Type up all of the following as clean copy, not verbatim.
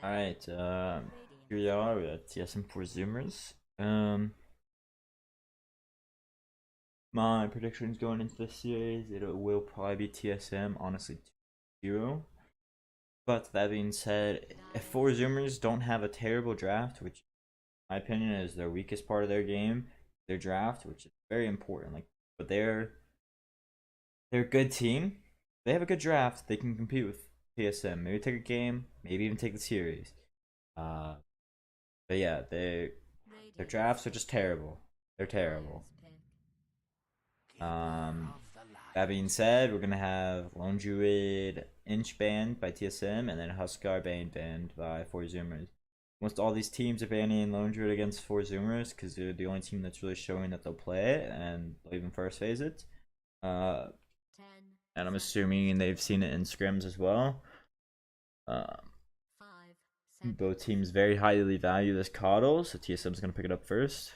Alright, here we are at TSM for Zoomers. My predictions going into this series, it will probably be TSM, honestly 2-0. But that being said, if four Zoomers don't have a terrible draft, which in my opinion is their weakest part of their game, their draft, which is very important. But they're a good team. They have a good draft. They can compete with TSM. Maybe take a game. Maybe even take the series. Uh, but yeah, their drafts are just terrible. They're terrible. Um, that being said, we're gonna have Lone Druid Inch banned by TSM, and then Huskar banned by Four Zoomers. Almost all these teams are banning Lone Druid against Four Zoomers because they're the only team that's really showing that they'll play it and they'll even first phase it. Uh, and I'm assuming they've seen it in scrims as well. Both teams very highly value this coddle, so TSM's gonna pick it up first.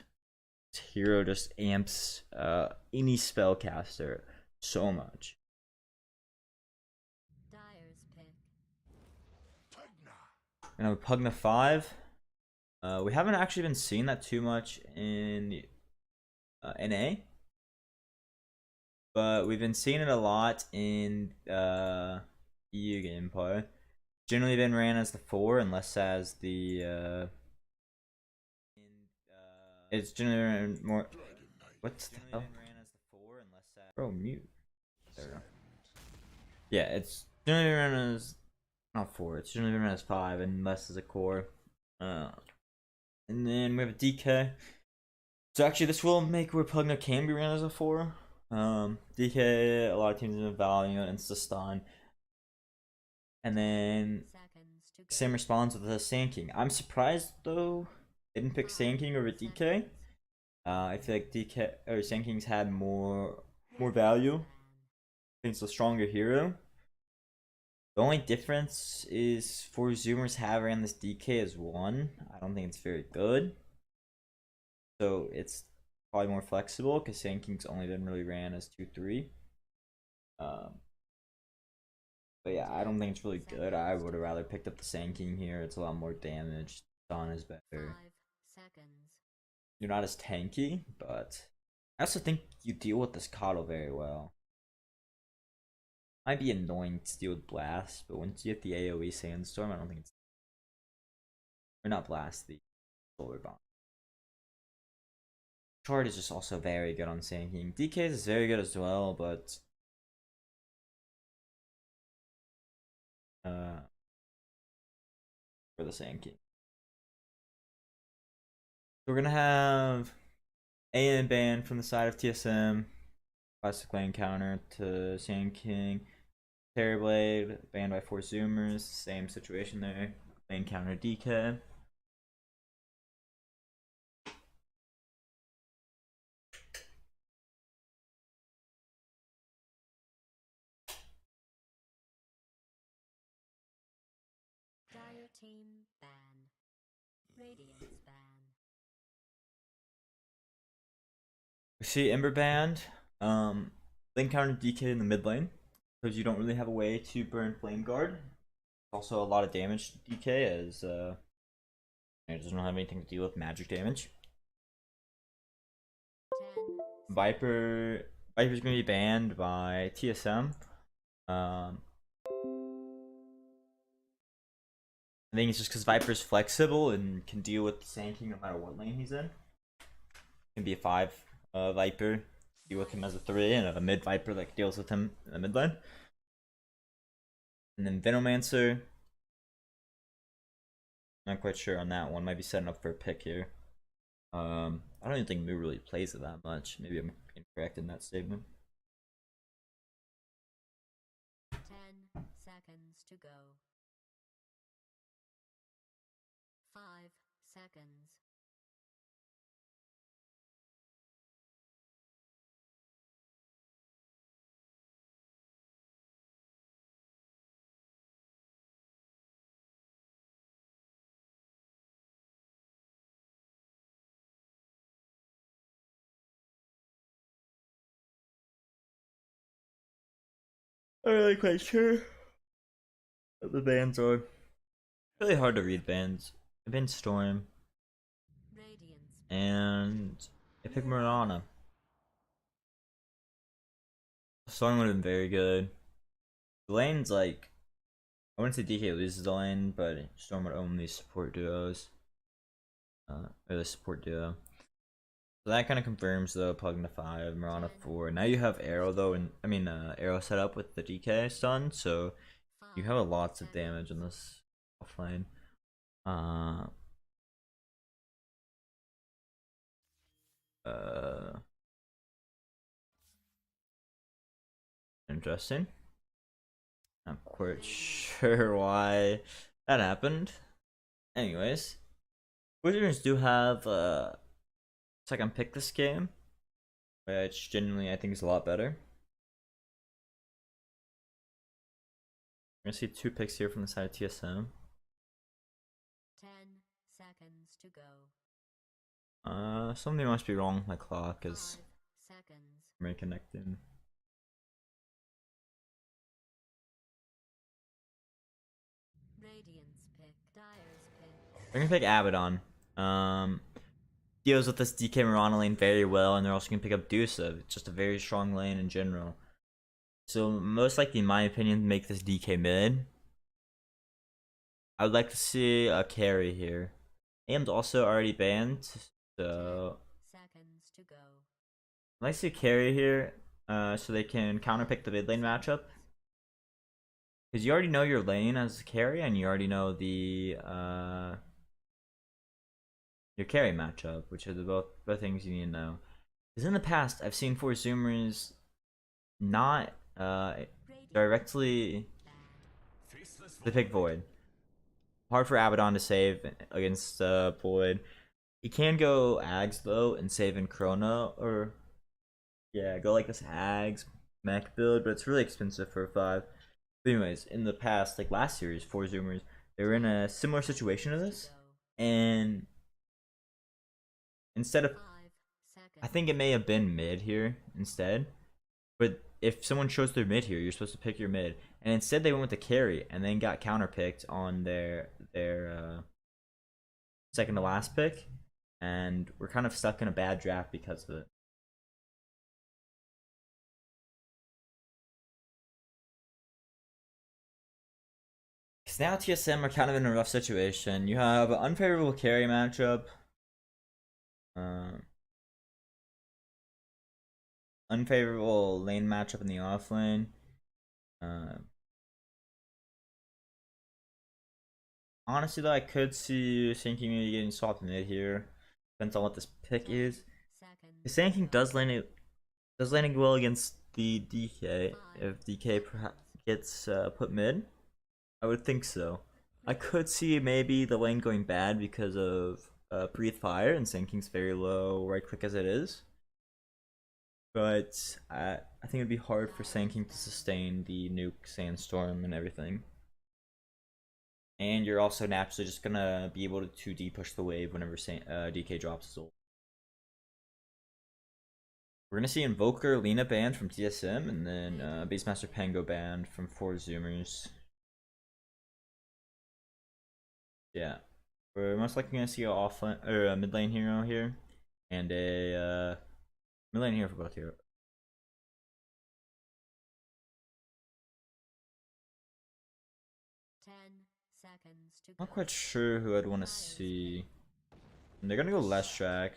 This hero just amps any spellcaster so much. And I have Pugna 5. We haven't actually been seeing that too much in NA, but we've been seeing it a lot in EU gameplay. Generally been ran as the 4 unless as the it's generally ran more. What's the hell? Bro, mute. There we go. Yeah, it's generally ran as not 4. It's generally ran as 5 unless as a core. And then we have a DK. So actually, this will make where Pugna can be ran as a 4. DK, a lot of teams have been valuing it, insta stun. And then Sam responds with a Sand King. I'm surprised though they didn't pick Sand King over DK. I feel like DK or Sand King's had more value. I think it's a stronger hero. The only difference is for Zoomers have ran this DK as 1. I don't think it's very good. So it's probably more flexible because Sand King's only been really ran as 2-3. But yeah, I don't think it's really good. I would have rather picked up the Sand King here. It's a lot more damage. Dawn is better. You're not as tanky, but I also think you deal with this coddle very well. Might be annoying to deal with Blast, but once you get the AoE Sandstorm, I don't think it's. Or not Blast, the Solar Bomb. Shard is just also very good on Sand King. DK is very good as well, but for the Sand King. So we're gonna have AN ban from the side of TSM. Classic lane counter to Sand King. Terrorblade banned by 4 Zoomers. Same situation there. Lane counter DK. We see Ember banned. Lane counter DK in the mid lane because you don't really have a way to burn Flame Guard. Also, a lot of damage to DK as it doesn't have anything to deal with magic damage. Viper's gonna be banned by TSM. I think it's just because Viper's flexible and can deal with Sand King no matter what lane he's in. Can be a 5 Viper, deal with him as a 3, and a mid Viper that deals with him in the mid lane. And then Venomancer. Not quite sure on that one. Might be setting up for a pick here. I don't even think Moo really plays it that much. Maybe I'm incorrect in that statement. 10 seconds to go. 5 seconds. I'm not really quite sure what the bans are. Really hard to read bans. I banned Storm, Radiance. and I picked Mirana. Storm would have been very good. The lane's like, I wouldn't say DK loses the lane, but Storm would own these support duos. Or the support duo. So that kind of confirms the plug to 5, Mirana 4. Now you have Arrow though, and I mean Arrow set up with the DK stun, so you have lots of damage in this offlane. Uh, uh, Interesting. Not quite sure why that happened. Anyways, Wizards do have second pick this game, which genuinely I think is a lot better. We're gonna see 2 picks here from the side of TSM. 10 seconds to go. Something must be wrong with my clock, is 5 seconds. reconnecting. Radiance pick. Dyer's pick. We're gonna pick Abaddon. Deals with this DK Mirana lane very well, and they're also gonna pick up Dusa. It's just a very strong lane in general. So most likely, in my opinion, make this DK mid. I would like to see a carry here. Aim's also already banned, so 10 seconds to go. I'd like to see a carry here, so they can counterpick the mid lane matchup. Because you already know your lane as a carry, and you already know the your carry matchup, which are the both things you need to know. Because in the past, I've seen 4 Zoomers not directly to pick Void. Hard for Abaddon to save against Void. He can go Ags though and save in Chrono, or yeah, go like this Ags mech build, but it's really expensive for a 5. But anyways, in the past, like last series, 4 Zoomers, they were in a similar situation to this, and instead of, 5 I seconds. think it may have been mid here instead, but if someone chose their mid here, you're supposed to pick your mid, and instead they went with the carry and then got counterpicked on their second to last pick, and we're kind of stuck in a bad draft because of it. Because now TSM are kind of in a rough situation. You have an unfavorable carry matchup, unfavorable lane matchup in the off lane. Honestly though, I could see Sinking maybe getting swapped mid here. Depends on what this pick is. Because Sinking does landing well against the DK. If DK perhaps gets put mid, I would think so. I could see maybe the lane going bad because of breathe fire, and Sinking's very low right click as it is. But I think it'd be hard for Sinking to sustain the nuke, sandstorm, and everything. And you're also naturally just gonna be able to D-push the wave whenever DK drops his ult. We're gonna see Invoker Lina banned from TSM, and then Beastmaster Pango banned from 4 Zoomers. Yeah, we're most likely gonna see a offlane or a mid lane hero here, and a mid lane hero for both heroes. 10 seconds to go. Not quite sure who I'd want to see. And they're gonna go Leshrac.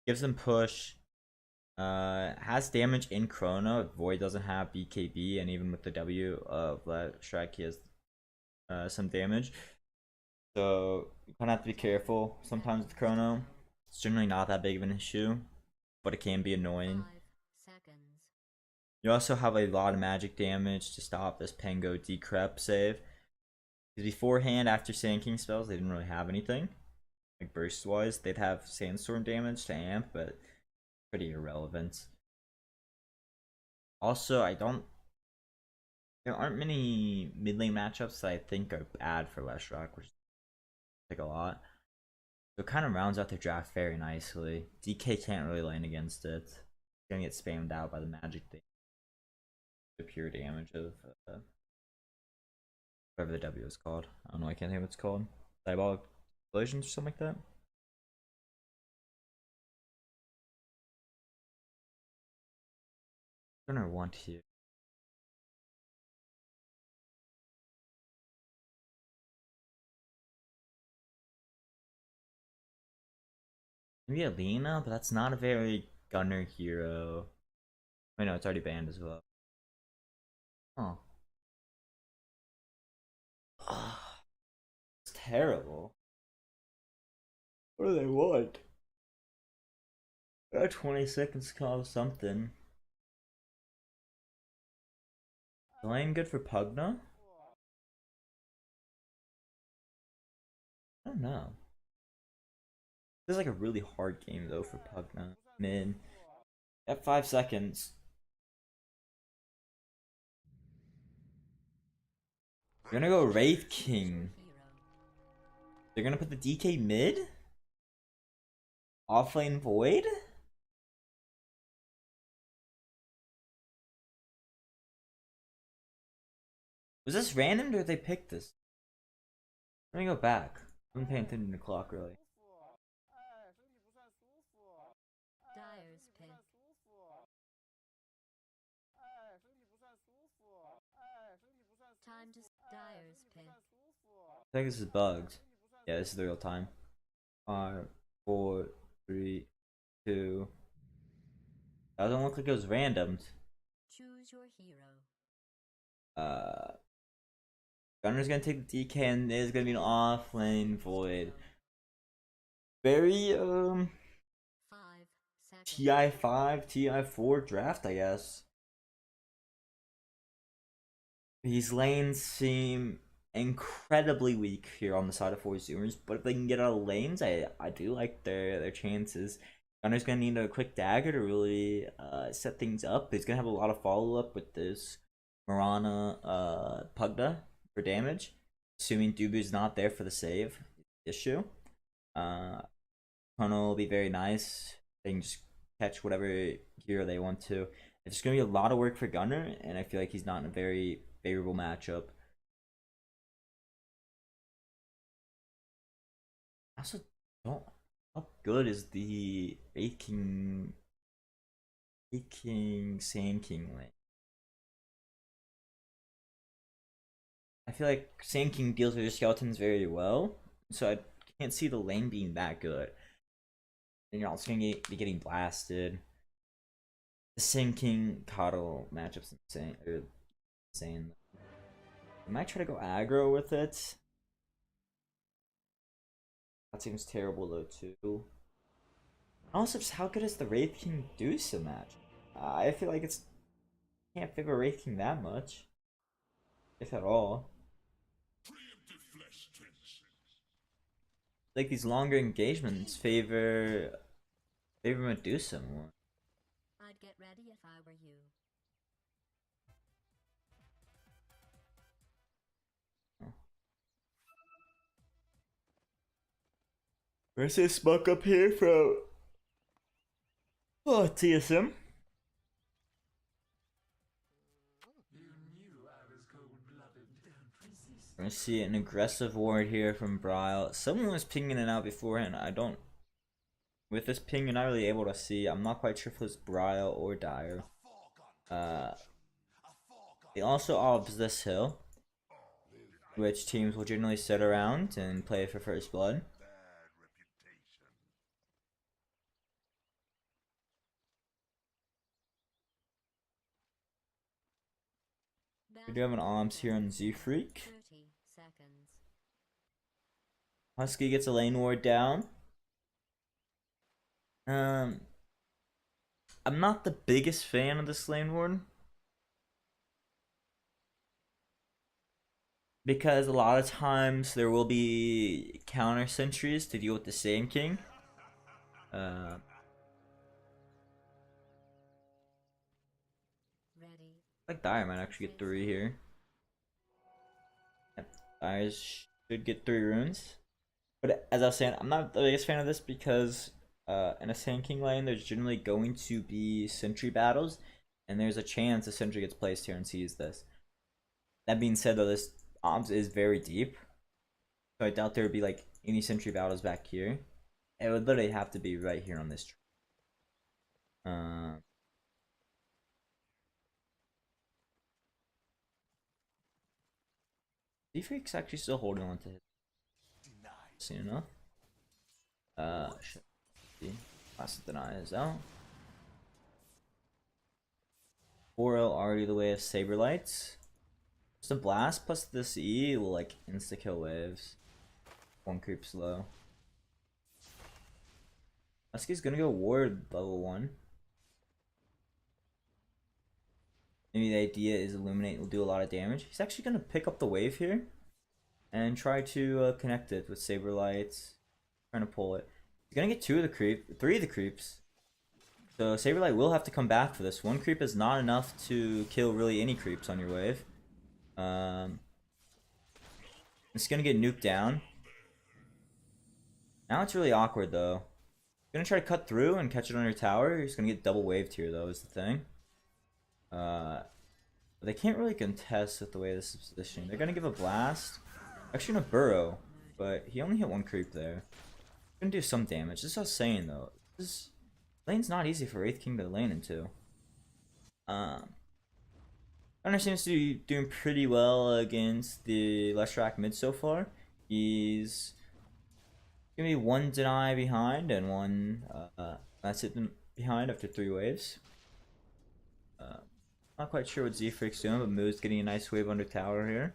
Gives them push. Has damage in Chrono. Void doesn't have BKB, and even with the W of Leshrac, he has some damage. So you kind of have to be careful sometimes with Chrono. It's generally not that big of an issue, but it can be annoying. 5 seconds. You also have a lot of magic damage to stop this Pango decrep save. Because beforehand, after Sand King spells, they didn't really have anything. Like burst wise, they'd have Sandstorm damage to amp, but pretty irrelevant. Also, there aren't many mid lane matchups that I think are bad for Leshrac, which is like a lot. So it kind of rounds out their draft very nicely. DK can't really lane against it. It's gonna get spammed out by the magic thing. The pure damage of Whatever the W is called. I don't know, I can't think what it's called. Diabolic Explosions or something like that. I don't want here. Maybe Alina, but that's not a very gunner hero. Wait, no, it's already banned as well. Oh. It's terrible. What do they want? 20 seconds to call something. Lane good for Pugna? I don't know. This is like a really hard game though for Pugna. Mid. At 5 seconds. They're gonna go Wraith King. They're gonna put the DK mid? Offlane Void? Was this random or did they pick this? Let me go back. I'm paying attention to the clock really. Dyer's pick. Time to Dyer's pick. I think this is bugged. Yeah, this is the real time. 5, 4, 3, 2. That doesn't look like it was randomed. Choose your hero. Gunner's gonna take the DK and there's gonna be an offlane void. Very 5 seconds. TI5, TI4 draft, I guess. These lanes seem incredibly weak here on the side of 4 Zoomers, but if they can get out of lanes, I do like their chances. Gunner's gonna need a quick dagger to really set things up. He's gonna have a lot of follow up with this Marana Pugda for damage, assuming Dubu's not there for the save issue. Kono will be very nice. They can just catch whatever hero they want to. It's gonna be a lot of work for Gunner, and I feel like he's not in a very favorable matchup. I also don't. How good is the Wraith King, Sand King lane? I feel like Sand King deals with your skeletons very well, so I can't see the lane being that good. And you're also gonna be getting blasted. The Sand King Coddle matchup's insane. Insane. I might try to go aggro with it. That seems terrible though too. Also, just how good is the Wraith King Deuce in that? I feel like it's can't favor Wraith King that much, if at all. Like these longer engagements favor Medusa more. I'd get ready if I were you. Where's this smoke up here from? Oh, TSM. We're gonna see an aggressive ward here from Bryle. Someone was pinging it out beforehand. I don't. With this ping, you're not really able to see. I'm not quite sure if it was Bryle or Dyer. They also obs this hill, which teams will generally sit around and play for first blood. We do have an OMS here on Z-Freak. 30 seconds. Husky gets a lane ward down. I'm not the biggest fan of this lane ward, because a lot of times there will be counter sentries to deal with the Sand King. Ready. Like Dyer might actually get 3 here. Yep, Dyer should get 3 runes. But as I was saying, I'm not the biggest fan of this because in a Sand King lane, there's generally going to be sentry battles, and there's a chance a sentry gets placed here and sees this. That being said, though, this Obs is very deep, so I doubt there would be like any sentry battles back here. It would literally have to be right here on this tree. Z-Freak's actually still holding on to his soon enough. Shit. Last deny is out. 4L already the way of Saberlights. Just a blast plus this E will like insta kill waves. One creep slow. Husky's gonna go ward level 1. Maybe the idea is Illuminate will do a lot of damage. He's actually gonna pick up the wave here and try to connect it with Saberlights. Trying to pull it. He's gonna get 3 of the creeps. So Saberlight will have to come back for this. 1 creep is not enough to kill really any creeps on your wave. It's gonna get nuked down. Now it's really awkward though. Gonna try to cut through and catch it on your tower. He's gonna get double waved here though, is the thing. But they can't really contest with the way this is positioning. They're gonna give a blast. Actually gonna burrow, but he only hit 1 creep there. Gonna do some damage. This is what I was saying though. This lane's not easy for Wraith King to lane into. Gunnar seems to be doing pretty well against the Leshrac mid so far. He's gonna be 1 deny behind and 1 that's it behind after 3 waves. Not quite sure what Z-Freak's doing, but Moo's getting a nice wave under tower here.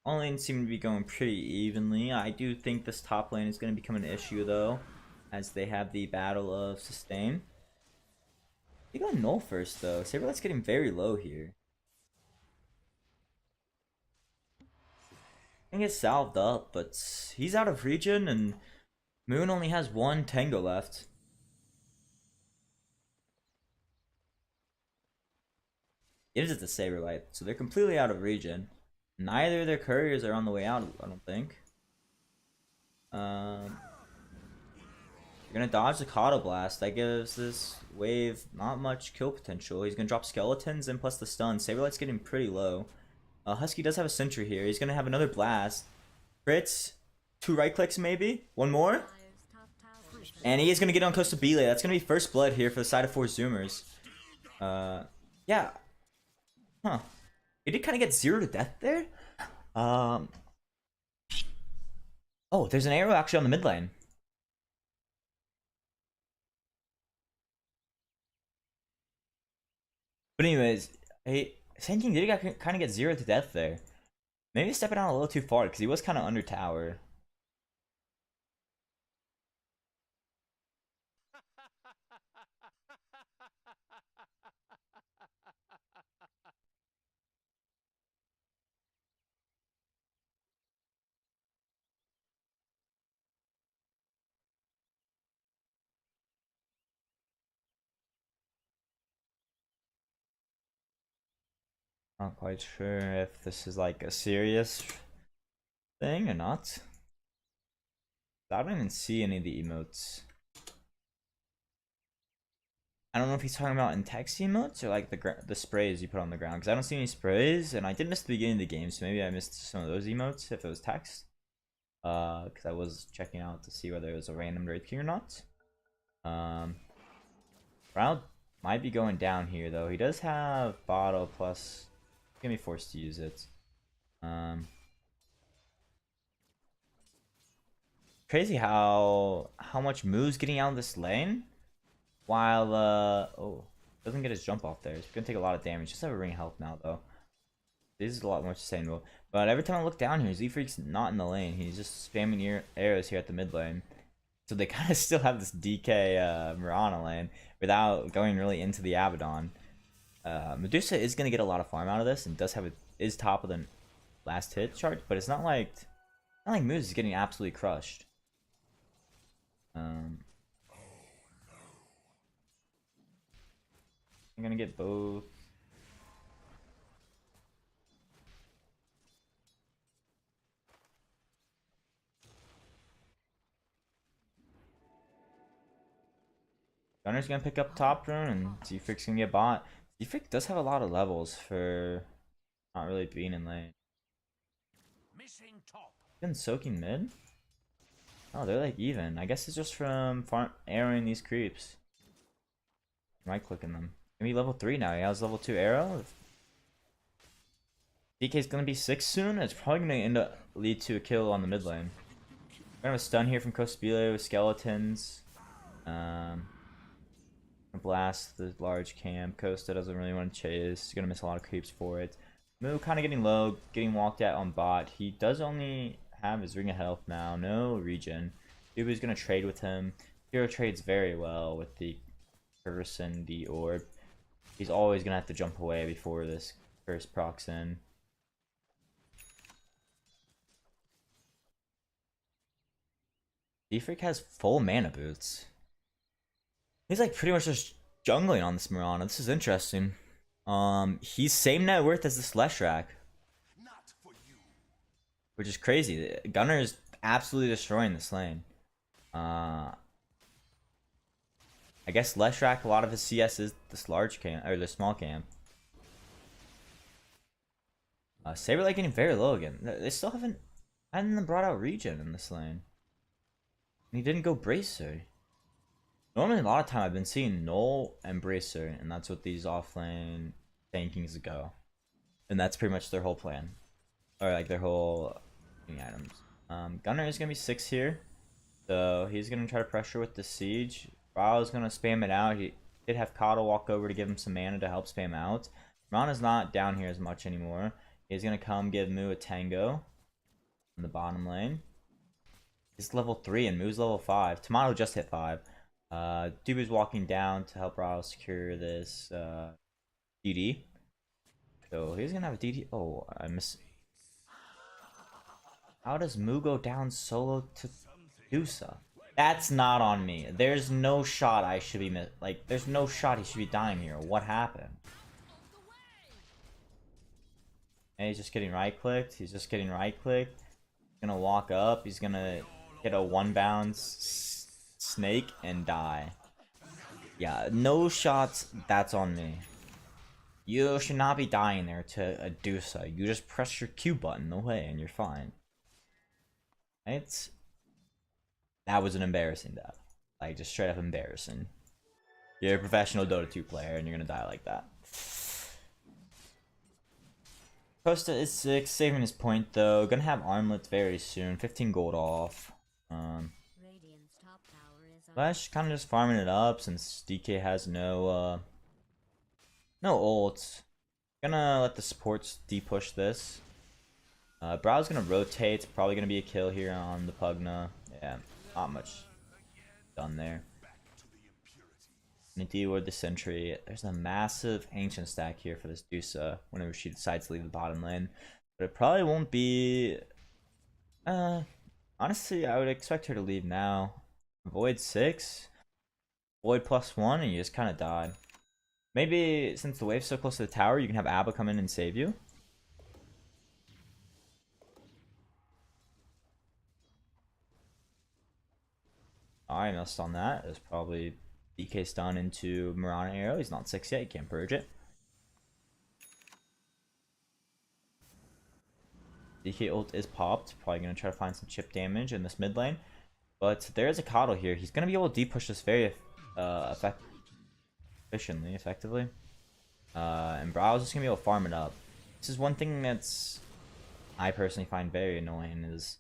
All lanes seem to be going pretty evenly. I do think this top lane is going to become an issue though, as they have the battle of sustain. They got null first though. Saberlight's getting very low here. I think it's salved up, but he's out of region and Moon only has 1 Tango left. It is at the Saberlight, so they're completely out of region. Neither of their couriers are on the way out, I don't think. You're gonna dodge the Kata Blast. That gives this wave not much kill potential. He's gonna drop skeletons and plus the stun. Saberlight's getting pretty low. Husky does have a sentry here. He's gonna have another blast. Crits. 2 right clicks maybe. 1 more. And he is gonna get on Costa Bele. That's gonna be first blood here for the side of 4 Zoomers. Yeah. Huh. He did kind of get 0 to death there. Oh, there's an arrow actually on the mid lane. But anyways, Sand King did kind of get 0 to death there. Maybe stepping out a little too far because he was kind of under tower. Not quite sure if this is like a serious thing or not. I don't even see any of the emotes. I don't know if he's talking about in text emotes or like the sprays you put on the ground, because I don't see any sprays, and I did miss the beginning of the game, so maybe I missed some of those emotes if it was text. Because I was checking out to see whether it was a random Wraith King or not. Round might be going down here though. He does have bottle plus. He's gonna be forced to use it. Crazy how much Moo's getting out of this lane, while oh, doesn't get his jump off there. He's gonna take a lot of damage. Just have a ring health now though. This is a lot more sustainable. But every time I look down here, Z-Freak's not in the lane. He's just spamming arrows here at the mid lane. So they kind of still have this DK Mirana lane without going really into the Abaddon. Medusa is gonna get a lot of farm out of this and does have is top of the last hit chart, but it's not like Moose is getting absolutely crushed. I'm gonna get both. Gunner's gonna pick up top rune and Z-Freak's gonna get bot. Defrick does have a lot of levels for not really being in lane. Missing top. Been soaking mid? Oh, they're like even. I guess it's just from arrowing these creeps. Right clicking them. Maybe level 3 now. He has level 2 arrow. DK's gonna be 6 soon. It's probably gonna end up lead to a kill on the mid lane. We're gonna have a stun here from Costabilio with skeletons. Blast the large camp. Costa doesn't really want to chase. He's gonna miss a lot of creeps for it. Moo kind of getting low, getting walked at on bot. He does only have his ring of health now, no regen. Dubu's gonna trade with him. Hero trades very well with the curse and the orb. He's always gonna have to jump away before this curse procs in. Defrick has full mana boots. He's like pretty much just jungling on this Mirana. This is interesting. He's same net worth as this Leshrac, which is crazy. Gunner is absolutely destroying this lane. I guess Leshrac, a lot of his CS is this large camp or the small camp. Saber like getting very low again. They still haven't brought out regen in this lane. And he didn't go Bracer. Normally, a lot of time I've been seeing Null and Bracer, and that's what these offlane tankings go. And that's pretty much their whole plan. Or like their whole items. Gunner is going to be 6 here. So he's going to try to pressure with the Siege. Rao's going to spam it out. He did have Coddle walk over to give him some mana to help spam out. Rana's not down here as much anymore. He's going to come give Mu a Tango in the bottom lane. He's level 3 and Mu's level 5. Tomato just hit 5. Dubu's walking down to help Rao secure this DD. So he's gonna have a DD. Oh, I miss. How does Mu go down solo to Dusa? That's not on me. There's no shot I should be like. There's no shot he should be dying here. What happened? And he's just getting right clicked. He's just getting right clicked. He's gonna walk up. He's gonna hit a 1-bounce snake and die. Yeah, no shots. That's on me. You should not be dying there to a Dusa. You just press your Q button away and you're fine. That was an embarrassing death. Like, just straight up embarrassing. You're a professional Dota 2 player and you're gonna die like that. Costa is 6, saving his point though. Gonna have armlets very soon. 15 gold off. Flash kind of just farming it up since DK has no ults. Gonna let the supports de-push this. Brow's gonna rotate. Probably gonna be a kill here on the Pugna. Yeah, not much done there. Gonna deal with the Sentry. There's a massive Ancient stack here for this Dusa whenever she decides to leave the bottom lane. But it probably won't be... honestly, I would expect her to leave now. Void 6, Void +1, and you just kind of died. Maybe since the wave's so close to the tower, you can have Abba come in and save you. I missed on that. It was probably DK stun into Mirana arrow. He's not 6 yet. He can't purge it. DK ult is popped. Probably going to try to find some chip damage in this mid lane. But there is a Coddle here. He's going to be able to de-push this very effectively. And Brow's just going to be able to farm it up. This is one thing that's I personally find very annoying is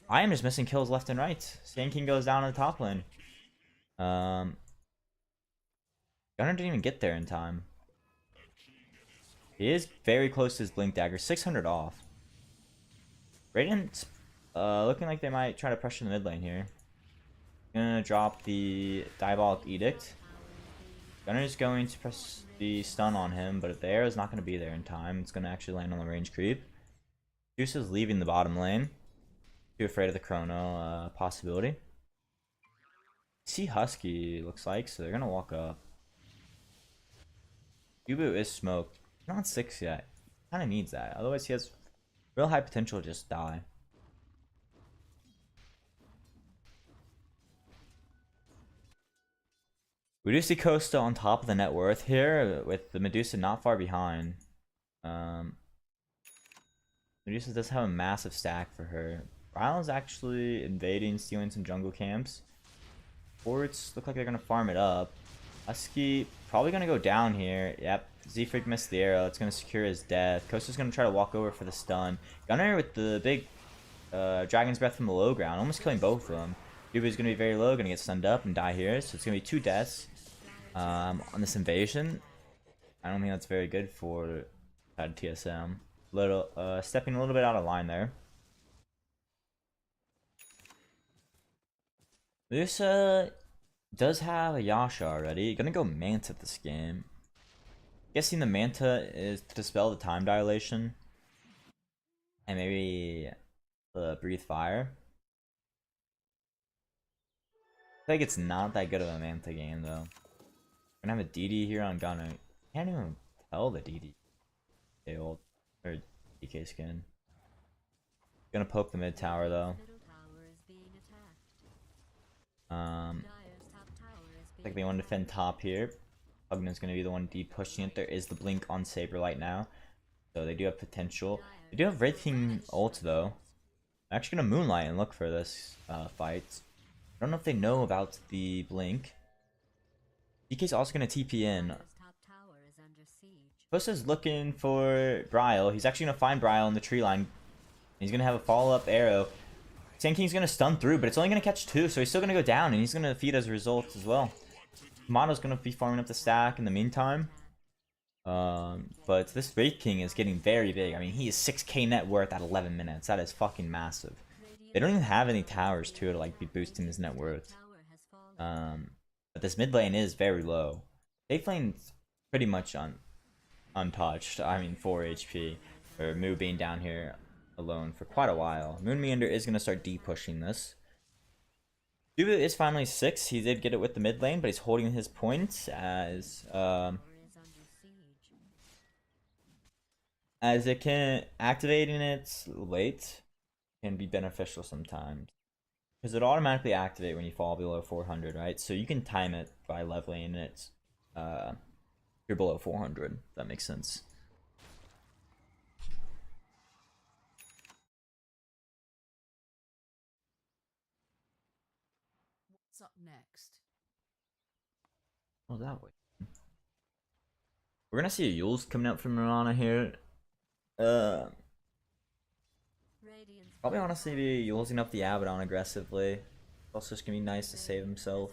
I am just missing kills left and right. Sand King goes down in the top lane. Gunner didn't even get there in time. He is very close to his Blink Dagger. 600 off. Radiant looking like they might try to pressure the mid lane here. Gonna drop the Diabolic Edict. Gunner's going to press the stun on him, but the arrow is not going to be there in time. It's going to actually land on the range creep. Juice is leaving the bottom lane. Too afraid of the Chrono possibility. See Husky, looks like, so they're going to walk up. Yubu is smoked. Not 6 yet. Kind of needs that. Otherwise, he has real high potential to just die. We do see Costa on top of the net worth here, with the Medusa not far behind. Medusa does have a massive stack for her. Rylan's actually invading, stealing some jungle camps. Forts look like they're going to farm it up. Husky probably going to go down here. Yep, Z-Freak missed the arrow. It's going to secure his death. Costa's going to try to walk over for the stun. Gunner with the big Dragon's Breath from the low ground, almost killing both of them. Duba's going to be very low, going to get stunned up and die here. So it's going to be 2 deaths on this invasion. I don't think that's very good for TSM. Little stepping a little bit out of line there. This does have a Yasha already. Gonna go Manta this game. Guessing the Manta is to dispel the time dilation. And maybe breathe fire. I think it's not that good of a Manta game though. Gonna have a DD here on Gunner. Can't even tell the DD. Old or DK skin. Gonna poke the mid tower though. Looks like they want to defend top here. Hugnan's gonna be the one deep pushing it. There is the blink on Saberlight now, so they do have potential. They do have Red King ult though. I'm actually gonna Moonlight and look for this fight. I don't know if they know about the blink. DK's also gonna TP in. Kosa's looking for Bryle. He's actually gonna find Bryle in the tree line. He's gonna have a follow-up arrow. Sand King's gonna stun through, but it's only gonna catch 2, so he's still gonna go down, and he's gonna feed as a result as well. Kamano's gonna be farming up the stack in the meantime. But this Wraith King is getting very big. I mean, he is 6k net worth at 11 minutes. That is fucking massive. They don't even have any towers too to like be boosting his net worth. But this mid lane is very low. Safe lane's pretty much untouched. I mean, 4 HP. Or Moo being down here alone for quite a while. Moon Meander is going to start de-pushing this. Duba is finally 6. He did get it with the mid lane, but he's holding his points as it can activating it late can be beneficial sometimes. Because it automatically activate when you fall below 400, right? So you can time it by leveling it you're below 400, if that makes sense. What's up next? Oh, that way. We're gonna see a Yules coming out from Mirana here. Probably honestly be using up the Abaddon aggressively. Also just gonna be nice to save himself.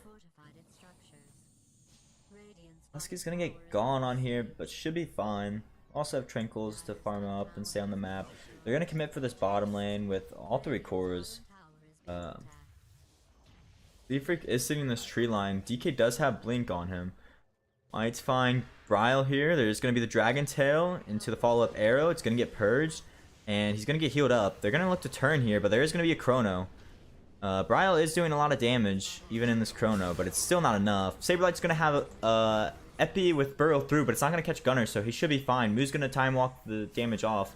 Husky's gonna get gone on here, but should be fine. Also have Tranquils to farm up and stay on the map. They're gonna commit for this bottom lane with all 3 cores. Z-Freak is sitting in this tree line. DK does have Blink on him. Might find Bryle here. There's gonna be the Dragon Tail into the follow-up arrow. It's gonna get purged. And he's gonna get healed up. They're gonna look to turn here, but there is gonna be a Chrono. Bryle is doing a lot of damage, even in this Chrono, but it's still not enough. Saberlight's gonna have Epi with Burrow through, but it's not gonna catch Gunner, so he should be fine. Moo's gonna time walk the damage off.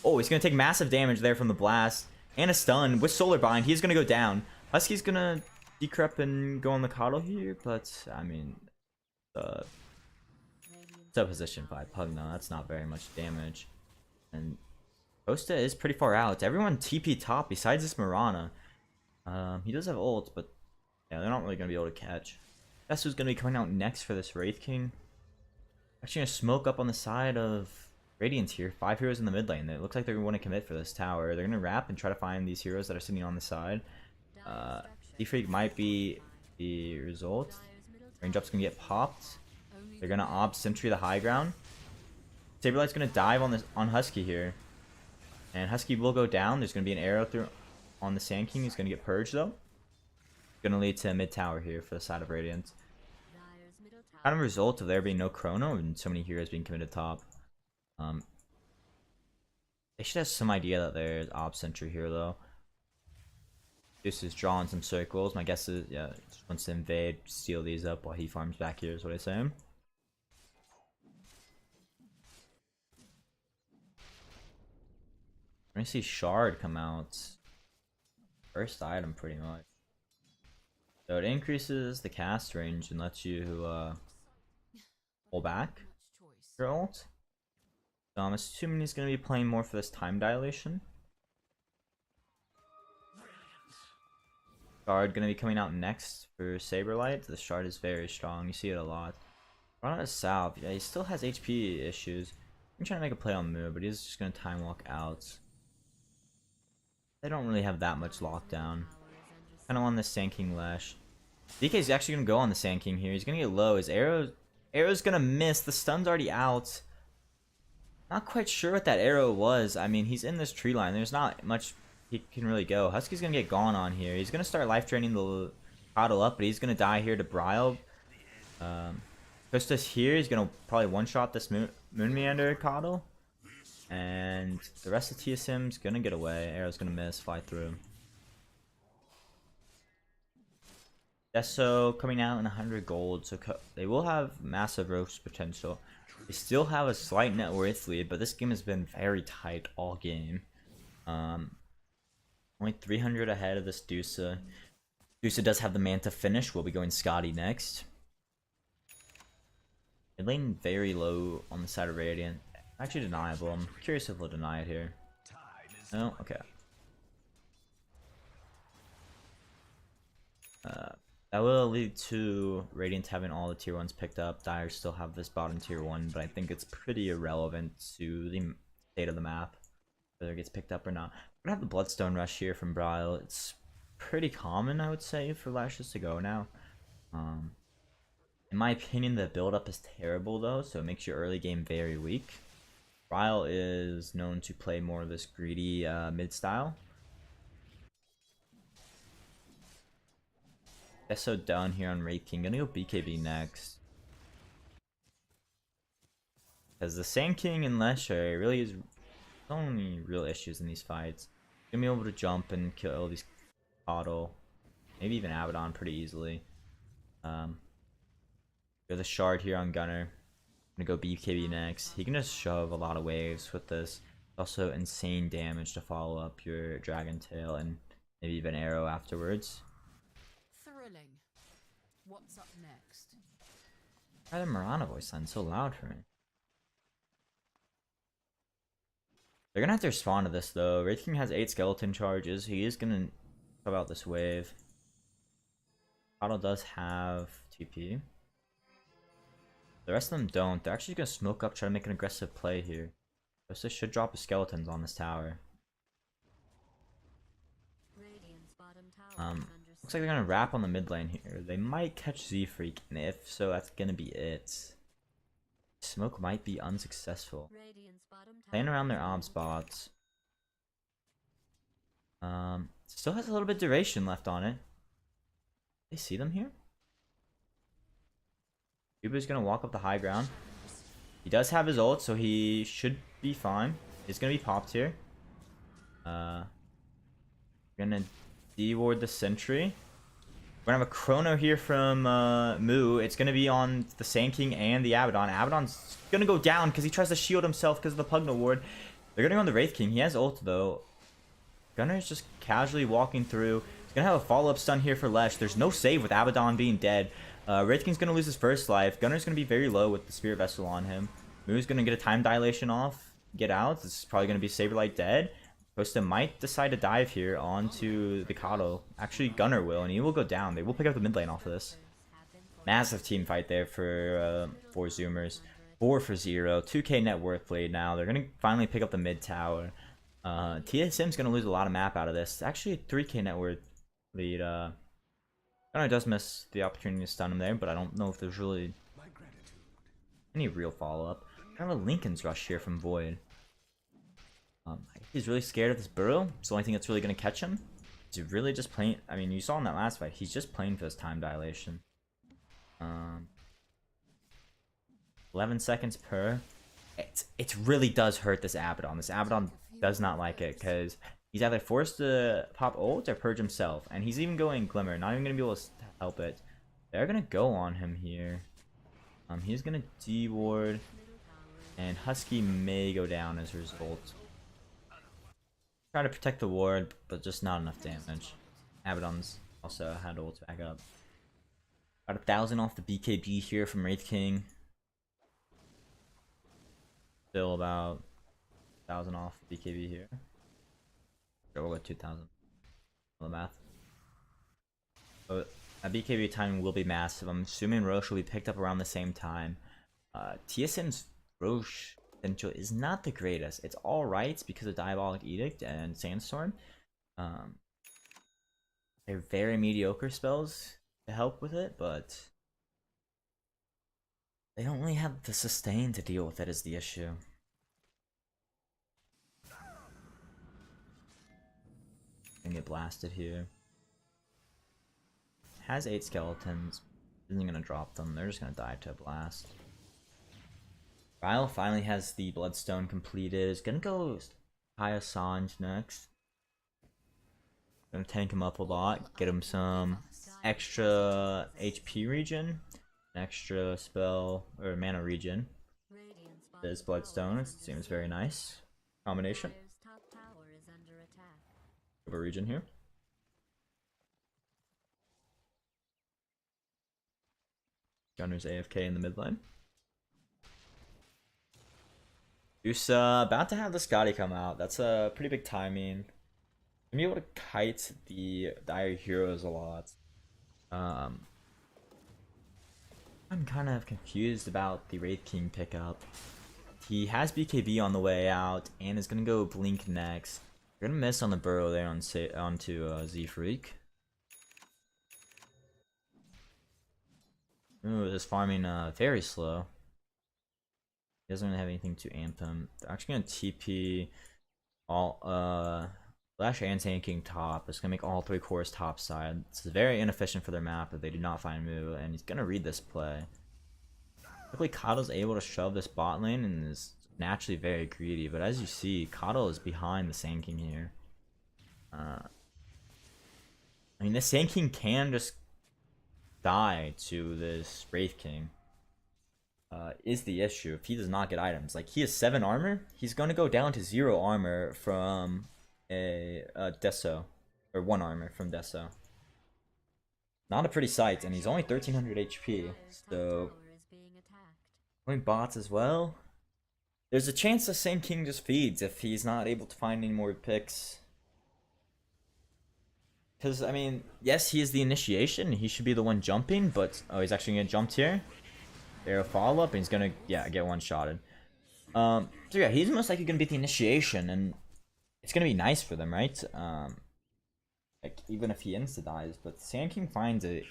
Oh, he's gonna take massive damage there from the blast. And a stun with Solar Bind. He's gonna go down. Husky's gonna decrep and go on the Coddle here, but I mean, it's a position 5 Pugna. That's not very much damage. And Costa is pretty far out. Everyone TP top besides this Mirana. He does have ult, but yeah, they're not really going to be able to catch. Guess who's going to be coming out next for this Wraith King? Actually going to smoke up on the side of Radiance here. 5 heroes in the mid lane. It looks like they're going to want to commit for this tower. They're going to wrap and try to find these heroes that are sitting on the side. D-Freak might be the result. Range up's going to get popped. They're going to opt Sentry the high ground. Saberlight's going to dive on Husky here. And Husky will go down. There's going to be an arrow through on the Sand King. He's going to get purged though. Going to lead to a mid tower here for the side of Radiant. Kind of a result of there being no Chrono and so many heroes being committed top. They should have some idea that there's Ob Sentry here though. This is drawing some circles. My guess is, yeah, just wants to invade, steal these up while he farms back here is what I say. We're gonna see Shard come out. First item, pretty much. So it increases the cast range and lets you pull back your ult. So I'm assuming he's going to be playing more for this time dilation. Shard going to be coming out next for Saberlight. The Shard is very strong. You see it a lot. Run out of Salve. Yeah, he still has HP issues. I'm trying to make a play on move, but he's just going to time walk out. They don't really have that much lockdown. Kind of on the Sand King Lash. DK is actually going to go on the Sand King here. He's going to get low. His arrow's going to miss. The stun's already out. Not quite sure what that arrow was. I mean, he's in this tree line. There's not much he can really go. Husky's going to get gone on here. He's going to start life draining the Coddle up, but he's going to die here to Brile. Costas here. He's going to probably one-shot this Moon Meander Coddle. And the rest of TSM's going to get away. Arrow's going to miss, fly through. Deso coming out in 100 gold, so they will have massive roast potential. They still have a slight net worth lead, but this game has been very tight all game. Only 300 ahead of this Dusa. Dusa does have the Manta finish. We'll be going Scotty next. Mid lane very low on the side of Radiant. Actually deniable. I'm curious if they'll deny it here. No? Okay. That will lead to Radiant having all the tier 1s picked up. Dire still have this bottom tier 1, but I think it's pretty irrelevant to the state of the map, whether it gets picked up or not. We're gonna have the Bloodstone Rush here from Brile. It's pretty common, I would say, for Lashes to go now. In my opinion, the build-up is terrible though, so it makes your early game very weak. Brile is known to play more of this greedy mid-style. Deso down here on Wraith King. Gonna go BKB next. Because the Sand King and Lesher really is the only real issues in these fights. Gonna be able to jump and kill these Coddle. Maybe even Abaddon pretty easily. Go the Shard here on Gunner. Gonna go BKB next. He can just shove a lot of waves with this. Also insane damage to follow up your Dragon Tail and maybe even Arrow afterwards. Thrilling. What's up next? Why the Mirana voice sound so loud for me? They're gonna have to respond to this though. Wraith King has 8 skeleton charges. He is gonna shove out this wave. Coddle does have TP. The rest of them don't. They're actually gonna smoke up, try to make an aggressive play here. This should drop his skeletons on this tower. Looks like they're gonna wrap on the mid lane here. They might catch Z-Freak, and if so, that's gonna be it. Smoke might be unsuccessful. Playing around their ob spots. Still has a little bit of duration left on it. They see them here? Cuba's gonna walk up the high ground. He does have his ult, so he should be fine. He's gonna be popped here. Gonna de-ward the sentry. We're gonna have a chrono here from Moo. It's gonna be on the Sand King and the Abaddon. Abaddon's gonna go down because he tries to shield himself because of the Pugna ward. They're gonna go on the Wraith King. He has ult though. Gunner's just casually walking through. He's gonna have a follow-up stun here for Lesh. There's no save with Abaddon being dead. Wraith King's gonna lose his first life. Gunner's gonna be very low with the Spirit Vessel on him. Moo's gonna get a time dilation off. Get out. This is probably gonna be Saberlight dead. Costa might decide to dive here onto the Coddle. Actually, Gunner will, and he will go down. They will pick up the mid lane off of this. Massive team fight there for Zoomers. 4 for 0. 2k net worth lead now. They're going to finally pick up the mid tower. TSM's going to lose a lot of map out of this. Actually, 3k net worth lead. Gunner does miss the opportunity to stun him there, but I don't know if there's really any real follow-up. I have a Lincoln's Rush here from Void. He's really scared of this burrow. It's the only thing that's really going to catch him. He's really just playing. I mean, you saw in that last fight, he's just playing for his time dilation. 11 seconds per. It really does hurt this Abaddon. This Abaddon does not like it because he's either forced to pop ult or purge himself. And he's even going Glimmer. Not even going to be able to help it. They're going to go on him here. He's going to de-ward. And Husky may go down as a result. Try to protect the ward, but just not enough damage. Abaddon's Also had ults back up. Got 1,000 off the BKB here from Wraith King. Still about 1,000 off BKB here. Sure, we'll go 2,000 on the math. But that BKB timing will be massive. I'm assuming Roche will be picked up around the same time. TSM's Roche potential is not the greatest. It's alright because of Diabolic Edict and Sandstorm. They're very mediocre spells to help with it, but they don't really have the sustain to deal with it is the issue. Gonna get blasted here. Has 8 skeletons. Isn't gonna drop them. They're just gonna die to a blast. Ryle finally has the Bloodstone completed. Is gonna go high Assange next. Gonna tank him up a lot. Get him some extra HP regen. An extra spell or mana regen. This Bloodstone. It seems very nice. Combination. Of a regen here. Gunner's AFK in the mid lane. Usa about to have the Scotty come out. That's a pretty big timing. Gonna be able to kite the Dire Heroes a lot. I'm kind of confused about the Wraith King pickup. He has BKB on the way out and is gonna go Blink next. We're gonna miss on the burrow there onto Z-Freak. Ooh, this farming very slow. He doesn't really have anything to amp him. They're actually gonna TP all Flash and tanking top. It's gonna make all 3 cores top side. It's very inefficient for their map if they do not find Moo, and he's gonna read this play. Luckily Coddle's able to shove this bot lane and is naturally very greedy, but as you see, Coddle is behind the Sand King here. I mean, the Sand King can just die to this Wraith King. Is the issue if he does not get items. Like, he has 7 armor, he's gonna go down to 0 armor from a Deso, or 1 armor from Deso. Not a pretty sight, and he's only 1300 HP, so going bots as well. There's a chance the Sand King just feeds if he's not able to find any more picks. Because, I mean, yes, he is the initiation, he should be the one jumping, but oh, he's actually gonna jump here. Arrow follow up, and he's gonna, yeah, get one-shotted. So yeah, he's most likely gonna be the initiation, and it's gonna be nice for them, right? Like, even if he insta-dies, but Sand King finds his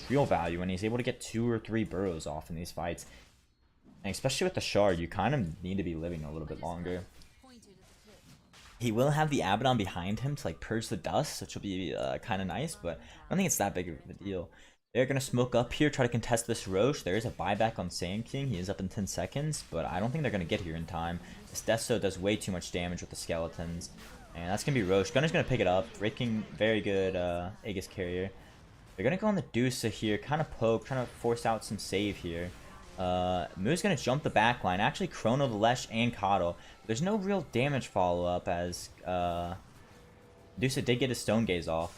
real value when he's able to get 2 or 3 burrows off in these fights. And especially with the shard, you kind of need to be living a little bit longer. He will have the Abaddon behind him to like purge the dust, which will be kind of nice, but I don't think it's that big of a deal. They're going to smoke up here, try to contest this Roche. There is a buyback on Sand King. He is up in 10 seconds, but I don't think they're going to get here in time. This Deso does way too much damage with the skeletons. And that's going to be Roche. Gunner's going to pick it up. Breaking very good Aegis carrier. They're going to go on the Deusa here, kind of poke, trying to force out some save here. Moo's going to jump the back line. Actually, Chrono the Lesh and Coddle. There's no real damage follow-up as Deusa did get his Stone Gaze off.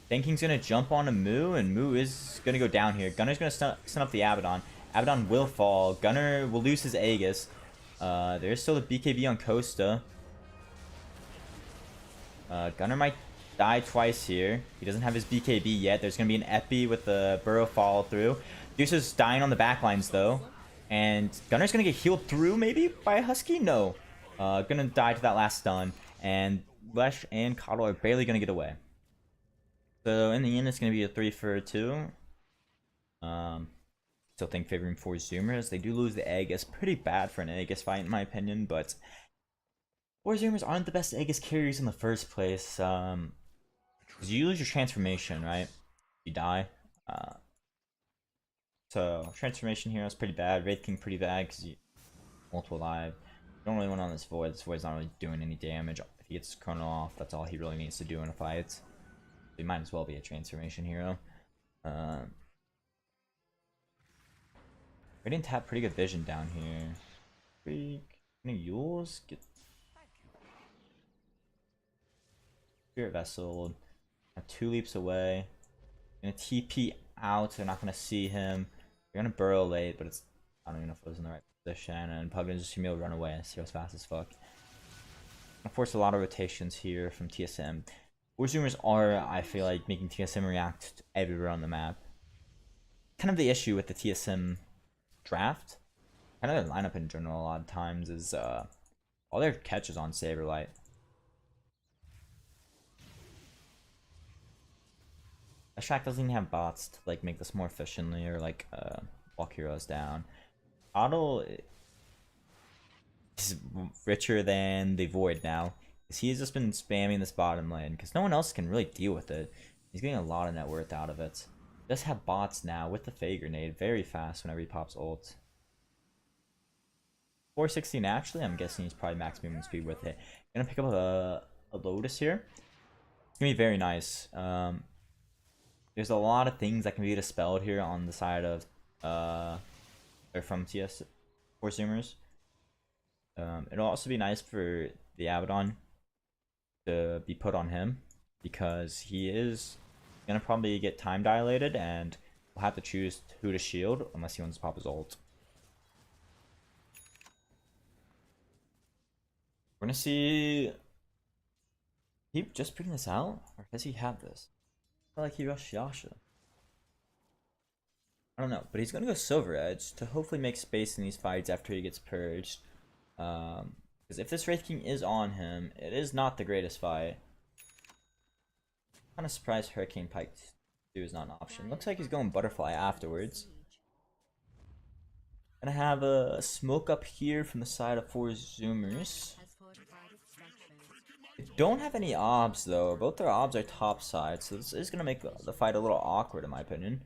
Sand King's gonna jump on a Moo, and Moo is gonna go down here. Gunner's gonna stun up the Abaddon. Abaddon will fall. Gunner will lose his Aegis. There's still the BKB on Costa. Gunner might die twice here. He doesn't have his BKB yet. There's gonna be an Epi with the Burrow follow through. Deuce's dying on the backlines though. And Gunner's gonna get healed through maybe by a Husky? No. Gonna die to that last stun. And Lesh and Coddle are barely gonna get away. So in the end, it's going to be a 3 for 2. Still think favoring 4 Zoomers. They do lose the Aegis. Pretty bad for an Aegis fight in my opinion, but 4 Zoomers aren't the best Aegis carriers in the first place. Because you lose your transformation, right? You die. So transformation here is pretty bad. Wraith King pretty bad because you multiple alive. You don't really want on this Void. This Void's not really doing any damage. If he gets Chrono off, that's all he really needs to do in a fight. He might as well be a transformation hero. We didn't have pretty good vision down here. Freak. Any Yules? Get Spirit Vessel. 2 leaps away. Gonna TP out. They're not gonna see him. They're gonna burrow late, but it's I don't even know if it was in the right position. And Pugna's just gonna be able to run away. See as fast as fuck. Gonna force a lot of rotations here from TSM. War Zoomers are, I feel like, making TSM react to everywhere on the map. Kind of the issue with the TSM draft, kind of their lineup in general a lot of times is all their catches on Saberlight. The track doesn't even have bots to like make this more efficiently or like walk heroes down. Otto is richer than the Void now, because he's just been spamming this bottom lane because no one else can really deal with it. He's getting a lot of net worth out of it. He does have bots now with the Fey Grenade very fast whenever he pops ult. 460 naturally, I'm guessing he's probably max movement speed with it. Gonna pick up a Lotus here. It's gonna be very nice. There's a lot of things that can be dispelled here on the side of or from TS for Zoomers. It'll also be nice for the Abaddon to be put on him, because he is gonna probably get time dilated and we'll have to choose who to shield unless he wants to pop his ult. We're gonna see. He just putting this out, or does he have this? I feel like he rushed Yasha. I don't know, but he's gonna go Silver Edge to hopefully make space in these fights after he gets purged. Because if this Wraith King is on him, it is not the greatest fight. Kind of surprised Hurricane Pike 2 is not an option. Looks like he's going Butterfly afterwards. Gonna have a smoke up here from the side of 4 Zoomers. They don't have any obs though. Both their obs are top side, so this is gonna make the fight a little awkward in my opinion.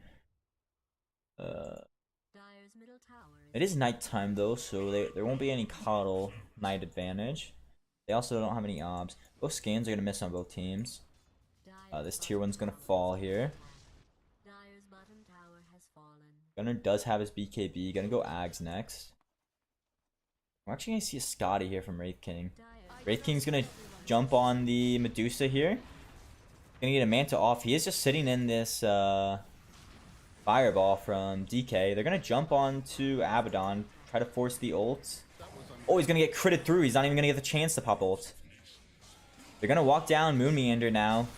It is nighttime though, so there won't be any Coddle night advantage. They also don't have any obs. Both scans are gonna miss on both teams. This tier 1's gonna fall here. Gunner does have his BKB. Gonna go Ags next. We're actually gonna see a Scotty here from Wraith King. Wraith King's gonna jump on the Medusa here. Gonna get a Manta off. He is just sitting in this Fireball from DK. They're gonna jump on to Abaddon, try to force the ult. Oh, he's gonna get critted through. He's not even gonna get the chance to pop ult. They're gonna walk down Moon Meander now.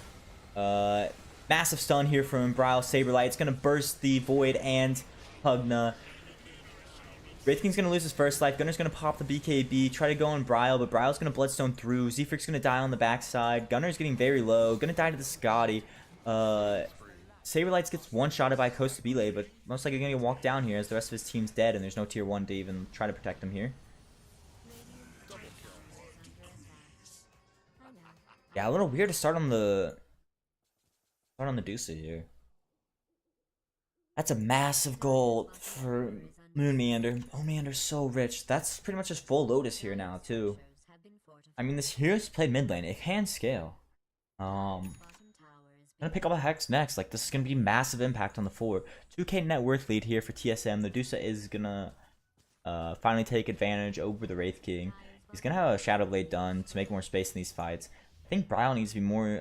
Massive stun here from Brile Saberlight. It's gonna burst the Void and Pugna. Wraith King's gonna lose his first life. Gunner's gonna pop the BKB, try to go on Brile, but Brile's gonna Bloodstone through. Zephric's gonna die on the backside. Gunner's getting very low. Gonna die to the Scotty. Saberlight gets one-shotted by Costa Belay, but most likely gonna walk down here as the rest of his team's dead and there's no tier 1 to even try to protect him here. Yeah, a little weird to start on the Medusa here. That's a massive goal for Moon Meander. Oh, Meander's so rich. That's pretty much just full Lotus here now too. I mean, this hero's played mid lane. It can scale. Gonna pick up a Hex next. Like, this is gonna be massive impact on the 4. 2k net worth lead here for TSM. The Medusa is gonna finally take advantage over the Wraith King. He's gonna have a Shadow Blade done to make more space in these fights. I think Brile needs to be more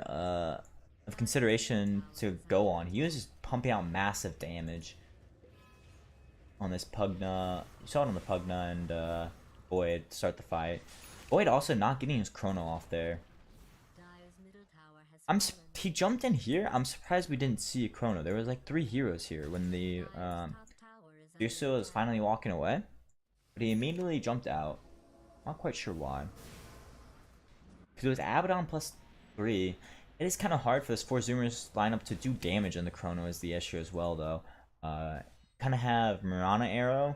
of consideration to go on. He was just pumping out massive damage on this Pugna. You saw it on the Pugna and Void to start the fight. Void also not getting his Chrono off there. He jumped in here. I'm surprised we didn't see a Chrono. There was like 3 heroes here when the Medusa was finally walking away, but he immediately jumped out. Not quite sure why. Because it was Abaddon plus 3. It is kind of hard for this 4 Zoomers lineup to do damage, and the Chrono is the issue as well, though. Kind of have Mirana Arrow,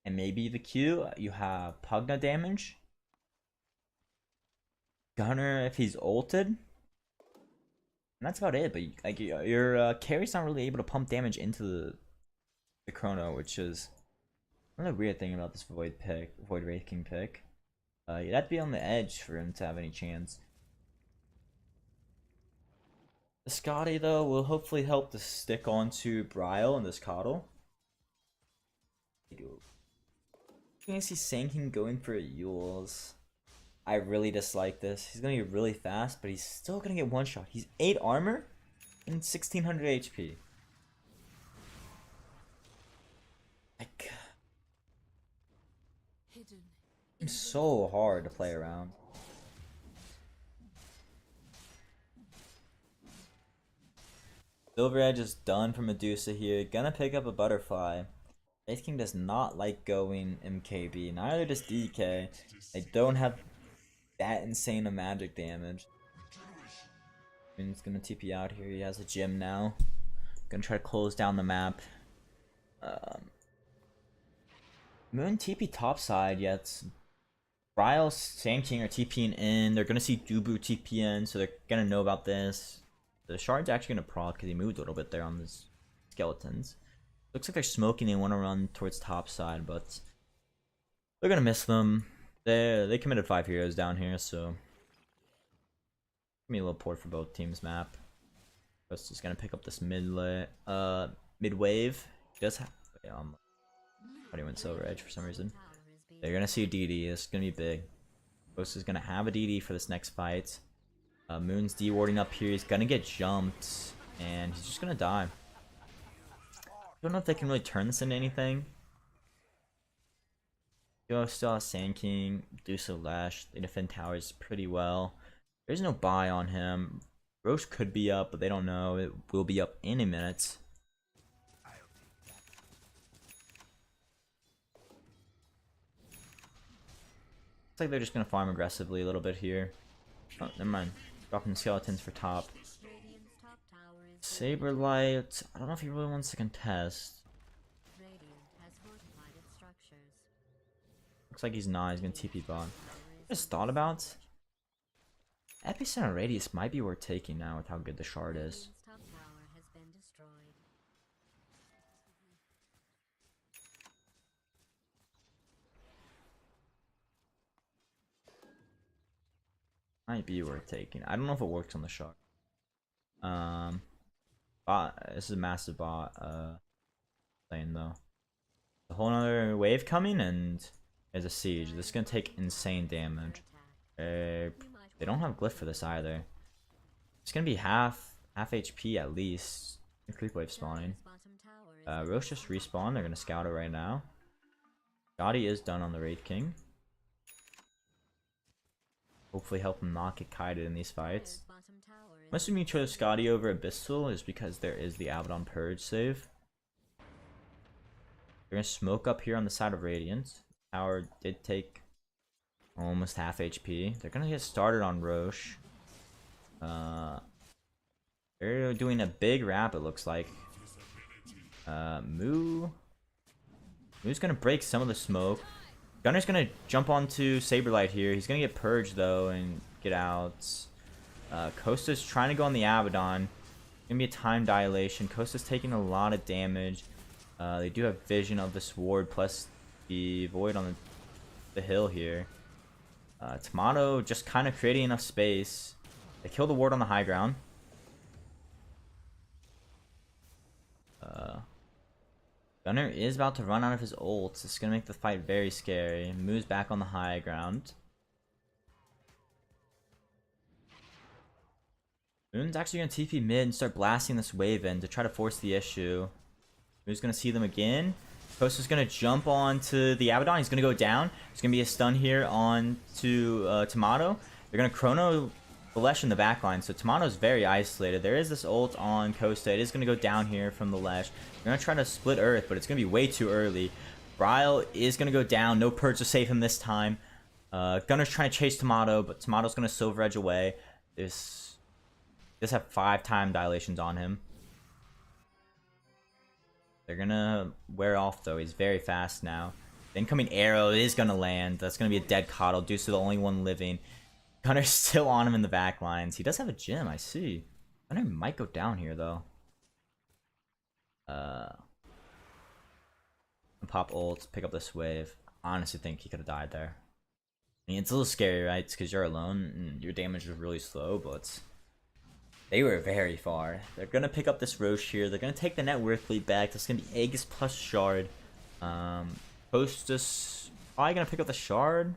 and maybe the Q. You have Pugna damage. Gunner if he's ulted. And that's about it, but like your carry's not really able to pump damage into the Chrono, which is another weird thing about this Void Wraith King pick. You'd have to be on the edge for him to have any chance. The Scotty, though, will hopefully help to stick onto Brile and this Coddle. You can see Sand King going for Yules. I really dislike this. He's gonna get really fast, but he's still gonna get one shot. He's 8 armor and 1600 HP. Like, Hidden. it's so hard to play around. Silver Edge is done for Medusa here. Gonna pick up a butterfly. Wraith King does not like going MKB. Neither does DK. They don't have that insane of magic damage. He's gonna TP out here. He has a gym now. Gonna try to close down the map. Moon TP topside yet. Ryle, Sand King are TPing in. They're gonna see Dubu TP in, so they're gonna know about this. The shard's actually gonna proc because he moved a little bit there on his skeletons. Looks like they're smoking. They want to run towards top side, but they're gonna miss them. They committed 5 heroes down here, so give me a little port for both teams map. Rust is gonna pick up this mid wave. He does have. Wait, I went Silver Edge for some reason. They're gonna see DD. It's gonna be big. Ghost is gonna have a DD for this next fight. Moon's D-warding up here. He's gonna get jumped, and he's just gonna die. Don't know if they can really turn this into anything. Yo, still has Sand King, Deuce of Lash. They defend towers pretty well. There's no buy on him. Roche could be up, but they don't know. It will be up in a minute. Looks like they're just gonna farm aggressively a little bit here. Oh, never mind. Dropping skeletons for top. Radiant's top tower is Saberlight. I don't know if he really wants to contest. Radiant has fortified its structures. Looks like he's not. He's gonna TP bot. I just thought about Epicenter Radius might be worth taking now with how good the shard is. Radiant's top tower has been destroyed. Might be worth taking. I don't know if it works on the shard. Bot. This is a massive bot. Lane though. A whole nother wave coming, and there's a siege. This is gonna take insane damage. They don't have glyph for this either. It's gonna be half HP at least. Creep wave spawning. Roche just respawned. They're gonna scout it right now. Gotti is done on the Wraith King. Hopefully help him not get kited in these fights. I'm assuming you chose Scotty over Abyssal is because there is the Abaddon Purge save. They're gonna smoke up here on the side of Radiant. Tower did take almost half HP. They're gonna get started on Roche. They're doing a big wrap, it looks like. Moo's gonna break some of the smoke. Gunner's gonna jump onto Saberlight here. He's gonna get purged though and get out. Costa's trying to go on the Abaddon. Gonna be a time dilation. Costa's taking a lot of damage. They do have vision of this ward plus the void on the hill here. Tomato just kind of creating enough space. They kill the ward on the high ground. Gunner is about to run out of his ults. It's gonna make the fight very scary. Moves back on the high ground. Moon's actually gonna TP mid and start blasting this wave in to try to force the issue. Moon's gonna see them again. Costa's gonna jump onto the Abaddon. He's gonna go down. There's gonna be a stun here on to Tomato. They're gonna chrono the Lesh in the backline, so Tomato's very isolated. There is this ult on Costa. It is gonna go down here from the Lesh. They're gonna try to split Earth, but it's gonna be way too early. Ryle is gonna go down. No purge to save him this time. Gunner's trying to chase Tomato, but Tomato's gonna Silver Edge away. This have 5 time dilations on him. They're gonna wear off though. He's very fast now. The incoming arrow is gonna land. That's gonna be a dead Coddle. Deuce is the only one living. Gunner's still on him in the back lines. He does have a gem, I see. Gunner might go down here though. Pop ult, pick up this wave. Honestly think he could have died there. I mean, it's a little scary, right? It's because you're alone and your damage is really slow, but they were very far. They're gonna pick up this Roche here. They're gonna take the net worth lead back. That's gonna be Aegis plus Shard. Hostess probably gonna pick up the Shard.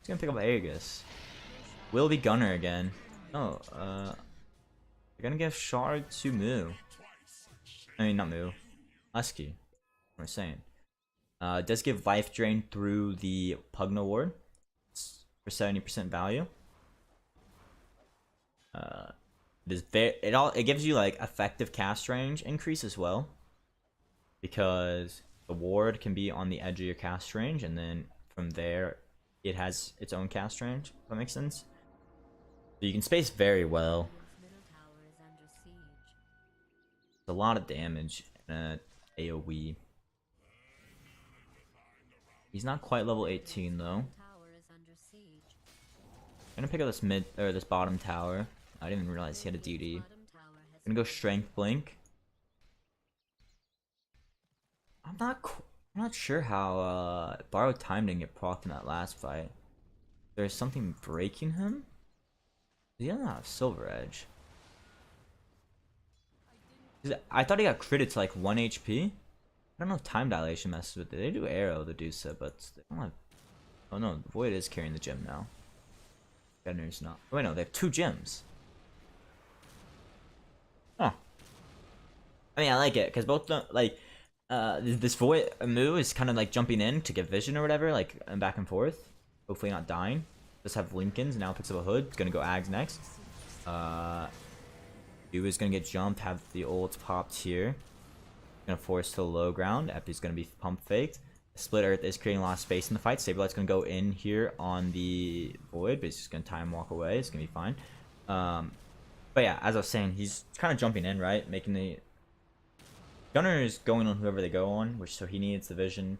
He's gonna pick up Aegis. Will be Gunner again. Oh, they're gonna give Shard to Moo. I mean, not Moo. Husky. What am I saying? It does give life drain through the Pugna ward for 70% value. It gives you like effective cast range increase as well, because the ward can be on the edge of your cast range, and then from there it has its own cast range. If that makes sense. So you can space very well. Middle tower is under siege. It's a lot of damage in AoE. He's not quite level 18 though. Tower is under siege. I'm gonna pick up this bottom tower. I didn't even realize he had a DD. Bottom tower has Gonna go Strength Blink. I'm not sure how Borrowed Time didn't get procced in that last fight. There's something breaking him? He doesn't have Silver Edge. I thought he got critted to like 1 HP. I don't know if Time Dilation messes with it. They do Arrow, the Dusa, but they don't have... Oh no, Void is carrying the gym now. Gunner's not. Oh, wait, no, they have 2 gyms. Huh. I mean, I like it, because both the, like, this Void Moo is kind of like jumping in to get vision or whatever, like, and back and forth. Hopefully not dying. Just have Lincolns, now picks up a Hood. It's gonna go Ags next. Dude is gonna get jumped, have the ult popped here. Gonna force to the low ground. Epi's gonna be pump faked. Split Earth is creating a lot of space in the fight. Saberlight's gonna go in here on the Void, but he's just gonna time walk away. It's gonna be fine. But yeah, as I was saying, he's kind of jumping in, right? Making the Gunner is going on whoever they go on, which so he needs the vision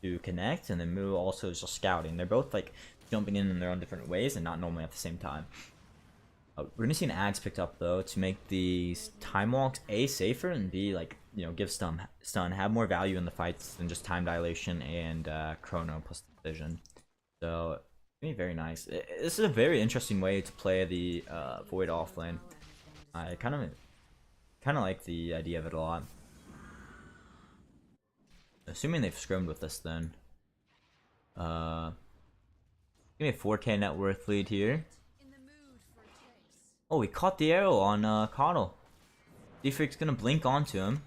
to connect, and then Moo also is just scouting. They're both like jumping in their own different ways and not normally at the same time. We're gonna see an Axe picked up though to make these time walks A, safer, and B, like, you know, give stun, have more value in the fights than just time dilation and chrono plus vision. So very nice. This is a very interesting way to play the Void offlane. I kind of like the idea of it a lot. Assuming they've scrimmed with this, then give me a 4K net worth lead here. Oh, we caught the arrow on Coddle. Defric's gonna blink onto him.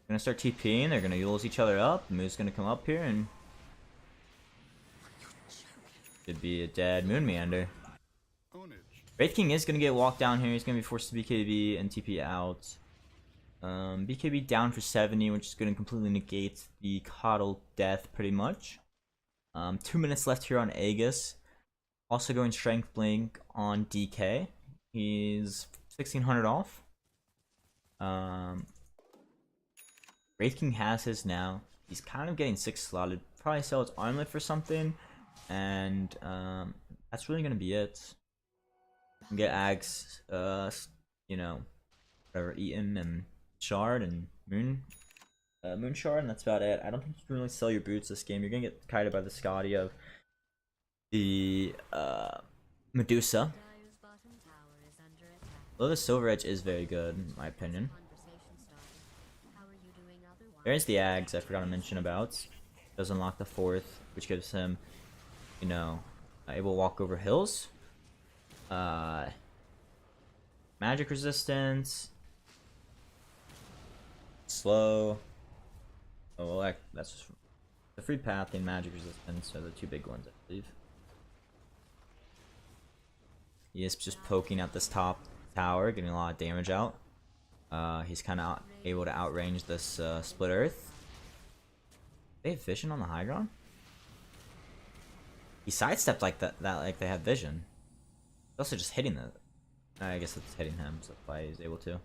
Gonna start TPing. They're gonna Yules each other up. Moo's gonna come up here and could be a dead Moon Meander. Wraith King is gonna get walked down here. He's gonna be forced to BKB and TP out. BKB down for 70, which is gonna completely negate the Coddle death pretty much. 2 minutes left here on Aegis. Also going Strength Blink on DK. He's 1600 off. Wraith King has his now. He's kind of getting 6 slotted. Probably sell his armlet for something. And that's really gonna be it. Get Ags, you know, whatever, Eaton and Shard and Moon Shard, and that's about it. I don't think you can really sell your boots this game. You're gonna get kited by the Scotty of the Medusa. Dyer's bottom tower is under attack. Although the Silver Edge is very good, in my opinion. Conversation started. How are you doing otherwise? There's the Ags I forgot to mention about. Does unlock the 4th, which gives him, you know, able to walk over hills. Magic resistance. Slow. Oh, well, that's just the free path and magic resistance are the 2 big ones, I believe. He is just poking at this top tower, getting a lot of damage out. He's kind of able to outrange this Split Earth. They have vision on the high ground? He sidestepped like that like they have vision. He's also just hitting the... I guess it's hitting him, so that's why he's able to.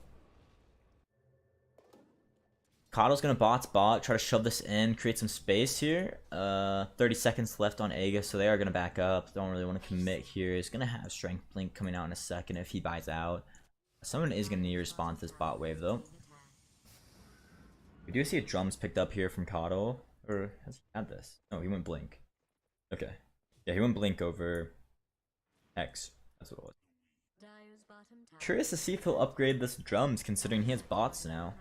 Coddle's gonna bot, try to shove this in, create some space here. 30 seconds left on Aegis, so they are gonna back up. Don't really want to commit here. He's gonna have Strength Blink coming out in a second if he buys out. Someone is gonna need to respond to this bot wave though. We do see a drums picked up here from Coddle. Or has he had this? No, he went Blink. Okay. Yeah, he went Blink over X. That's what it was. Dyer's bottom tower. Curious to see if he'll upgrade this drums considering he has bots now.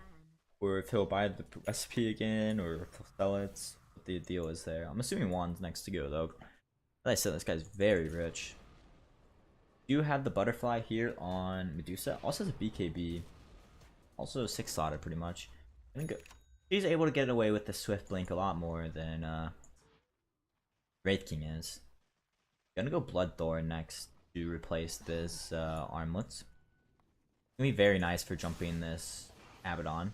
Or if he'll buy the recipe again, or if he'll sell it. What the deal is there. I'm assuming Juan's next to go though. As I said, this guy's very rich. Do have the butterfly here on Medusa. Also has a BKB. Also 6-slotted pretty much. I think he's able to get away with the Swift Blink a lot more than Wraith King is. Gonna go Bloodthorn next to replace this Armlets. Gonna be very nice for jumping this Abaddon.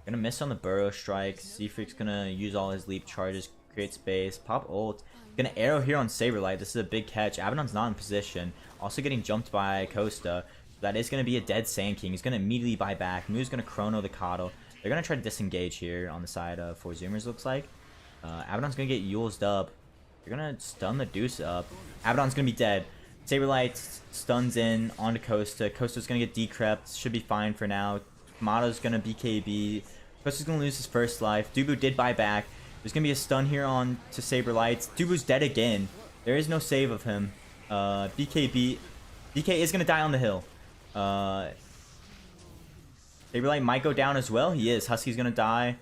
Gonna miss on the Burrow Strike. Seafreak's gonna use all his leap charges, create space, pop ult. Gonna arrow here on Saberlight. This is a big catch. Abaddon's not in position. Also getting jumped by Costa. That is gonna be a dead Sand King. He's gonna immediately buy back. Moo's gonna chrono the Coddle. They're gonna try to disengage here on the side of 4 Zoomers, looks like. Abaddon's gonna get Yules'd up. They're gonna stun the Deuce up. Abaddon's gonna be dead. Saberlight stuns in onto Costa. Costa's gonna get decrept. Should be fine for now. Kamato's gonna BKB. Costa's gonna lose his first life. Dubu did buy back. There's gonna be a stun here on to Saberlight. Dubu's dead again. There is no save of him. BKB. DK is gonna die on the hill. Saberlight might go down as well. He is. Husky's gonna die.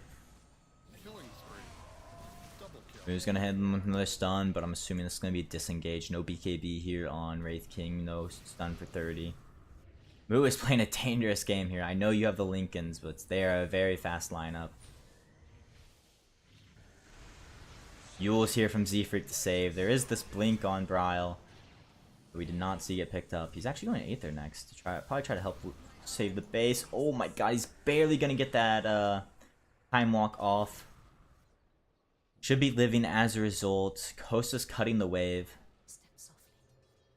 He's gonna hit him with another stun, but I'm assuming this is gonna be disengaged. No BKB here on Wraith King. No stun for 30. Moo is playing a dangerous game here. I know you have the Lincolns, but they are a very fast lineup. Yule's here from Z-Freak to save. There is this blink on Bryle. We did not see it picked up. He's actually going Aether next to probably try to help save the base. Oh my god, he's barely gonna get that time walk off. Should be living as a result. Costa's cutting the wave.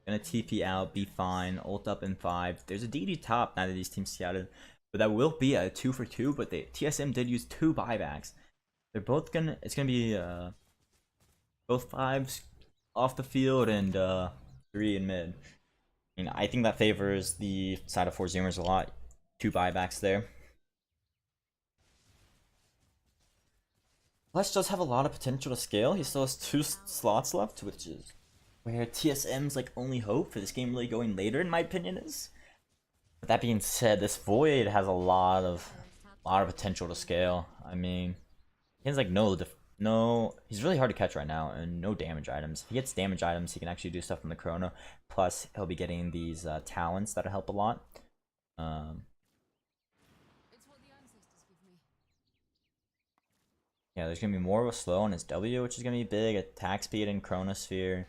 Gonna TP out, be fine. Ult up in 5. There's a DD top now that these teams scouted, but that will be a 2 for 2. But the TSM did use 2 buybacks. They're both gonna. It's gonna be both 5s off the field and 3 in mid. I mean, I think that favors the side of 4 Zoomers a lot. 2 buybacks there. Flesh does have a lot of potential to scale. He still has 2 slots left, which is where TSM's like only hope for this game really going later, in my opinion, is. But that being said, this Void has a lot of potential to scale. I mean, he has like no, he's really hard to catch right now, and no damage items. If he gets damage items, he can actually do stuff from the Chrono. Plus, he'll be getting these talents that'll help a lot. Yeah, there's gonna be more of a slow on his W, which is gonna be big. Attack speed and Chronosphere.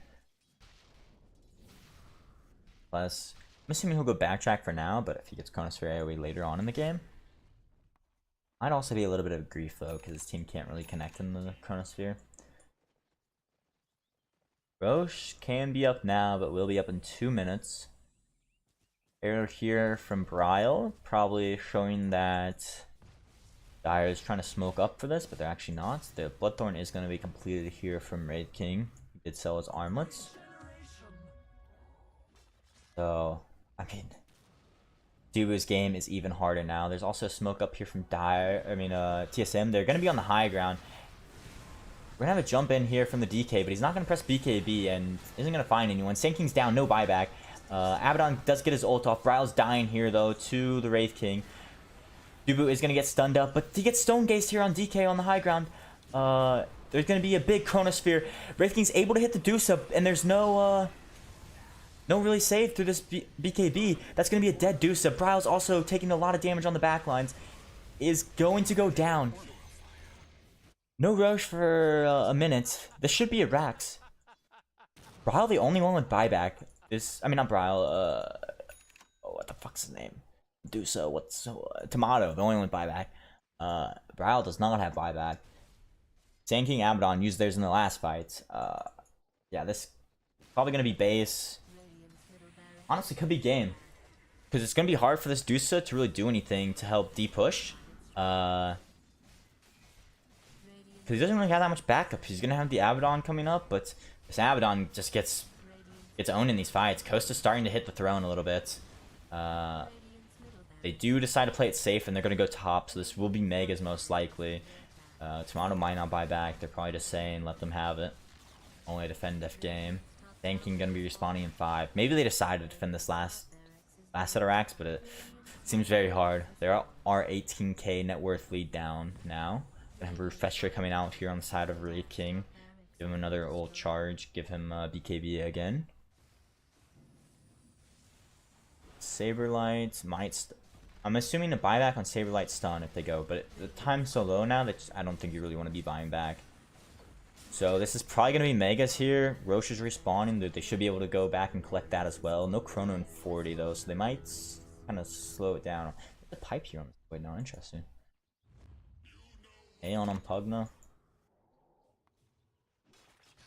Plus, I'm assuming he'll go backtrack for now, but if he gets Chronosphere AoE later on in the game, might also be a little bit of grief though, because his team can't really connect in the Chronosphere. Roche can be up now, but will be up in 2 minutes. Arrow here from Bryle, probably showing that Dire is trying to smoke up for this, but they're actually not. The Bloodthorn is going to be completed here from Wraith King. He did sell his armlets. So, I mean, Dubu's game is even harder now. There's also a smoke up here from TSM. They're going to be on the high ground. We're going to have a jump in here from the DK, but he's not going to press BKB and isn't going to find anyone. Sand King's down, no buyback. Abaddon does get his ult off. Bryle's dying here, though, to the Wraith King. Dubu is going to get stunned up, but he gets stone gazed here on DK on the high ground. There's going to be a big Chronosphere. Wraith King's able to hit the Deuce up, and there's no really save through this BKB. That's going to be a dead Deuce up. Bryle's also taking a lot of damage on the backlines. Is going to go down. No Roche for a minute. This should be a Rax. Bryle the only one with buyback. Not Bryle. What the fuck's his name? Medusa, Tomato, the only one with buyback. Bryle does not have buyback. Sand King Abaddon used theirs in the last fight. Yeah, this is probably gonna be base. Honestly, could be game. Because it's gonna be hard for this Dusa to really do anything to help D-push. Because he doesn't really have that much backup. He's gonna have the Abaddon coming up, but this Abaddon just gets owned in these fights. Costa's starting to hit the throne a little bit. They do decide to play it safe, and they're going to go top, so this will be Megas most likely. Tomato might not buy back. They're probably just saying, let them have it. Only defend if game. Thanking going to be respawning in 5. Maybe they decide to defend this last set of racks, but it seems very hard. There are 18k net worth lead down now. Gonna have Refresher coming out here on the side of Wraith King. Give him another old charge. Give him BKB again. Saberlight might. I'm assuming a buyback on Saberlight stun if they go, but the time's so low now that I don't think you really want to be buying back. So this is probably going to be Megas here. Roche is respawning. They should be able to go back and collect that as well. No Chrono in 40 though, so they might kind of slow it down. The pipe here on this. Wait, no, interesting. Aeon on Pugna.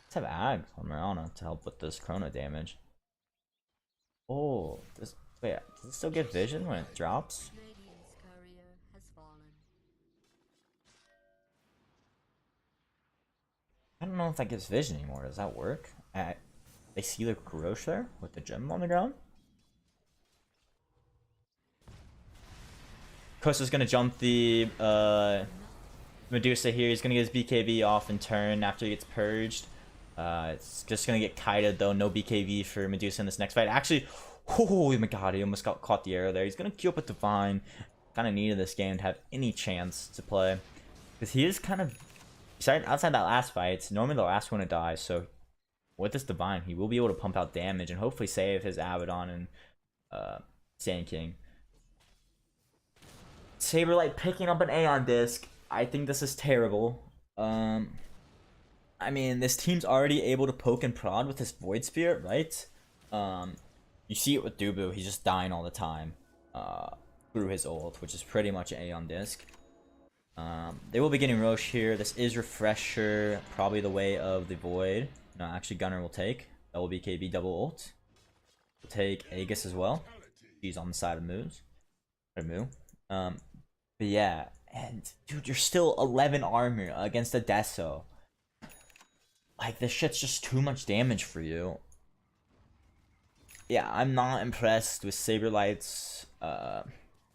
Let's have Ag on Mirana to help with this Chrono damage. Oh, this. Wait, does it still get vision when it drops? Radiant's courier has fallen. I don't know if that gives vision anymore. Does that work? They see the Roche there with the gem on the ground. Kosa's gonna jump the Medusa here. He's gonna get his BKB off in turn after he gets purged. It's just gonna get kited though. No BKB for Medusa in this next fight. Actually, oh my god, he almost got caught the arrow there. He's gonna queue up with Divine. Kind of needed this game to have any chance to play, because he is kind of outside that last fight. It's normally the last one to die. So with this Divine, he will be able to pump out damage and hopefully save his Abaddon and Sand King. Saberlight picking up an Aeon disc. I think this is terrible. I mean, this team's already able to poke and prod with his Void Spirit, right? You see it with Dubu. He's just dying all the time through his ult, which is pretty much an Aeon disc. They will be getting Roche here. This is Refresher, probably the way of the Void. No, actually Gunner will take. Double BKB, double ult. We'll take Aegis as well. He's on the side of moves. Or Moo. But yeah, and dude, you're still 11 armor against a Deso. Like, this shit's just too much damage for you. Yeah, I'm not impressed with Saberlight's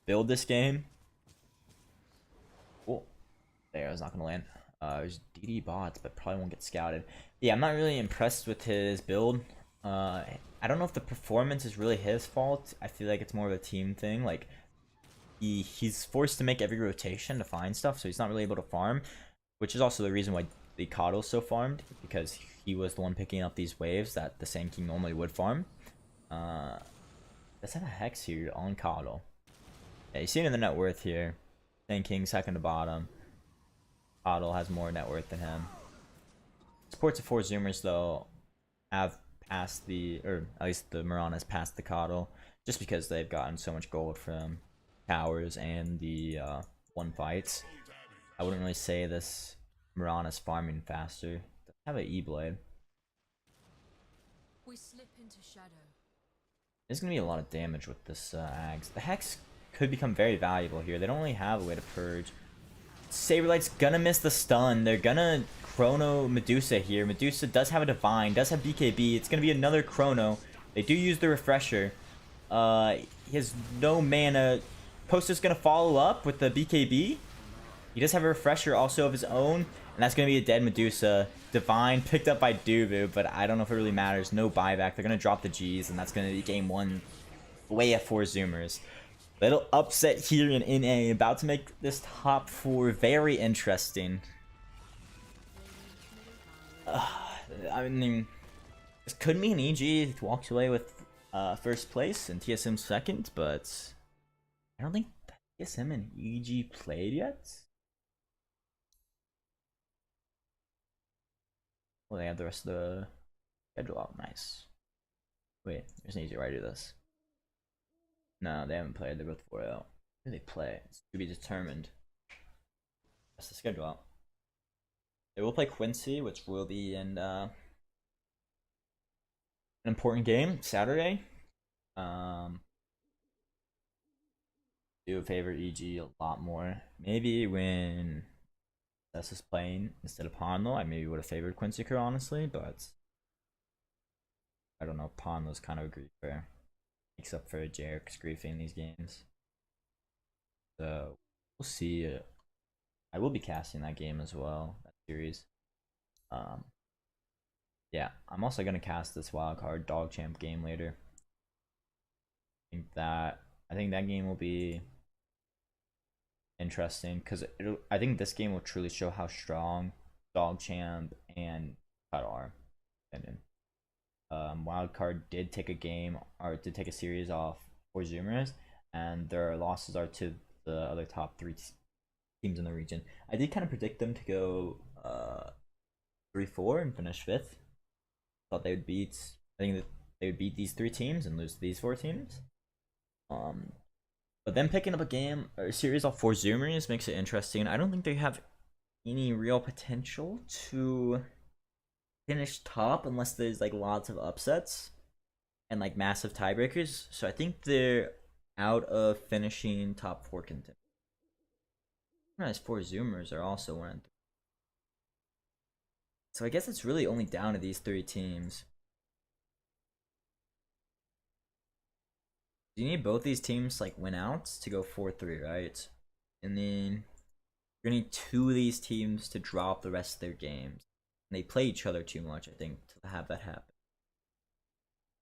build this game. Oh, there, I was not gonna land. There's DD bots, but probably won't get scouted. Yeah, I'm not really impressed with his build. I don't know if the performance is really his fault. I feel like it's more of a team thing. Like, he's forced to make every rotation to find stuff, so he's not really able to farm, which is also the reason why the Coddle's so farmed, because he was the one picking up these waves that the Sand King normally would farm. Let's have a Hex here on Coddle. Yeah, you see it in the net worth here. Sand King second to bottom. Coddle has more net worth than him. Sports of 4 Zoomers though have passed the, or at least the Mirana's passed the Coddle, just because they've gotten so much gold from towers and the one fights. I wouldn't really say this Mirana's farming faster. They have an E-Blade. We slip into shadow. There's gonna be a lot of damage with this Ags. The Hex could become very valuable here. They don't really have a way to purge. Saberlight's gonna miss the stun. They're gonna Chrono Medusa here. Medusa does have a Divine, does have BKB. It's gonna be another Chrono. They do use the Refresher. He has no mana. Kosta's gonna follow up with the BKB. He does have a Refresher also of his own, and that's gonna be a dead Medusa. Divine picked up by Dubu, but I don't know if it really matters. No buyback. They're gonna drop the G's, and that's gonna be game 1 way at 4 Zoomers. Little upset here in NA, about to make this top 4 very interesting. I mean, this could mean EG walks away with first place and TSM second, but I don't think TSM and EG played yet. Well, they have the rest of the schedule out. Nice. Wait, there's an easier way to do this. No, they haven't played. They're both 4-0. Who do they play? It's to be determined. That's the schedule out. They will play Quincy, which will be in an important game Saturday. Do favor EG a lot more. Maybe when Tess is playing instead of Ponlo, I maybe would have favored Quincy Kerr, honestly, but I don't know. Ponlo's kind of a griefer. Makes up for Jarek's griefing these games. So we'll see. I will be casting that game as well, that series. Yeah, I'm also gonna cast this wildcard dog champ game later. I think that game will be interesting, because I think this game will truly show how strong dog champ and Out our opinion. Wildcard did take a game or did take a series off for Zoomers, and their losses are to the other top three teams in the region. I did kind of predict them to go 3-4 and finish fifth. Thought they would beat. I think that they would beat these three teams and lose to these four teams. But then picking up a game or a series off four Zoomers makes it interesting. I don't think they have any real potential to finish top unless there's like lots of upsets and like massive tiebreakers. So I think they're out of finishing top four contention. Nice, four Zoomers are also 1-3. So I guess it's really only down to these three teams. You need both these teams to like win out to go 4-3, right? And then you're gonna need two of these teams to drop the rest of their games. And they play each other too much, I think, to have that happen.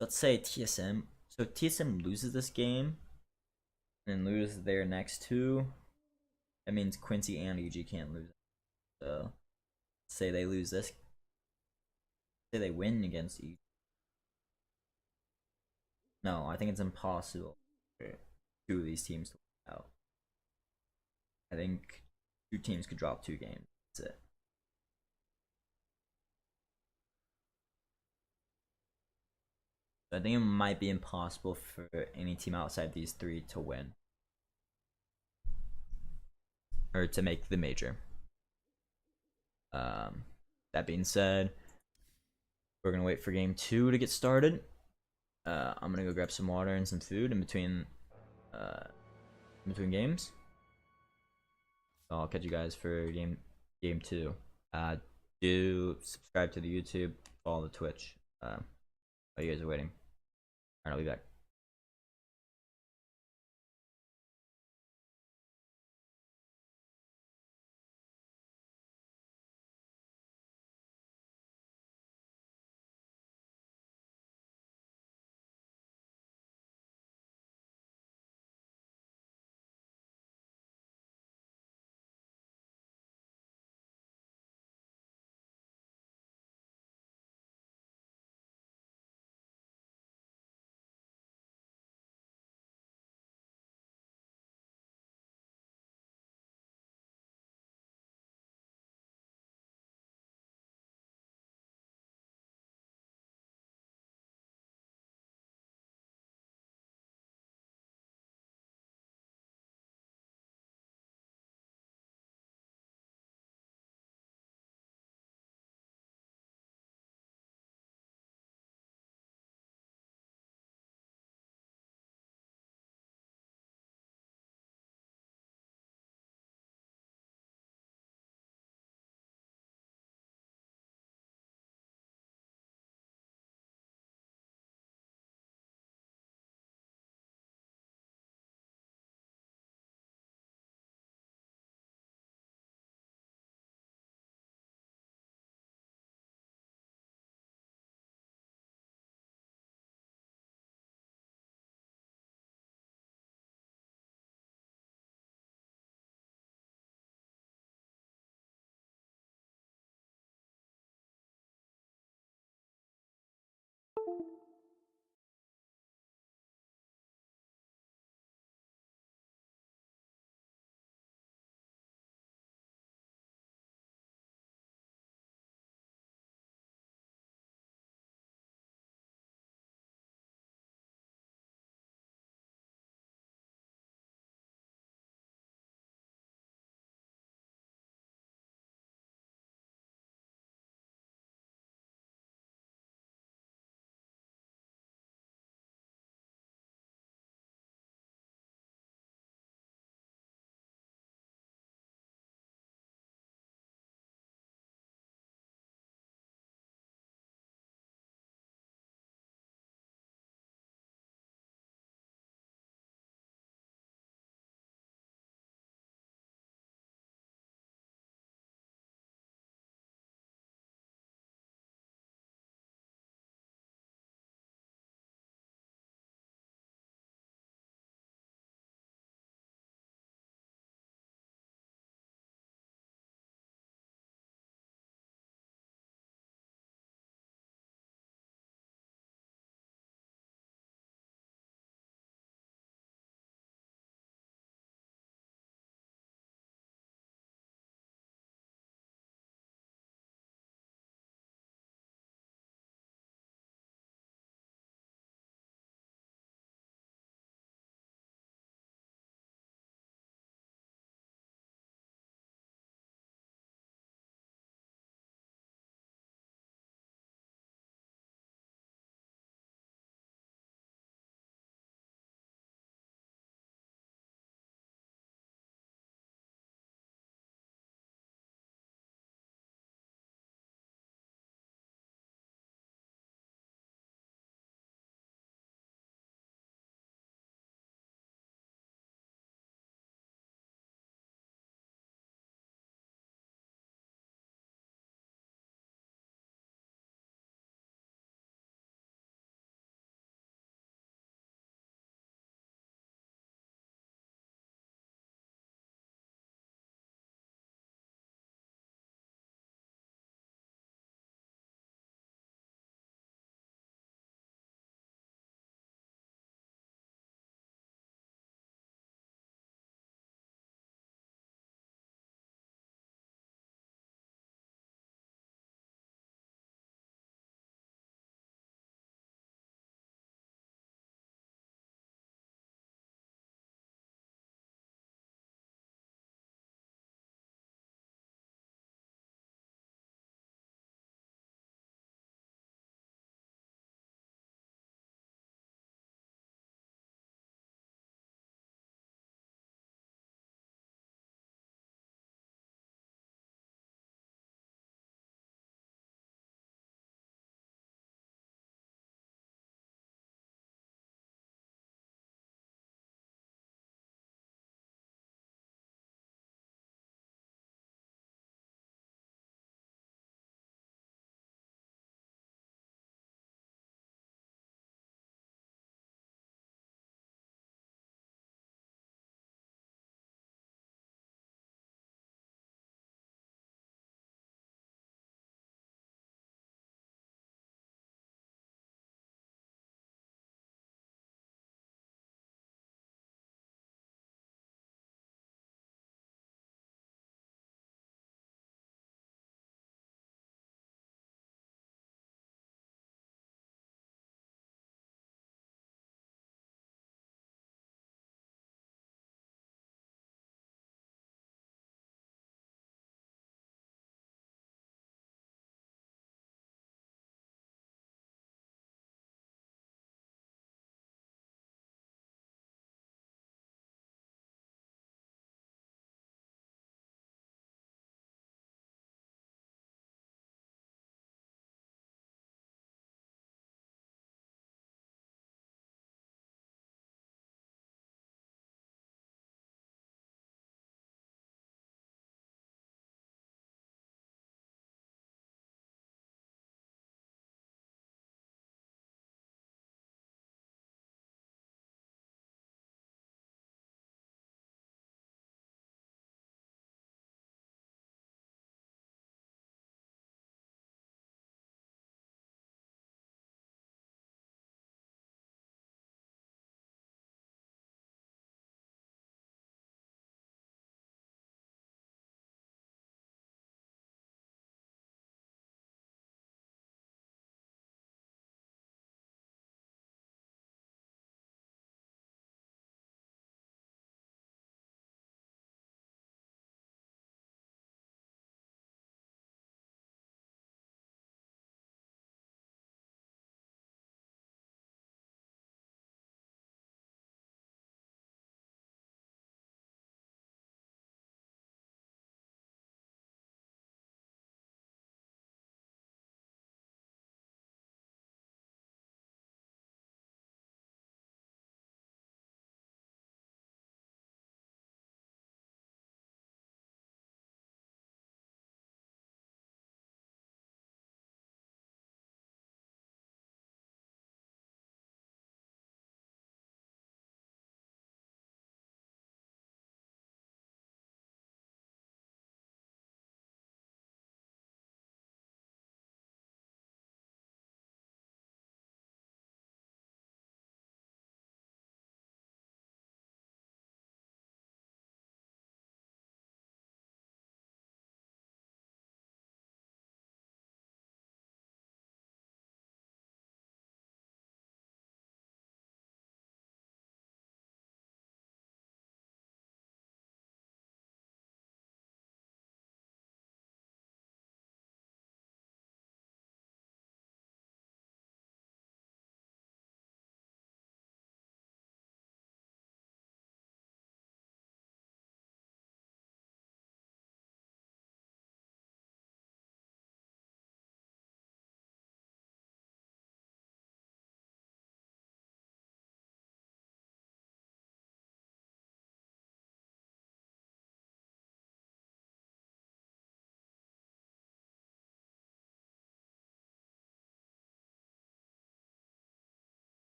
Let's say TSM. So TSM loses this game and loses their next two. That means Quincy and EG can't lose. So say they lose this. Say they win against EG. No, I think it's impossible for two of these teams to win out. I think two teams could drop two games. That's it. I think it might be impossible for any team outside these three to win. Or to make the major. That being said, we're gonna wait for game 2 to get started. I'm gonna go grab some water and some food in between games. So I'll catch you guys for game 2. Do subscribe to the YouTube, follow the Twitch. While you guys are waiting. Alright, I'll be back.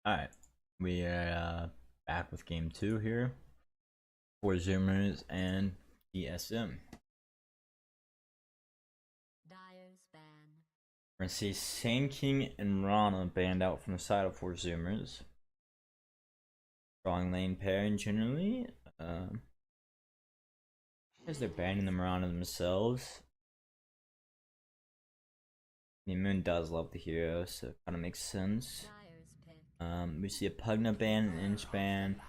Alright, we are back with game 2 here for Zoomers and TSM. Dyer's ban. We're gonna see Sane King and Rana banned out from the side of 4 Zoomers. Strong lane pairing generally. Because they're banning the Mirana themselves. The Moon does love the hero, so it kind of makes sense. Dyer's pick. We see a Pugna ban, an Inch ban.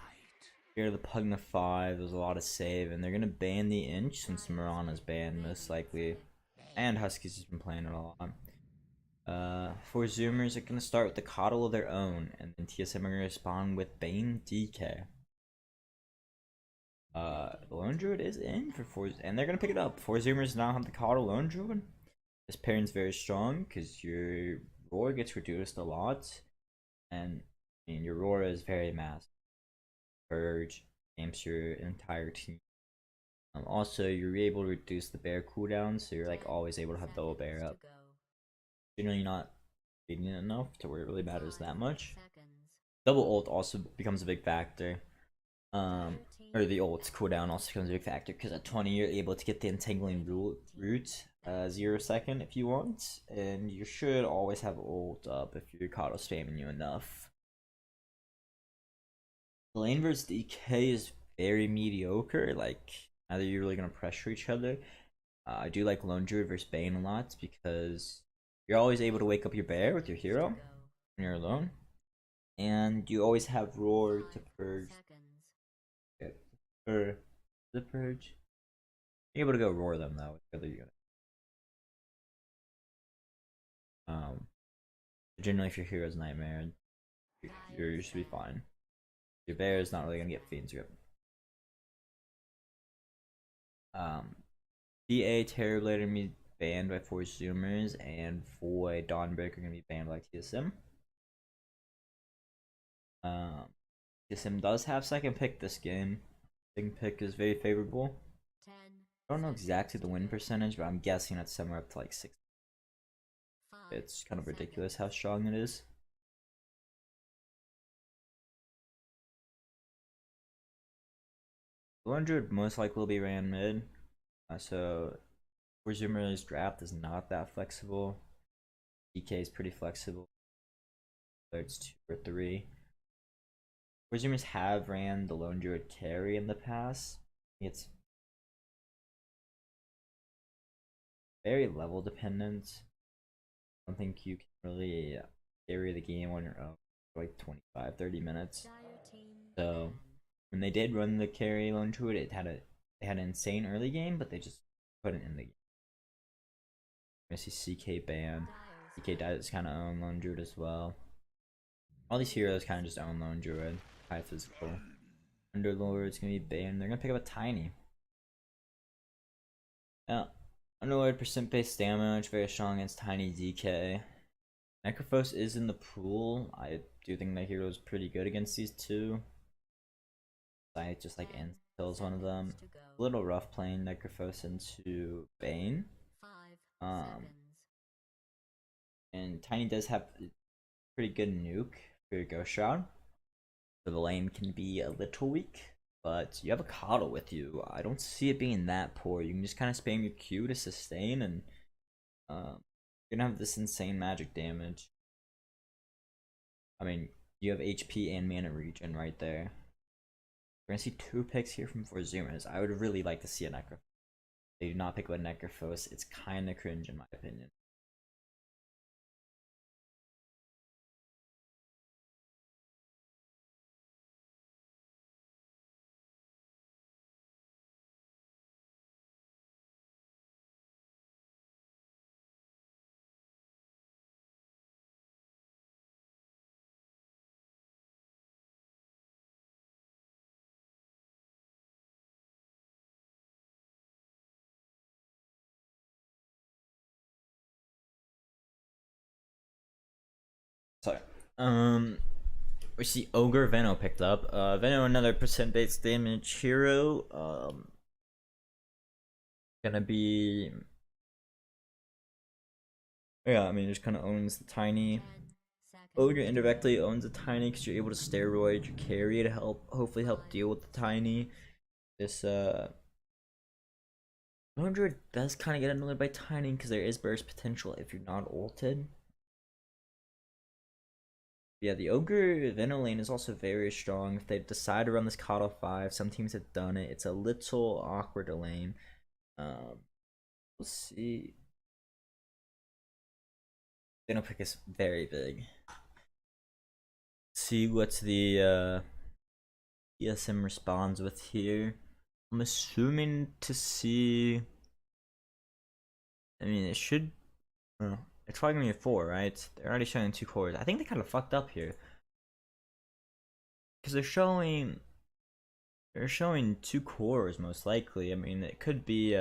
Here the Pugna 5, there's a lot of save, and they're gonna ban the Inch since Mirana's banned most likely. And Husky's has been playing it a lot. For Zoomers, they're gonna start with the Coddle of their own, and then TSM are gonna respond with Bane DK. The Lone Druid is in for 4, and they're gonna pick it up. 4 Zoomers now have the Coddle Lone Druid. This pairing's very strong because your roar gets reduced a lot, and I mean your roar is very massive. Purge amps your entire team. Also, you're able to reduce the bear cooldown, so you're like always able to have double bear up. Generally not beating it enough to where it really matters that much. Double ult also becomes a big factor. Or the ult's cooldown also becomes a big factor because at 20 you're able to get the entangling root 0 second if you want, and you should always have ult up if your Kato spamming you enough. Lane vs DK is very mediocre. Like either you're really gonna pressure each other. I do like Lone Druid versus Bane a lot because you're always able to wake up your bear with your hero when you're alone, and you always have roar to purge. For the purge, you're able to go roar them though. Whether you're gonna generally if your hero's nightmare, you should be fine. Your bear is not really gonna get fiends grip. DA Terrorblader gonna be banned by 4 Zoomers, and Void Dawnbreaker gonna be banned by TSM. TSM does have second pick this game. Second pick is very favorable. I don't know exactly the win percentage, but I'm guessing it's somewhere up to like 6. It's kind of ridiculous how strong it is. The 100 most likely will be ran mid, so 4 Zoomers draft is not that flexible. DK is pretty flexible. Whether it's 2 or 3. 4 Zoomers have ran the Lone Druid carry in the past. It's very level dependent. I don't think you can really carry the game on your own for like 25-30 minutes. So when they did run the carry Lone Druid, they had an insane early game, but they just put it in the game. I see CK ban. CK does kind of own Lone Druid as well. All these heroes kind of just own Lone Druid. High physical. Underlord's gonna be banned. They're gonna pick up a Tiny. Yeah. Underlord percent base damage, very strong against Tiny DK. Necrophos is in the pool. I do think that hero is pretty good against these two. I just like kills one of them. A little rough playing Necrophos into Bane. And Tiny does have pretty good nuke for your Ghost Shroud. So the lane can be a little weak, but you have a Coddle with you. I don't see it being that poor. You can just kind of spam your Q to sustain, and you're gonna have this insane magic damage. I mean, you have HP and mana regen right there. We're gonna see 2 picks here from 4 Zoomers. I would really like to see a Necrophos. They do not pick up a Necrophos. It's kind of cringe in my opinion. Sorry. We see Ogre Veno picked up. Veno, another percent based damage hero. Gonna be. Yeah, I mean, just kind of owns the Tiny. Ogre indirectly owns a tiny because you're able to steroid your carry to hopefully help deal with the tiny. This Lone Druid does kind of get annoyed by tiny because there is burst potential if you're not ulted. Yeah, the Ogre Venom lane is also very strong. If they decide to run this Coddle 5, some teams have done it. It's a little awkward to lane. We'll see. Venom pick is very big. See what the TSM responds with here. I'm assuming to see. I mean, it should. It's probably gonna be a 4, right? They're already showing 2 cores. I think they kind of fucked up here because they're showing 2 cores most likely. I mean, it could be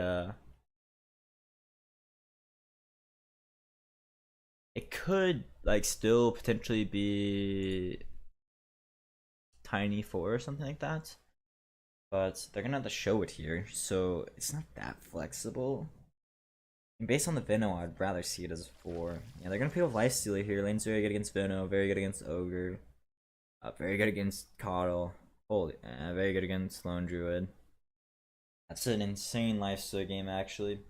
it could like still potentially be tiny 4 or something like that, but they're gonna have to show it here, so it's not that flexible. And based on the Veno, I'd rather see it as 4. Yeah, they're gonna pick up Lifestealer here. Lane's very good against Veno, very good against Ogre, very good against Coddle. Holy, very good against Lone Druid. That's an insane Lifestealer game, actually.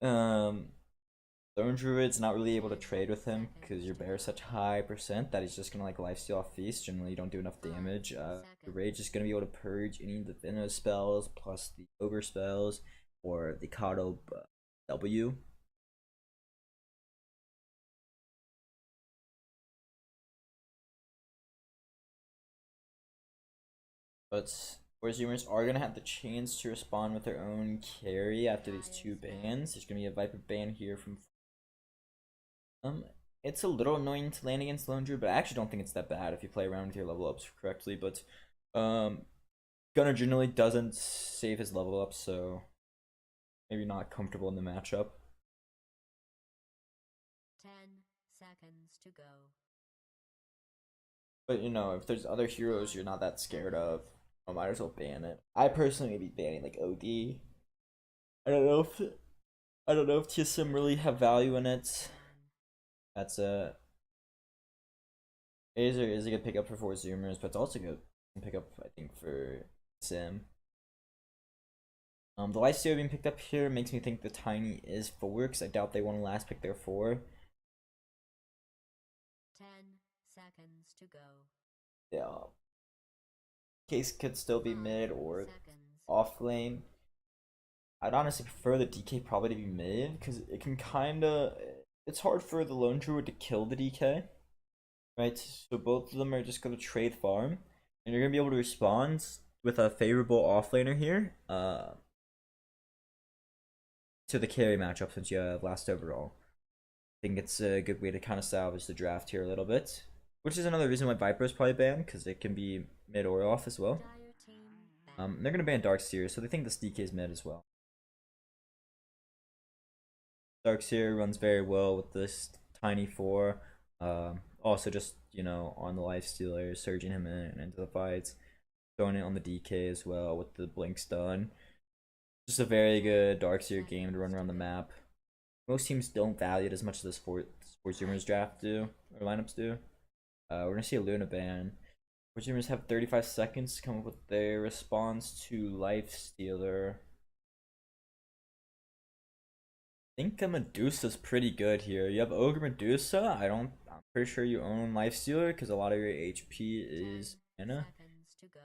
Lone Druid's not really able to trade with him because your bear is such high percent that he's just gonna like lifesteal off feast. Generally, you don't do enough damage. The Rage is gonna be able to purge any of the Venom spells plus the Ogre spells or the Kato W. But Warzoomers are gonna have the chance to respond with their own carry after these 2 bans. There's gonna be a Viper ban here from it's a little annoying to land against Lone Druid, but I actually don't think it's that bad if you play around with your level ups correctly. But Gunner generally doesn't save his level up, so maybe not comfortable in the matchup. 10 seconds to go. But you know, if there's other heroes you're not that scared of, I might as well ban it. I personally may be banning like OD. I don't know if TSM really have value in it. That's a is a good pickup for 4 Zoomers, but it's also good pickup I think for Sim. The Lifesteal being picked up here makes me think the Tiny is 4 because I doubt they want to last pick their 4. 10 seconds to go. Yeah. Case could still be 5 mid or seconds. off lane. I'd honestly prefer the DK probably to be mid because it can kinda. It's hard for the Lone Druid to kill the DK, right? So both of them are just gonna trade farm, and you're gonna be able to respond with a favorable offlaner here. To the carry matchup since you have last overall. I think it's a good way to kind of salvage the draft here a little bit, which is another reason why Viper is probably banned because it can be mid or off as well. Dire team ban. They're gonna ban Darkseer, so they think this DK is mid as well. Darkseer runs very well with this tiny 4. Also just on the lifestealer, surging him in into the fights, throwing it on the DK as well with the blink stun. Just a very good Darkseer game to run around the map. Most teams don't value it as much as the Sports Zoomers draft do, or lineups do. We're gonna see a Luna ban. Sports Zoomers have 35 seconds to come up with their response to Lifestealer. I think a Medusa's pretty good here. You have Ogre Medusa. I'm pretty sure you own Lifestealer because a lot of your HP is 10 mana. seconds to go.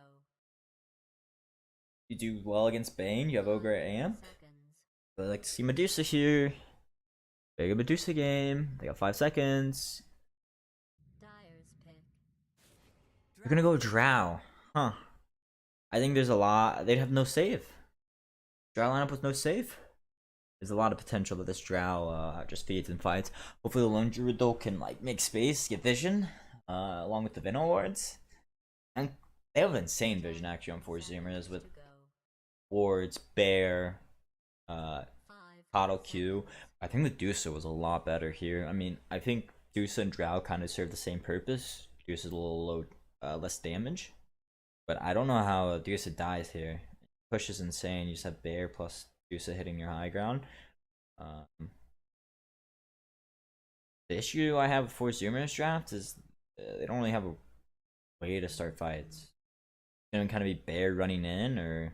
You do well against Bane. You have Ogre Amp. Seconds. But I like to see Medusa here. Very good Medusa game. They got 5 seconds. Dire's pick. They're gonna go Drow. Huh. I think there's a lot. They'd have no save. Drow lineup with no save. There's a lot of potential that this Drow just feeds and fights. Hopefully the Lone Druid though can like make space, get vision, along with the Venom wards. And they have insane vision actually on 4 Zoomers with wards, bear, 5 Coddle Q. I think the Dusa was a lot better here. I mean, I think Dusa and Drow kind of serve the same purpose. Dusa's a little low, less damage. But I don't know how Dusa dies here. Push is insane. You just have bear plus Dusa hitting your high ground. The issue I have for Zoomer's draft is they don't really have a way to start fights. It's gonna kind of be Bear running in, or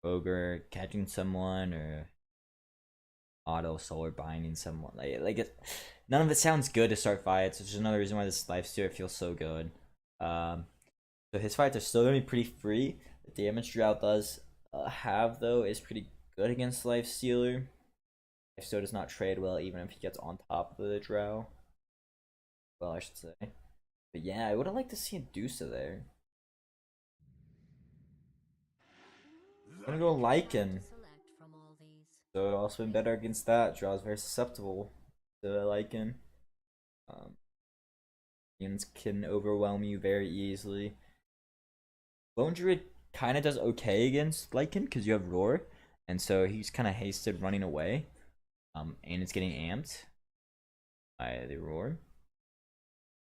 Ogre catching someone, or Auto Solar binding someone. None of it sounds good to start fights, which is another reason why this lifestealer feels so good. So his fights are still gonna be pretty free. The damage drought does have though is pretty good against lifestealer. Lifestealer does not trade well even if he gets on top of the drow. Well, I should say. But yeah, I would have liked to see a Dusa there. I'm gonna go Lycan. Select from all these. So it also been better against that. Drow is very susceptible to Lycan. Minions can overwhelm you very easily. Lone Druid kind of does okay against Lycan because you have Roar, and so he's kind of hasted running away. And it's getting amped by the Roar.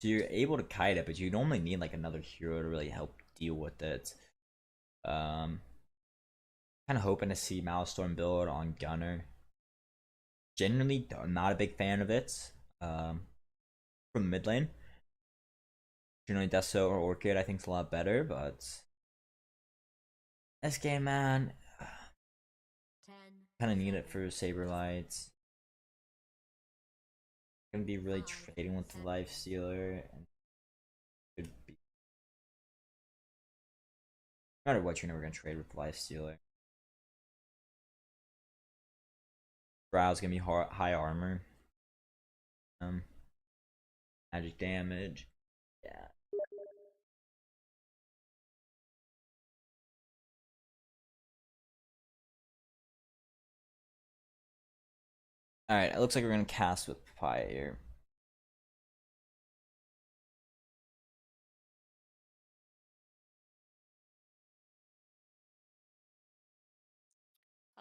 So you're able to kite it, but you normally need like another hero to really help deal with it. Kind of hoping to see Maelstrom build on Gunner. Generally, I'm not a big fan of it. From the mid lane. Generally, Deso or Orchid I think is a lot better, but this game, man, 10. kind of need it for Saberlights. Gonna be really trading with the Lifestealer, and could be. No matter what, you're never gonna trade with the Lifestealer. Brow's gonna be high armor. Magic damage. Yeah. Alright, it looks like we're gonna cast with Papaya here.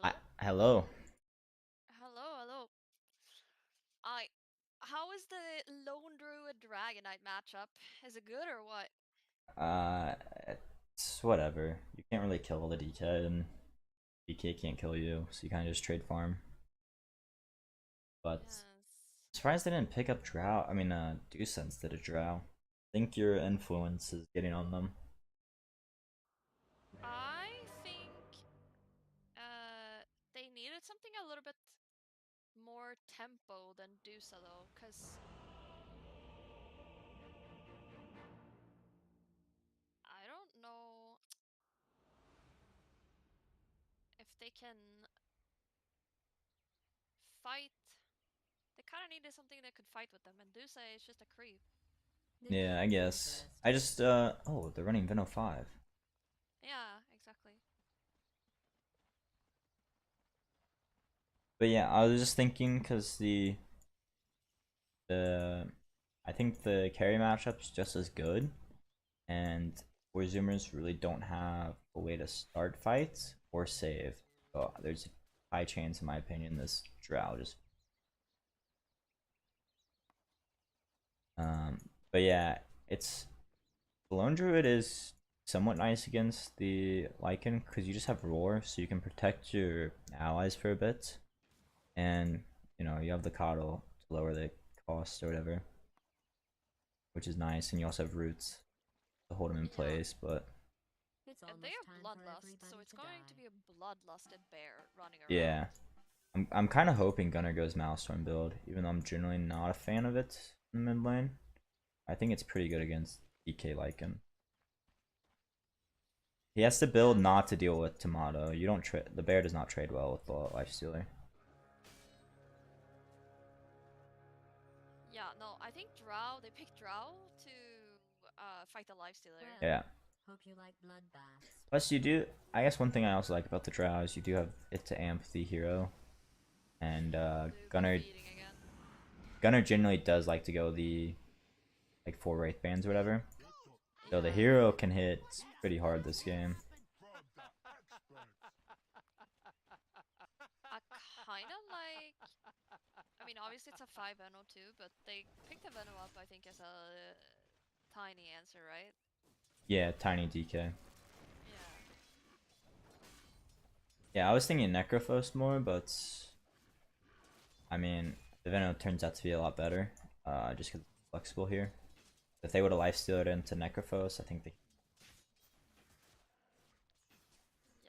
Hello? Hello. Hello. I. How is the Lone Druid Dragon Knight matchup? Is it good or what? It's whatever. You can't really kill the DK, and DK can't kill you, so you kind of just trade farm. But Yes. surprised they didn't pick up Drow. I mean, Deuce instead of Drow. I think your influence is getting on them. I think they needed something a little bit more tempo than Dusa though, cause I don't know if they can fight. They kind of needed something that could fight with them, and Dusa is just a creep. Yeah, I guess. I just, oh, they're running Veno 5. Yeah, exactly. But yeah, I was just thinking because I think the carry matchup's just as good, and War Zoomers really don't have a way to start fights or save. So there's a high chance, in my opinion, this Drow just. But yeah, it's the Lone Druid is somewhat nice against the Lycan because you just have Roar, so you can protect your allies for a bit, and you have the Coddle to lower the cost or whatever, which is nice, and you also have Roots to hold them in place. But And they have Bloodlust, so it's going to be a bloodlusted bear running around. yeah, I'm kind of hoping Gunner goes Maelstrom build, even though I'm generally not a fan of it in the mid lane. I think it's pretty good against DK Lycan. He has to build not to deal with Tomato. You don't trade. The bear does not trade well with the Lifestealer. Yeah, no, I think Drow, they picked Drow to fight the Lifestealer. Yeah. Hope you like bloodbaths. Plus, you do. I guess one thing I also like about the Drow is you do have it to amp the hero, and Gunner. Feeding again. Gunner generally does like to go the like 4 Wraith Bands or whatever. So the Yeah. hero can hit pretty hard this game. I kind of like. I mean, obviously it's a 5 Veno too, but they picked the Veno up, I think, as a tiny answer, right? Yeah, tiny DK. Yeah. Yeah, I was thinking Necrophos more, but I mean, The Venom turns out to be a lot better, just because it's flexible here. If they would have lifestealed into Necrophos, I think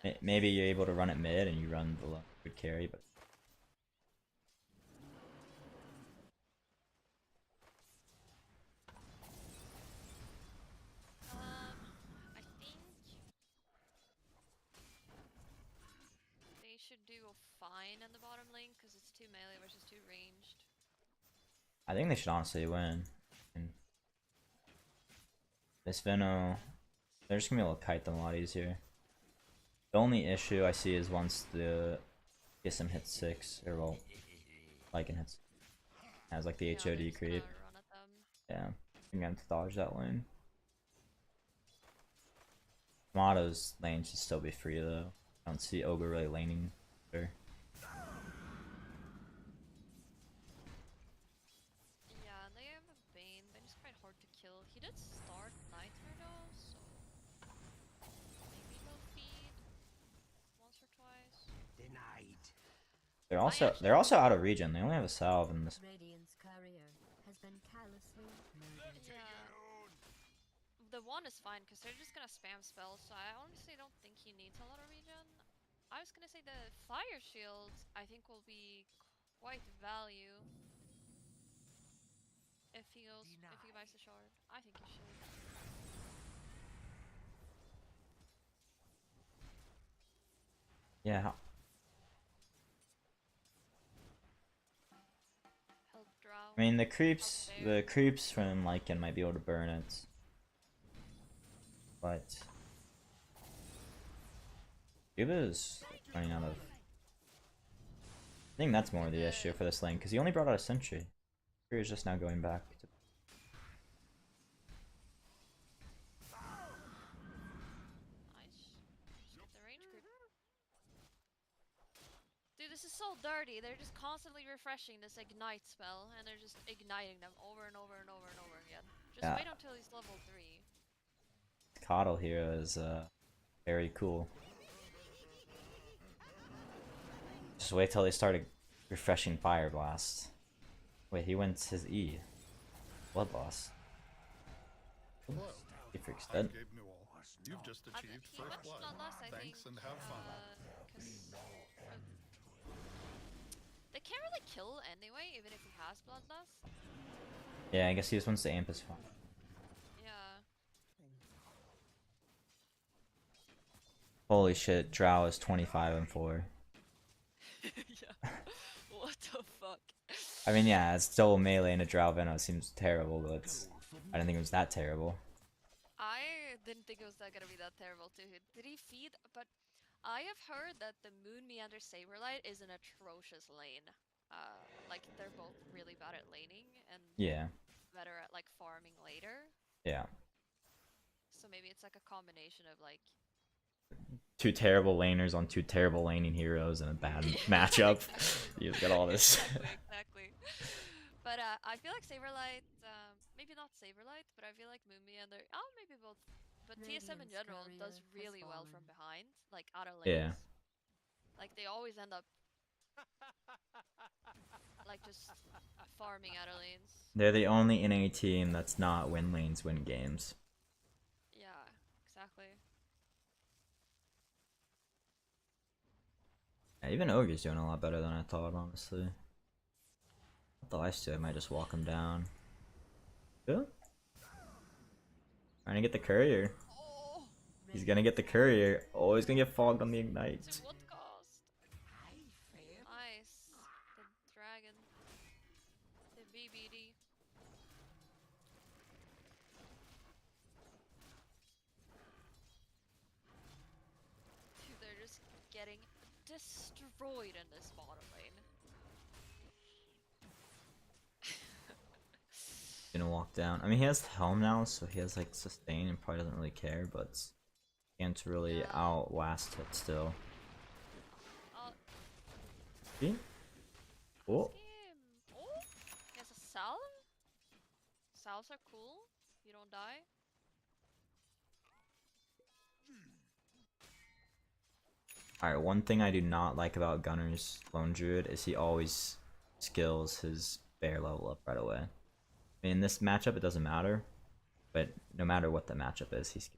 Yeah. maybe you're able to run it mid and you run the low good carry, but I think they should do fine in the bottom lane because it's 2 melee versus 2 ranged. I think they should honestly win. And this Veno, they're just gonna be able to kite them a lot easier. The only issue I see is once the TSM hits 6, or well, Lycan hits, has like the Yeah, they're HOD just gonna creep. run at them. Yeah, I'm gonna have to dodge that lane. Tomato's lane should still be free though. I don't see Ogre really laning there. Yeah, and they have a Bane. Bane's quite hard to kill. He did start Nightmare though, so maybe they'll feed once or twice. Denied. They're also out of regen. They only have a salve in this. Radiant's courier has been callously murdered. Yeah. The one is fine because they're just gonna spam spells, so I honestly don't think he needs a lot of regen. I was gonna say the fire shield I think will be quite value if he buys the shard. I think he should. Yeah, Help drow. I mean the creeps from Lycan might be able to burn it, but Cuba's running out of. I think that's more the issue for this lane because he only brought out a sentry. He's just now going back to. Nice. Just get the range creep. Dude, this is so dirty. They're just constantly refreshing this ignite spell, and they're just igniting them over and over and over and over again. Just Yeah. wait until he's level 3. Coddle here is very cool. Just wait till they started refreshing Fire Blast. Wait, he went his E. Blood loss. Hello, He freaks I'm dead. Gabe Newell. You've just achieved He first went blood. bloodlust, I Thanks think. and have fun. 'Cause, they can't really kill anyway, even if he has bloodlust. Yeah, I guess he just wants to amp his fun. Yeah. Holy shit, Drow is 25 and 4. Yeah. What the fuck? I mean, yeah, it's double melee and a Drow Venom. It seems terrible, but I didn't think it was that terrible. I didn't think it was gonna be that terrible too. Did he feed? But I have heard that the Moon Meander Saberlight is an atrocious lane. Like they're both really bad at laning and Yeah, better at like farming later. yeah. So maybe it's like a combination of like Two terrible laners on two terrible laning heroes in a bad matchup. You just get all this. exactly. But I feel like Saberlight, maybe not Saberlight, but I feel like Moon Meander, maybe both. But TSM in Radiant's general courier does has really well from fallen. behind, like out of lanes. Yeah. Like they always end up like just farming out of lanes. They're the only NA team that's not win lanes win games. Yeah, exactly. Yeah, even Ogre's doing a lot better than I thought, honestly. I thought I might just walk him down. Yeah. Trying to get the courier. Oh, He's gonna get the courier. Oh, he's gonna get fogged on the ignite. to what cost? Nice. The dragon. The BBD. Dude, they're just getting destroyed in this bottom lane. Gonna walk down. I mean, he has Helm now, so he has like sustain and probably doesn't really care, but can't really Yeah. outlast it still. Oh, See? Oh, ask him. Oh, he has a salve? Salves are cool. You don't die. alright. One thing I do not like about Gunner's Lone Druid is he always skills his bear level up right away. I mean, in this matchup it doesn't matter, but no matter what the matchup is,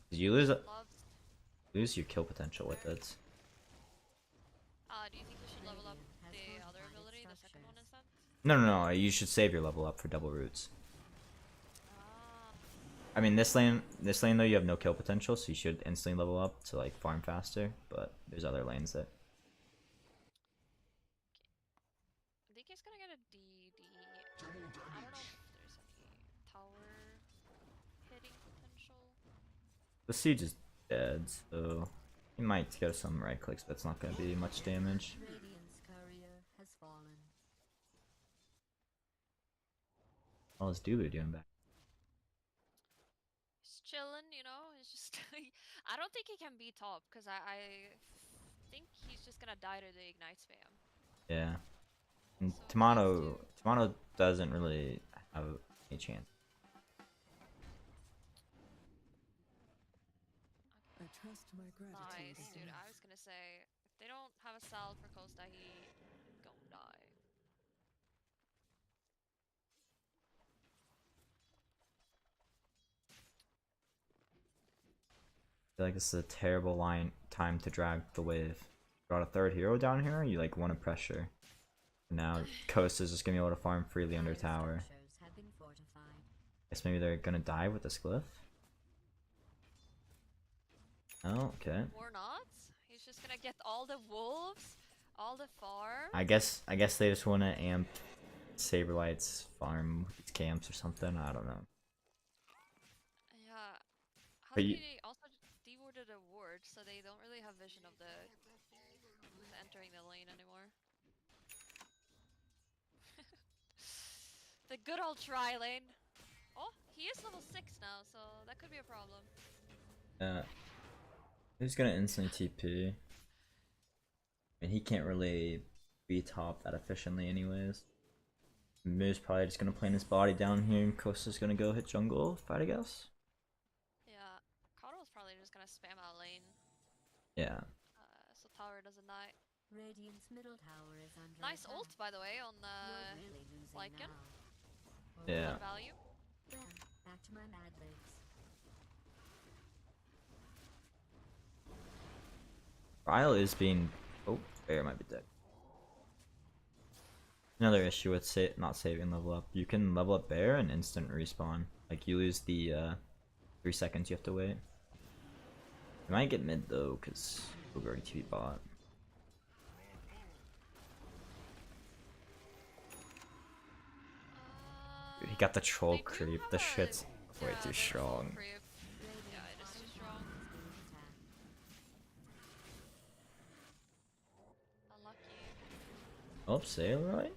you lose your kill potential with it. Do you think we should level up the other ability, the second one instead? No. You should save your level up for double roots. Ah, I mean, this lane though, you have no kill potential, so you should instantly level up to like farm faster. But there's other lanes that. I think he's gonna get a DD. I don't know if there's any tower hitting potential. The siege is dead, so he might get some right clicks, but it's not gonna be much damage. Radiant's courier has fallen. How's Dubu doing back? He's chilling, you know. He's just. I don't think he can be top because I think he's just gonna die to the ignite spam. Yeah. And So Tomato doesn't really have any chance. I trust my gratitude. Nice, dude. I was gonna say if they don't have a sal for Costa, he gon' die. I feel like this is a terrible time to drag the wave. Got a third hero down here, you like want to pressure. And now Costa's just gonna be able to farm freely under tower. Structures have been fortified. Guess maybe they're gonna dive with this glyph. Oh, okay. Or not? He's just gonna get all the wolves, all the farm. I guess they just want to amp Saberlight's farm with camps or something. I don't know. Yeah. But Husky you- also dewarded a ward, so they don't really have vision of the entering the lane anymore. The good old tri lane. Oh, he is level 6 now, so that could be a problem. He's gonna instantly TP. And he can't really be top that efficiently anyways. Moo's probably just gonna plant his body down here and Costa's gonna go hit jungle fight, I guess. Yeah, Coddle's probably just gonna spam out lane, Yeah. so tower doesn't die. Radiant's middle tower is under Nice attack. ult, by the way, on You're really losing Lycan. now. Yeah. Lot of value. Well, back to my mad libs. Ryle is being. Oh, Bear might be dead. Another issue with not saving level up. You can level up Bear and instant respawn. Like you lose the 3 seconds you have to wait. You might get mid though, cause we've already TV bot. Dude, he got the troll They do creep. have The a- shit's way yeah, too the strong. creep. Yeah, it is too strong. Unlucky. Oh, Sailor.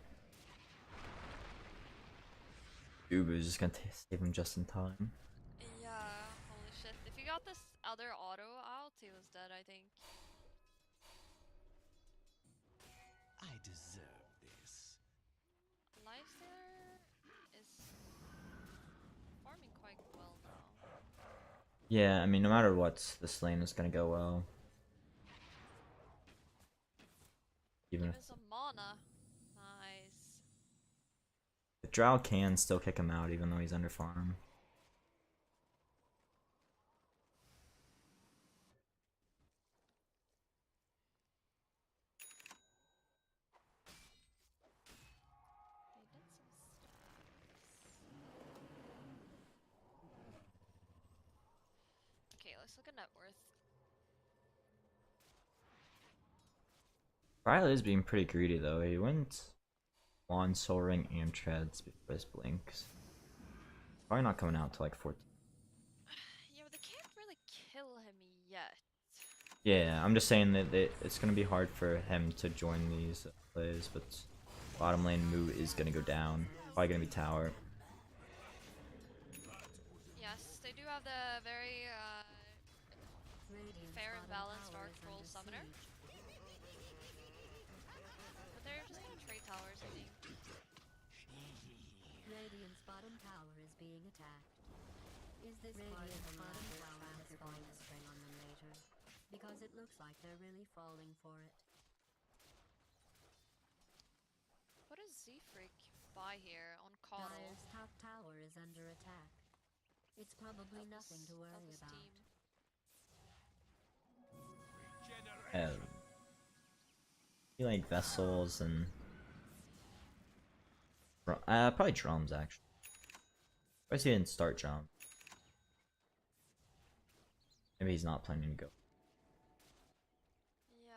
Ubu's just gonna save him just in time. Yeah, holy shit. If you got this other auto out, he was dead, I think. I deserve this. Lifestealer is farming quite well now. Yeah, I mean, no matter what, this lane is gonna go well. Even Give if him some mana. Nice. the Drow can still kick him out, even though he's under farm. They did some stacks. Okay, let's look at net worth. Riley is being pretty greedy though. He went on Soul Ring and Treads before his blinks. Probably not coming out to like 14. Yeah, but they can't really kill him yet. Yeah, I'm just saying that it's gonna be hard for him to join these plays, but bottom lane Moo is gonna go down. Probably gonna be tower. Yes, they do have the very Radiant's fair and bottom balanced tower Dark is Troll under Summoner. siege. But they're just gonna trade towers, I think. Radiant's bottom tower is being attacked. Is this Radiant's bottom tower has fallen a string on them later? Because it looks like they're really falling for it. Sea Freak buy here on Coddle. Dire's top tower is under attack. It's probably nothing to worry about. You like vessels and probably drums actually. I guess he didn't start drum. Maybe he's not planning to go. Yeah,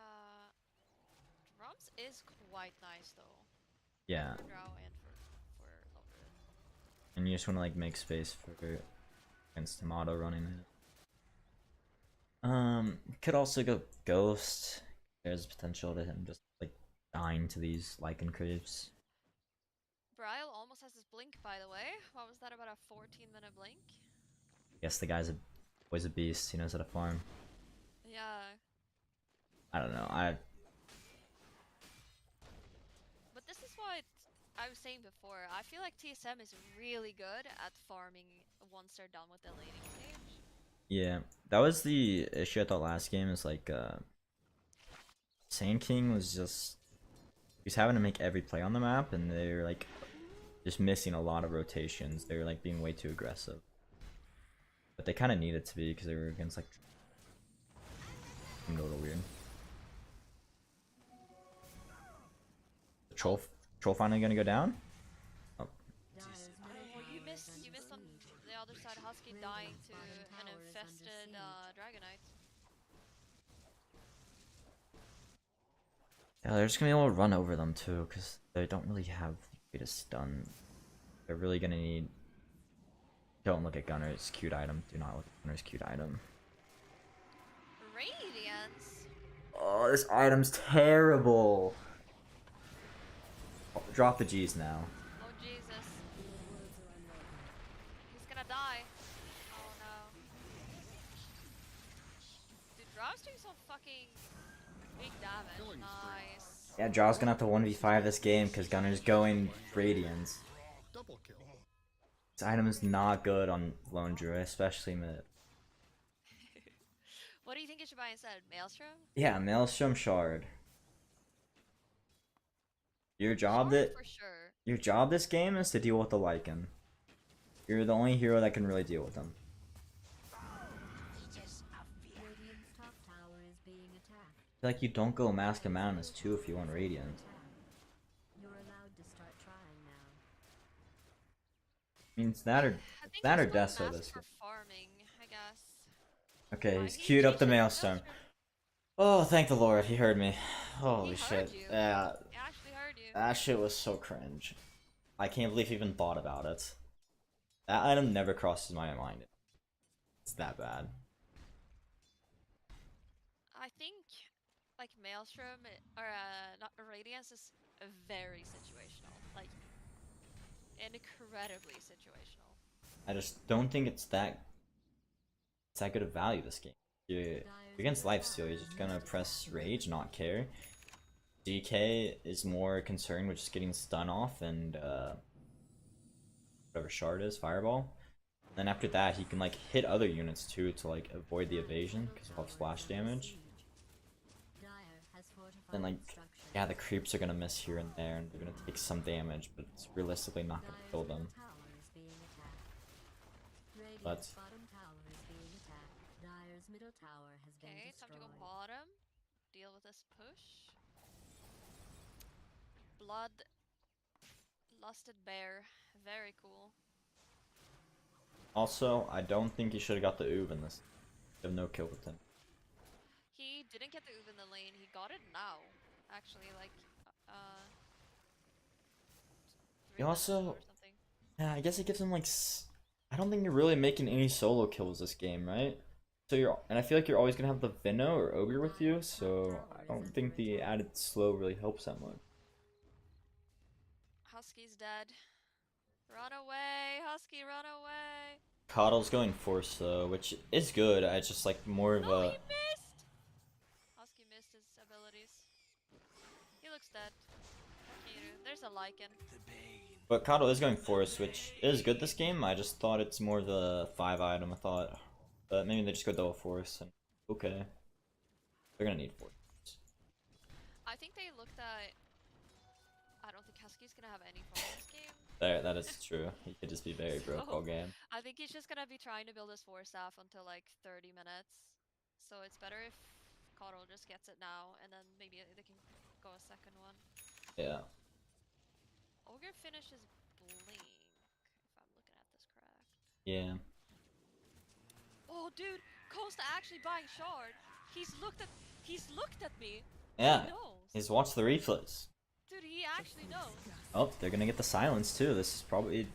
drums is quite nice though. Yeah. For Drow and for Lover. And you just want to like make space for against Tomato running it. Could also go Ghost. There's potential to him just like dying to these Lycan creeps. Brile almost has his blink, by the way. What was that, about a 14-minute blink? Guess the guy's always a beast. He knows how to farm. Yeah. I don't know. But this is what I was saying before. I feel like TSM is really good at farming once they're done with the laning stage. Yeah, that was the issue I thought last game. Is like Sand King was just he's having to make every play on the map, and they're like just missing a lot of rotations. They're like being way too aggressive, but they kind of needed to be because they were against like a little weird. The troll finally gonna go down. Oh. Dire's middle Oh, tower you is missed under on siege. the other side. Husky dying to an infested Dragonite. Yeah, they're just gonna be able to run over them too, because they don't really have the greatest stun. They're really gonna need. Don't look at Gunner's cute item. Do not look at Gunner's cute item. Radiance. Oh, this item's terrible. Oh, drop the G's now. Oh Jesus. He's gonna die. Oh no. Dude, Drow's doing some fucking big damage. Nice. Yeah, Draw's gonna have to 1v5 this game because Gunner's going Radiance. Double kill. This item is not good on Lone Druid, especially mid. What do you think you should buy instead? Maelstrom? Yeah, Maelstrom Shard. Your job Shard that for sure. your job this game is to deal with the Lycan. You're the only hero that can really deal with them. Radiant's top tower is being attacked. I feel like you don't go Mask of Madness too if you want Radiant. You're allowed to start trying now. Means that or I think that or he's going Deso mask this for game. farming, I guess. Okay, Why he's he queued up the changed his Maelstrom. Maelstrom? Oh, thank the Lord, he heard me. Holy He shit. heard you. Yeah, He actually heard you. that shit was so cringe. I can't believe he even thought about it. That item never crosses my mind. It's that bad. I think, like, Maelstrom, or, not Radiance is very situational. Like, incredibly situational. I just don't think it's that good of value this game. You're against lifesteal, you're just gonna press rage, not care. DK is more concerned with just getting stun off and whatever shard is, fireball. Then after that he can like hit other units too to like avoid the evasion because he'll have splash damage. Then like yeah, the creeps are gonna miss here and there and they're gonna take some damage, but it's realistically not gonna kill them. But Okay, time to go bottom. Deal with this push. Blood Lusted Bear. Very cool. also, I don't think he should have got the Oob in this. You have no kill with him. He didn't get the Oob in the lane. He got it now. Actually, like, He 3 minutes also- ago or something. Yeah, I guess it gives him like. I don't think you're really making any solo kills this game, right? So and I feel like you're always gonna have the Vino or Ogre with you, so I don't think the added slow really helps that much. Husky's dead. Run away, Husky, run away. Coddle's going Force though, which is good. It's just like more of No, a. he missed! Husky missed his abilities. He looks dead. There's a Lycan. But Coddle is going Force, which is good this game. I just thought it's more the 5 item. I thought, but maybe they just go double Force and okay, they're gonna need Force. I think they looked at. I don't think Husky's gonna have any fun in this game. There, that is true. He could just be very broke all game. I think he's just gonna be trying to build his 4 staff until like 30 minutes. So it's better if Coddle just gets it now, and then maybe they can go a second one. Yeah. Ogre finishes Blink, if I'm looking at this correct. Yeah. Oh, dude, Costa actually buying shard. He's looked at me. Yeah. He knows. He's watched the replays. Dude, he actually knows. Oh, they're gonna get the silence too. This is probably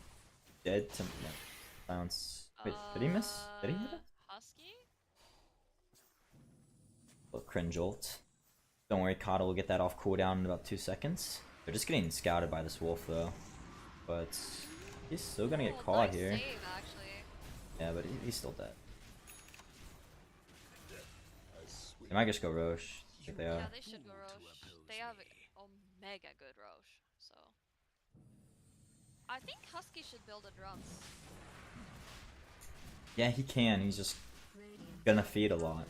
dead to silence. Wait, did he miss? Did he hit it? Husky? Little cringe ult. Don't worry, Kata will get that off cooldown in about 2 seconds. They're just getting scouted by this wolf though. But he's still gonna get caught nice here. Save, actually. Yeah, but he's still dead. They might just go Roche. I think they are. Yeah, they should go Roche. They have a mega good Roche, so. I think Husky should build a drums. Yeah, he can. He's just gonna feed a lot.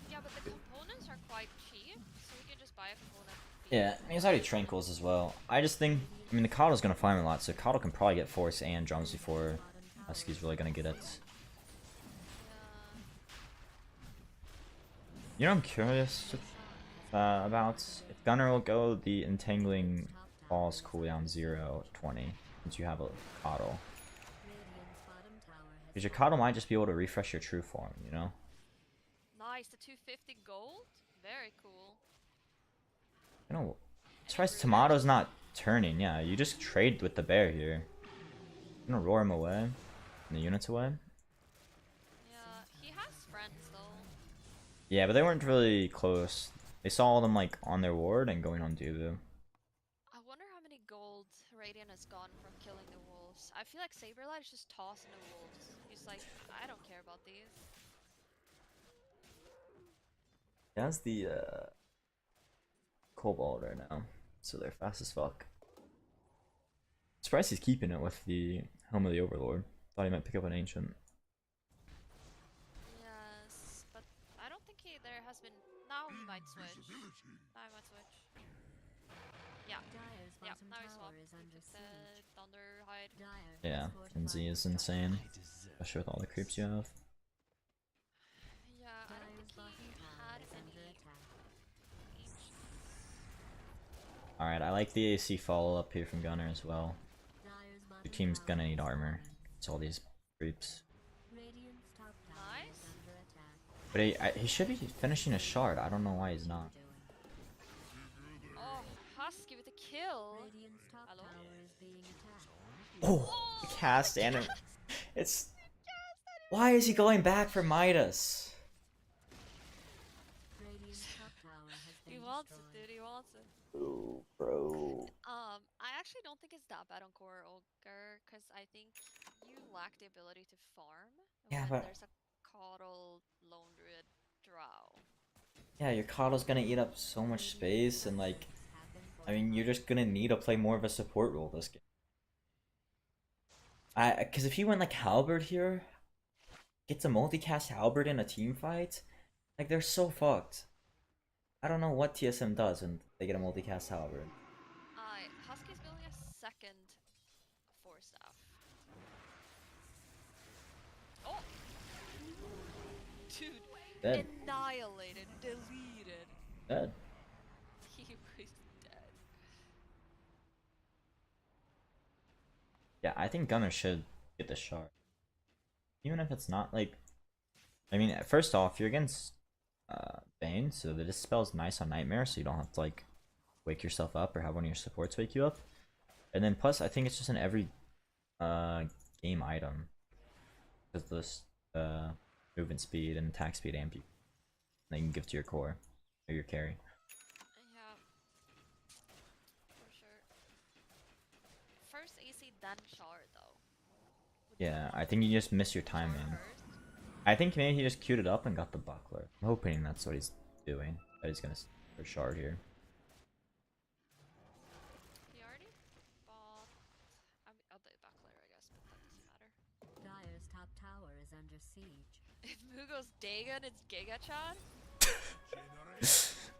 Yeah, but the components are quite cheap, so you can just buy a component. and feed Yeah, it. and he's already Tranquils as well. I just think, I mean, the Coddle's gonna find him a lot, so Coddle can probably get Force and drums before Husky's really gonna get it. You know what I'm curious about? If Gunner will go the Entangling Balls cooldown 0, 20, since you have a Coddle. Because your Coddle might just be able to refresh your true form, you know? Nice, the 250 gold? Very cool. You know, I'm surprised Tomato's not turning. Yeah, you just trade with the bear here. I'm gonna roar him away. And the units away. Yeah, he has friends though. Yeah, but they weren't really close. They saw all of them like on their ward and going on Dubu. I wonder how many gold Radiant has gone from killing the wolves. I feel like Saberlight is just tossing the wolves. He's like, I don't care about these. He has the Cobalt right now, so they're fast as fuck. Surprised he's keeping it with the Helm of the Overlord. Thought he might pick up an Ancient. Yes, but I don't think there has been. Now he might switch. Now he might switch. Yeah. Yeah, now he swapped. He took the Thunder Hide. Yeah, Kenzie is insane, especially with all the creeps you have. Yeah, I don't think he had any ancients. Alright, I like the AC follow up here from Gunner as well. Your team's gonna need armor. It's all these creeps. Nice. But he should be finishing a shard. I don't know why he's not. Oh, Husky with a kill. Hello? Oh, the cast and it's. Why is he going back for Midas? He wants it, dude. He wants it. Oh, bro. I actually don't think it's that bad on Core Ogre, because I think you lack the ability to farm Yeah, when but there's a Coddle Lone Druid Drow. yeah, your Coddle's gonna eat up so much space, and like, I mean, you're just gonna need to play more of a support role this game. Cause if you went like Halberd here, gets a multicast Halberd in a team fight, like they're so fucked. I don't know what TSM does when they get a multicast Halberd. Husky's building a second 4-staff. Oh! Dude, Dead. annihilated, deleted. Dead. He was dead. Yeah, I think Gunner should get the shard. Even if it's not like, I mean, first off, you're against Bane, so the dispel's nice on Nightmare, so you don't have to like wake yourself up or have one of your supports wake you up. And then plus, I think it's just an every game item, because this movement speed and attack speed amp you, and you can give to your core or your carry. Yeah. For sure. First AC, then shard, though. Yeah, I think you just miss your timing. I think maybe he just queued it up and got the buckler. I'm hoping that's what he's doing. That he's gonna for shard here. He already bought. I mean, oh, the buckler, I guess, but that doesn't matter. Dire's top tower is under siege. If Mugo's Dagon, it's Giga Chan.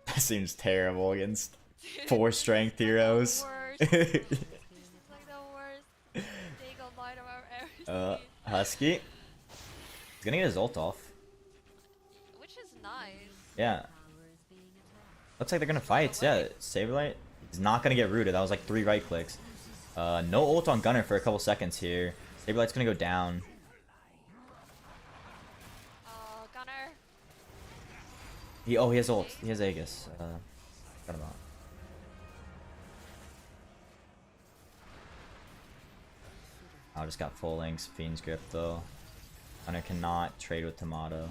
That seems terrible against Dude, 4 this is strength like the heroes. worst. This is like the worst take on line I've ever seen. Husky. He's gonna get his ult off. Which is nice. Yeah. Tower is being attacked. Looks like they're gonna Run fight. Yeah, away. Saberlight. He's not gonna get rooted. That was like 3 right clicks. No ult on Gunner for a couple seconds here. Saberlight's gonna go down. Gunner. He has ult. He has Aegis. Forgot about. I just got full links. Fiend's grip though. Gunner cannot trade with Tomato.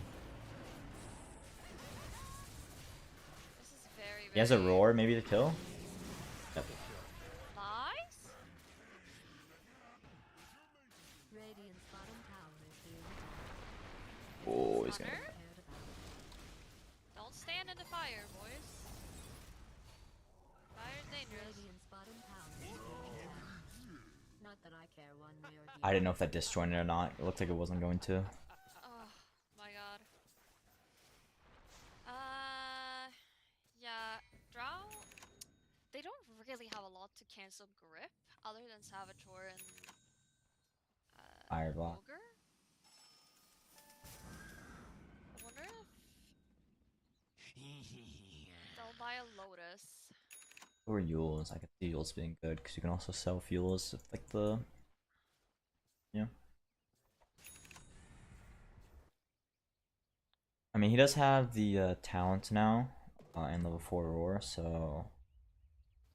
This is very, He has a very roar maybe to kill. Yep. nice. Radiant's bottom tower is being attacked. Oh, he's gonna. Gunner, Cared about. don't stand in the fire, boys. Fire's dangerous. Radiant's bottom tower is being attacked. Not that I care one way or the I didn't know if that disjointed or not. It looked like it wasn't going to. Oh my god. Yeah, Drow. They don't really have a lot to cancel grip other than Saboteur and Fire block. Ogre. I wonder if they'll buy a Lotus. Or Yules. I could see Yules being good because you can also sell fuels if, like the. Yeah. I mean, he does have the talent now and level 4 roar, so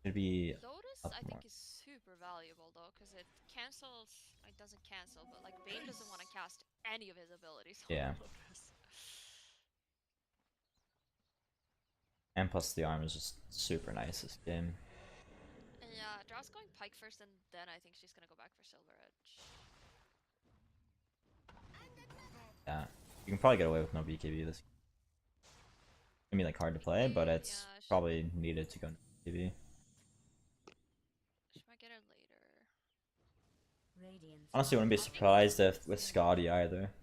it'd be Lotus, up I more. think, is super valuable though, because it cancels. It doesn't cancel, but like Bane doesn't want to cast any of his abilities. On Yeah. Lotus. And plus the armor is just super nice this game. Yeah, Draw's going Pike first, and then I think she's gonna go back for Silver Edge. Yeah, you can probably get away with no BKB this. It's gonna be like hard to play, but it's Yeah, probably needed to go into BKB. She might get it later. Radiant's Honestly, wouldn't be surprised if with Scotty either.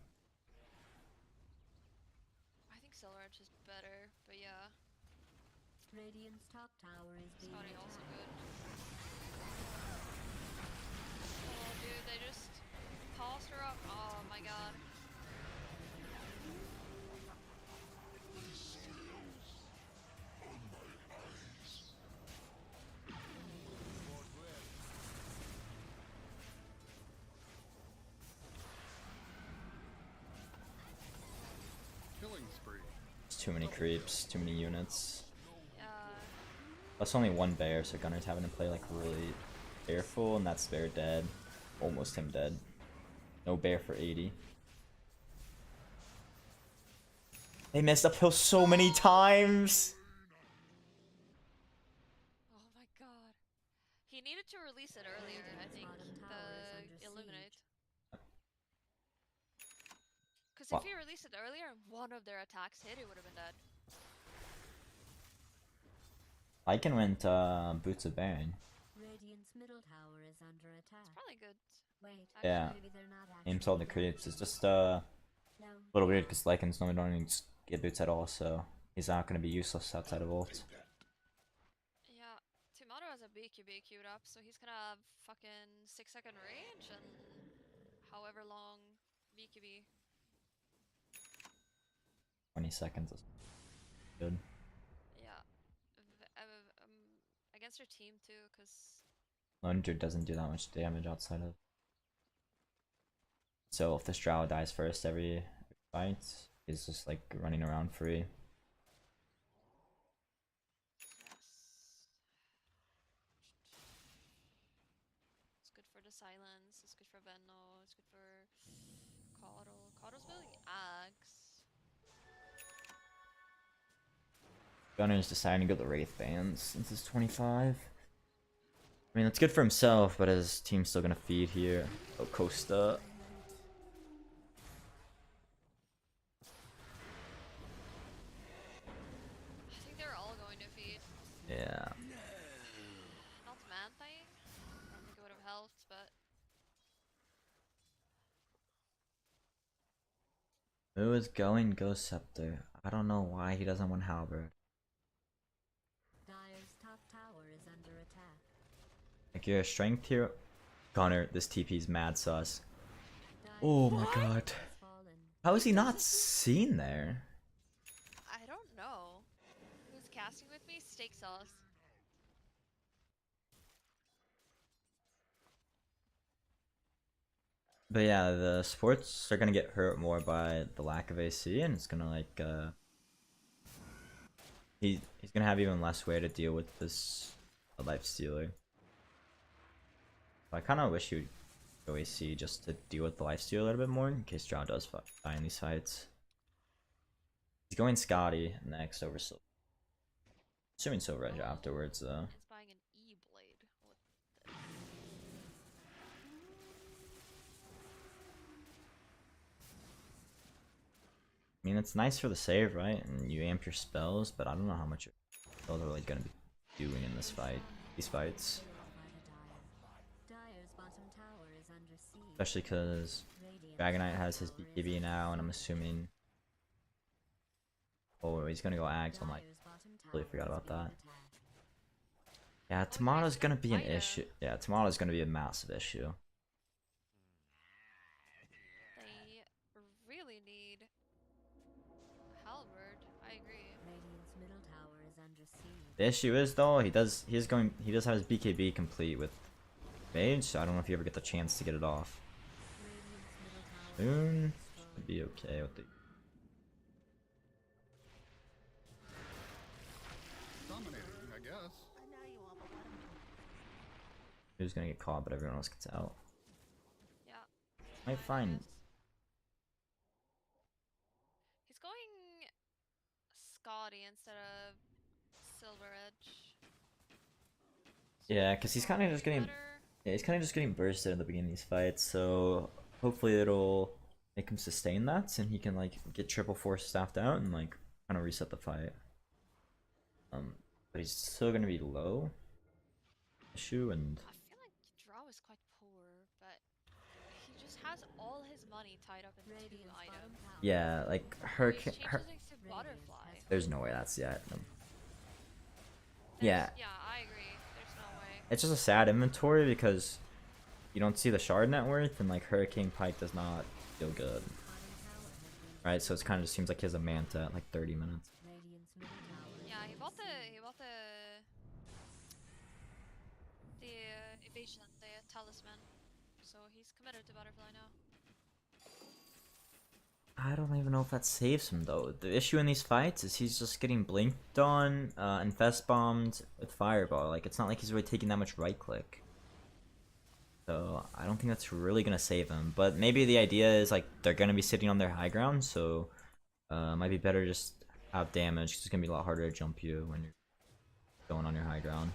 I think Silver Edge is better, but yeah, Radiant's top tower is being Scotty also attacked. good. Oh, dude, they just tossed her up. Oh my god. Killing spree. There's too many creeps, too many units. Yeah. That's only 1 bear, so Gunner's having to play like really careful, and that's bear dead. Almost him dead. No bear for 80. They missed uphill so many times. Oh my god. He needed to release it earlier, I think. The Illuminate. Because if he released it earlier and one of their attacks hit, it would have been dead. Lycan went Boots of Baron. Radiant's middle tower is under attack. Probably good. Wait, Yeah. maybe they're not Aims actually all the creeps. It's just a No. little weird because Lycans normally don't even get boots at all, so he's not going to be useless outside of ult. Yeah, Tomato has a BQB queued up, so he's gonna have fucking 6-second range and however long BQB. 20 seconds is good. Yeah. Against her team too, because Loner doesn't do that much damage outside of. So if this Drow dies first every fight, he's just like running around free. it's good for the silence, it's good for Venno, it's good for Caudle. Caudle's building Axe. Gunner's deciding to go the Wraith bans since it's 25. I mean, it's good for himself, but his team's still gonna feed here. Oh, Costa. I think they're all going to feed. Yeah. Not Man Thing. I don't think it would have helped, but Who is going Ghost Scepter? I don't know why he doesn't want Halberd. Dyer's top tower Like you're a strength hero. Gunner, this TP's mad sus. Oh my god. How is he not seen there? I don't know. Who's casting with me? Steak sauce. But yeah, the supports are gonna get hurt more by the lack of AC, and it's gonna like he's gonna have even less way to deal with this life stealer. I kind of wish he would go AC just to deal with the life stealer a little bit more in case Drow does die in these fights. He's going Scotty next over Silver. Assuming Silver Edge afterwards though. It's buying an E-blade. What the... I mean, it's nice for the save, right? And you amp your spells, but I don't know how much your spells are really gonna be doing in this fight. These fights. Especially because Dragonite has his BKB now, and I'm assuming... Oh, he's gonna go Ags. I'm like, really forgot about that. Yeah, Tomato's gonna be an issue. Yeah, Tomato's gonna be a massive issue. They really need Halberd. I agree. The issue is though, he does have his BKB complete with Mage, so I don't know if you ever get the chance to get it off. Soon should be okay with the Dominating, I guess. who's gonna get caught, but everyone else gets out. Yeah. Might find He's going Scotty instead of Silver Edge. yeah, because he's kind of just getting Better. yeah, he's kind of just getting bursted in the beginning of these fights, so hopefully it'll make him sustain that, and he can like get triple force staffed out and like kind of reset the fight. But he's still gonna be low. Issue and I feel like Drow is quite poor, but he just has all his money tied up in 2 items. yeah, like He's Hurricane. changing things to Butterfly. There's no way that's yet. Yeah, Yeah, I agree. There's no way. it's just a sad inventory because you don't see the shard net worth, and like Hurricane Pike does not feel good. Right, so it kind of just seems like he has a Manta at like 30 minutes. Yeah, he bought the evasion, the talisman. So he's committed to Butterfly now. I don't even know if that saves him though. The issue in these fights is he's just getting blinked on, infest bombed with fireball. Like it's not like he's really taking that much right click. So I don't think that's really gonna save him. But maybe the idea is like they're gonna be sitting on their high ground, so might be better just have damage because it's gonna be a lot harder to jump you when you're going on your high ground.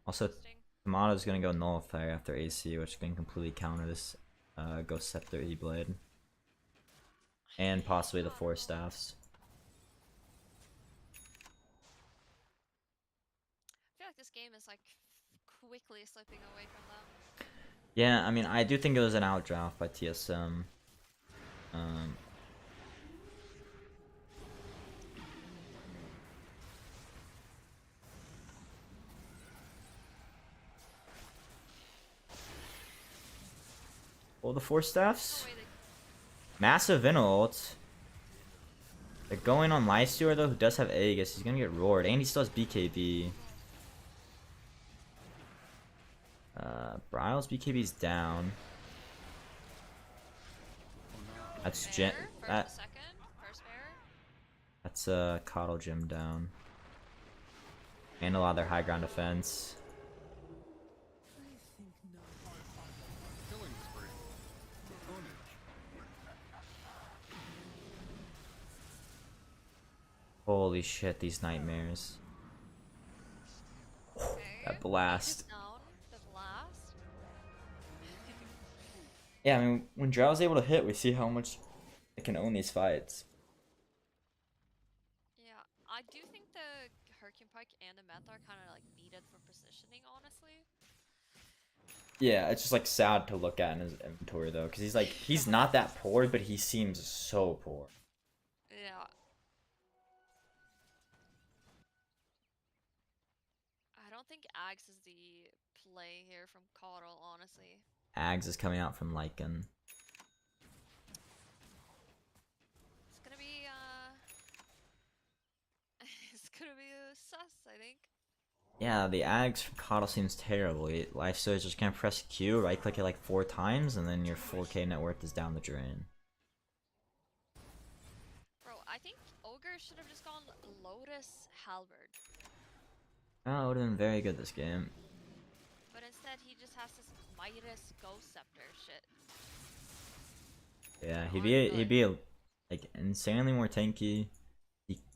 Also, Interesting. Tomato's gonna go Nullifier after AC, which can completely counter this Ghost Scepter E-Blade. And possibly the 4 staffs. I feel like this game is like quickly slipping away from them. Yeah, I mean, I do think it was an outdraft by TSM. Oh, the 4 staffs? No way Massive ult. They're going on Lifestealer though, who does have Aegis. He's gonna get roared, and he still has BKB. Bryle's BKB's down. That's Bear for that. the second. First bear. That's Coddle Gym down. And a lot of their high ground defense. Killing spree. Ownage. Holy shit, these nightmares. Okay. That blast. Down. The blast. Yeah, I mean, when Drow's able to hit, we see how much it can own these fights. Yeah, I do think the Hurricane Pike and the Manta are kind of like needed for positioning, honestly. Yeah, it's just like sad to look at in his inventory though, because he's not that poor, but he seems so poor. Yeah. Axe is the play here from Coddle, honestly. Ags is coming out from Lycan. It's gonna be it's gonna be a sus, I think. Yeah, the Ags from Coddle seems terrible. Life Surge just can't press Q, right click it like 4 times, and then your 4k net worth is down the drain. Bro, I think Ogre should have just gone Lotus Halberd. Oh, it would have been very good this game. But instead he just has this Midas Ghost Scepter shit. Yeah, he'd be like insanely more tanky.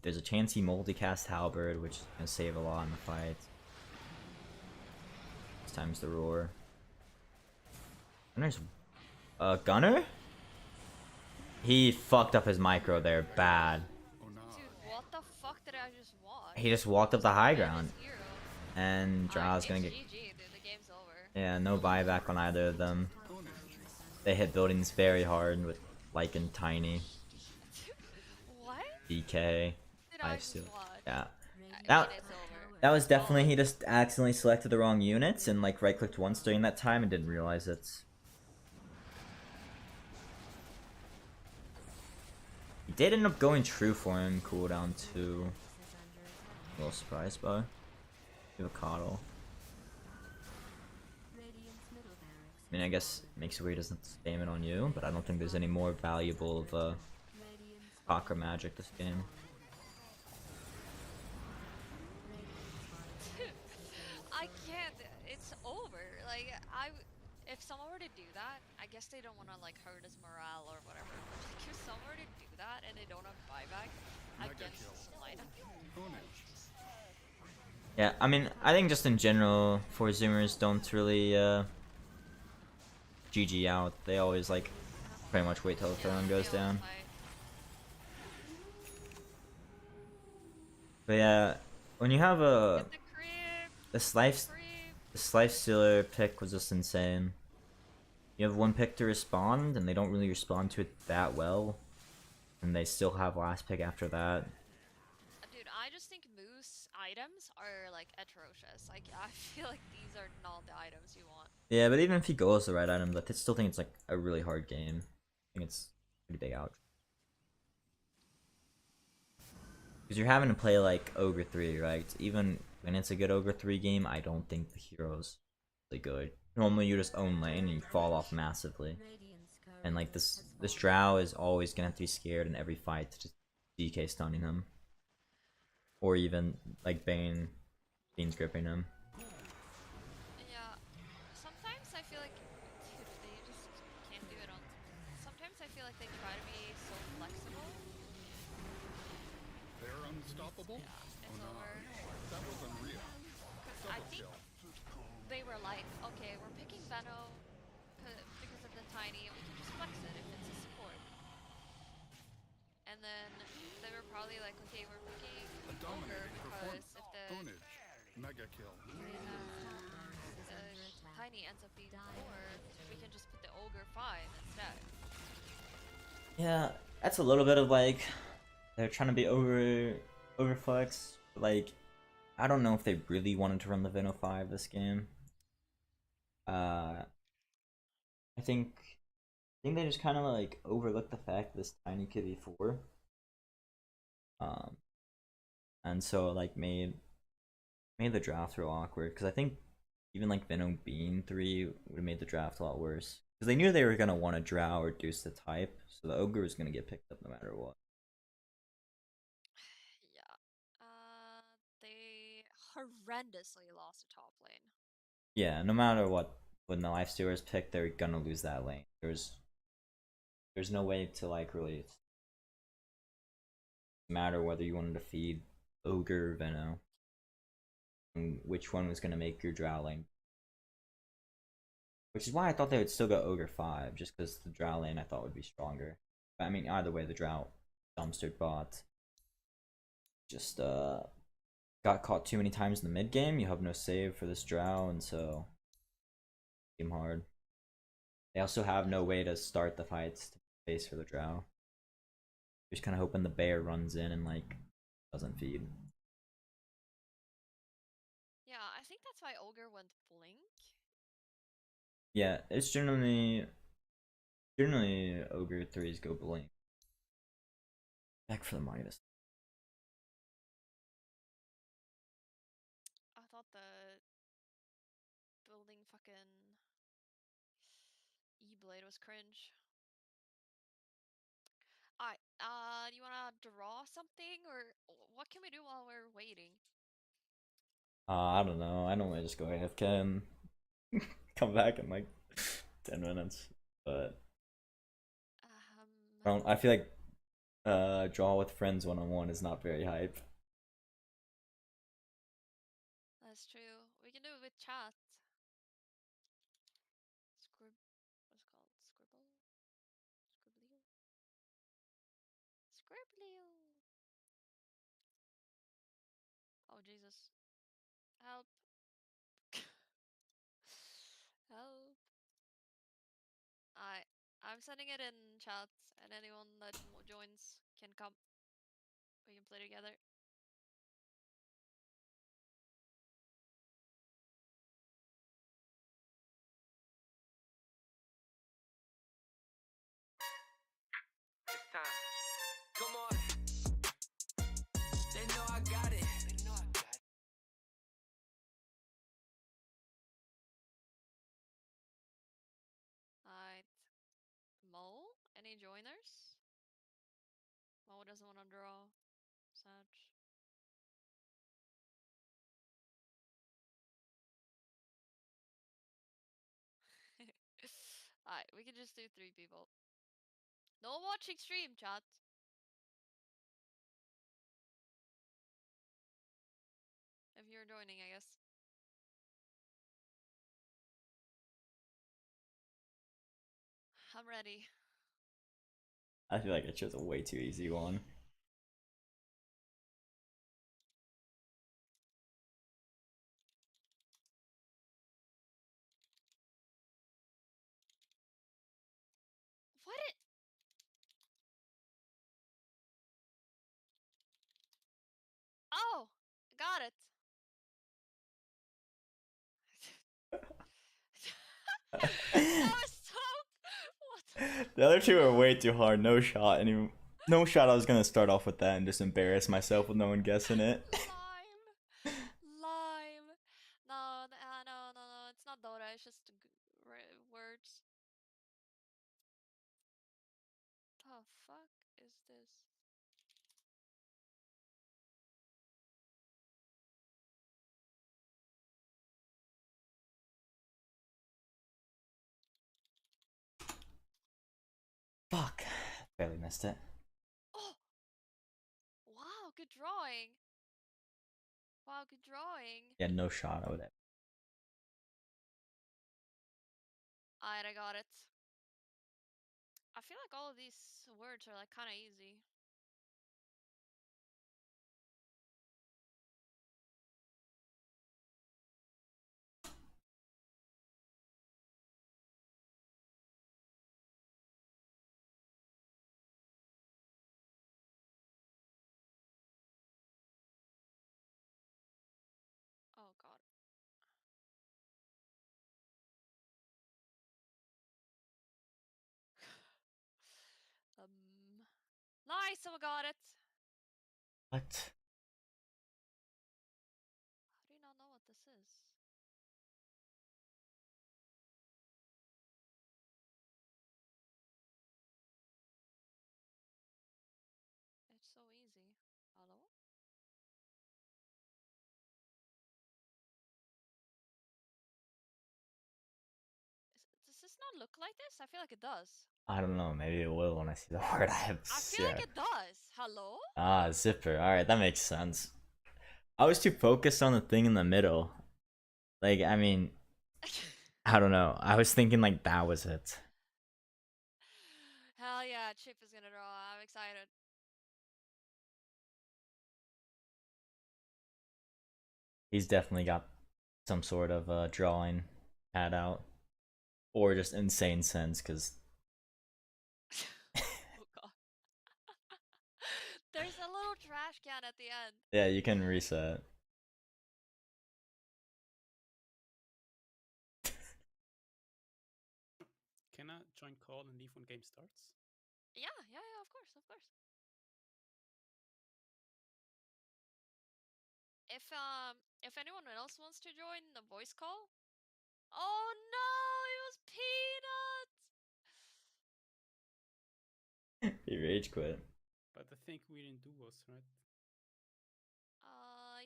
There's a chance he multicast Halberd, which is gonna save a lot in the fight. This time's the roar. Gunner's Gunner? He fucked up his micro there bad. Oh no. Dude, what the fuck did I just watch? He just walked up the high Man, ground, this hero. and Drow's gonna get. GG, dude. The game's over. Yeah, no buyback on either of them. Own it. They hit buildings very hard with Lycan Tiny, What DK, did I Life just Steal. watch? Yeah, I That- mean, it's over. that was definitely he just accidentally selected the wrong units and like right clicked once during that time and didn't realize it. He did end up going true for him cooldown too. A little surprised by. You have a Coddle. Radiant's middle barracks. I mean, I guess it makes it where he doesn't spam it on you, but I don't think there's any more valuable of Radiant's Chakra magic this game. I can't. It's over. Like if someone were to do that, I guess they don't want to like hurt his morale or whatever. But if someone were to do that and they don't have buyback against Smite, Own it. Yeah, I mean, I think just in general, for Zoomers don't really GG out. They always like pretty much wait till the throne goes down. But yeah, when you have a Get the crib, the Slife Stealer pick was just insane. You have one pick to respond, and they don't really respond to it that well, and they still have last pick after that. Dude, I just think Moose items are like atrocious. Like I feel like these are not the items you want. Yeah, but even if he goes the right items, I still think it's like a really hard game. I think it's a pretty big out. Because you're having to play like Ogre 3, right? Even when it's a good Ogre 3 game, I don't think the hero's really good. Normally you just own lane and you fall off massively. Radiant's courier And like this has fallen. Drow is always gonna have to be scared in every fight to just DK stunning him. Or even like Bane's gripping him. Yeah. Sometimes I feel like dude, they just can't do it on. Sometimes I feel like they try to be so flexible. They're unstoppable? Yeah, Oh it's no. over. That was unreal. Because I think they were like, okay, we're picking Veno because of the tiny, and we can just flex it if it's a support. And then they were probably like, okay, we're picking A Ogre dominating because performance. if the Ownage. Mega kill. tiny ends up being 4, we can just put the Ogre 5 instead. Yeah, that's a little bit of like they're trying to be overflex. Like I don't know if they really wanted to run the Veno 5 this game. I think they just kind of like overlooked the fact that this tiny could be 4. And so like made the draft real awkward because I think even like Venom being 3 would have made the draft a lot worse because they knew they were gonna want to Drow or Deuce the type, so the Ogre was gonna get picked up no matter what. Yeah. They horrendously lost a top lane. Yeah, no matter what, when the Life Stealers pick, they're gonna lose that lane. There's no way to like really matter whether you wanted to feed Ogre or Veno, and which one was gonna make your Drow lane. Which is why I thought they would still go Ogre 5, just because the Drow lane I thought would be stronger. But I mean, either way, the Drow dumpstered bot. Just got caught too many times in the mid game. You have no save for this Drow, and so game hard. They also have no way to start the fights to face for the Drow. Just kind of hoping the bear runs in and like doesn't feed. Yeah, I think that's why Ogre went Blink. Yeah, it's generally Ogre 3s go Blink. Back for the minus. I thought the building fucking E-Blade was cringe. Alright, do you wanna draw something, or what can we do while we're waiting? I don't know. I normally just go AFK and come back in like 10 minutes. But I feel like draw with friends one-on-one is not very hype. That's true. We can do it with chat. What's it called? Scribble? Scribblio? Oh, Jesus. Help. Help. I'm sending it in chat, and anyone that joins can come. We can play together. It's time. Come on. They know I got it. Alright. Mo? Any joiners? Mo doesn't want to draw. Such. Alright, we can just do 3 people. No watching stream, chat. If you're joining, I guess. I'm ready. I feel like I chose a way too easy one. What it? Oh! Got it. That was so... What? The other two are way too hard. No shot. No shot. I was gonna start off with that and just embarrass myself with no one guessing it. Lime. Lime. No, no. It's not Dota. It's just words. The fuck is this? Fuck. Barely missed it. Oh! Wow, good drawing. Wow, good drawing. Yeah, no shot. I would have. Alright, I got it. I feel like all of these words are like kind of easy. Oh god. Nice, I got it. What? How do you not know what this is? It's so easy. Hello? Does this not look like this? I feel like it does. I don't know. Maybe it will when I see the word. I have. I feel like it does. Hello? Ah, zipper. All right, that makes sense. I was too focused on the thing in the middle. Like, I mean, I don't know. I was thinking like that was it. Hell yeah, Chip is gonna draw. I'm excited. He's definitely got some sort of drawing pad out, or just insane sense. Cause Oh god. There's a little trash can at the end. yeah, you can reset. I join call and leave when game starts? Yeah, of course, of course. If anyone else wants to join the voice call. Oh no, it was Peanuts. He rage quit. But I think we're in duos, right?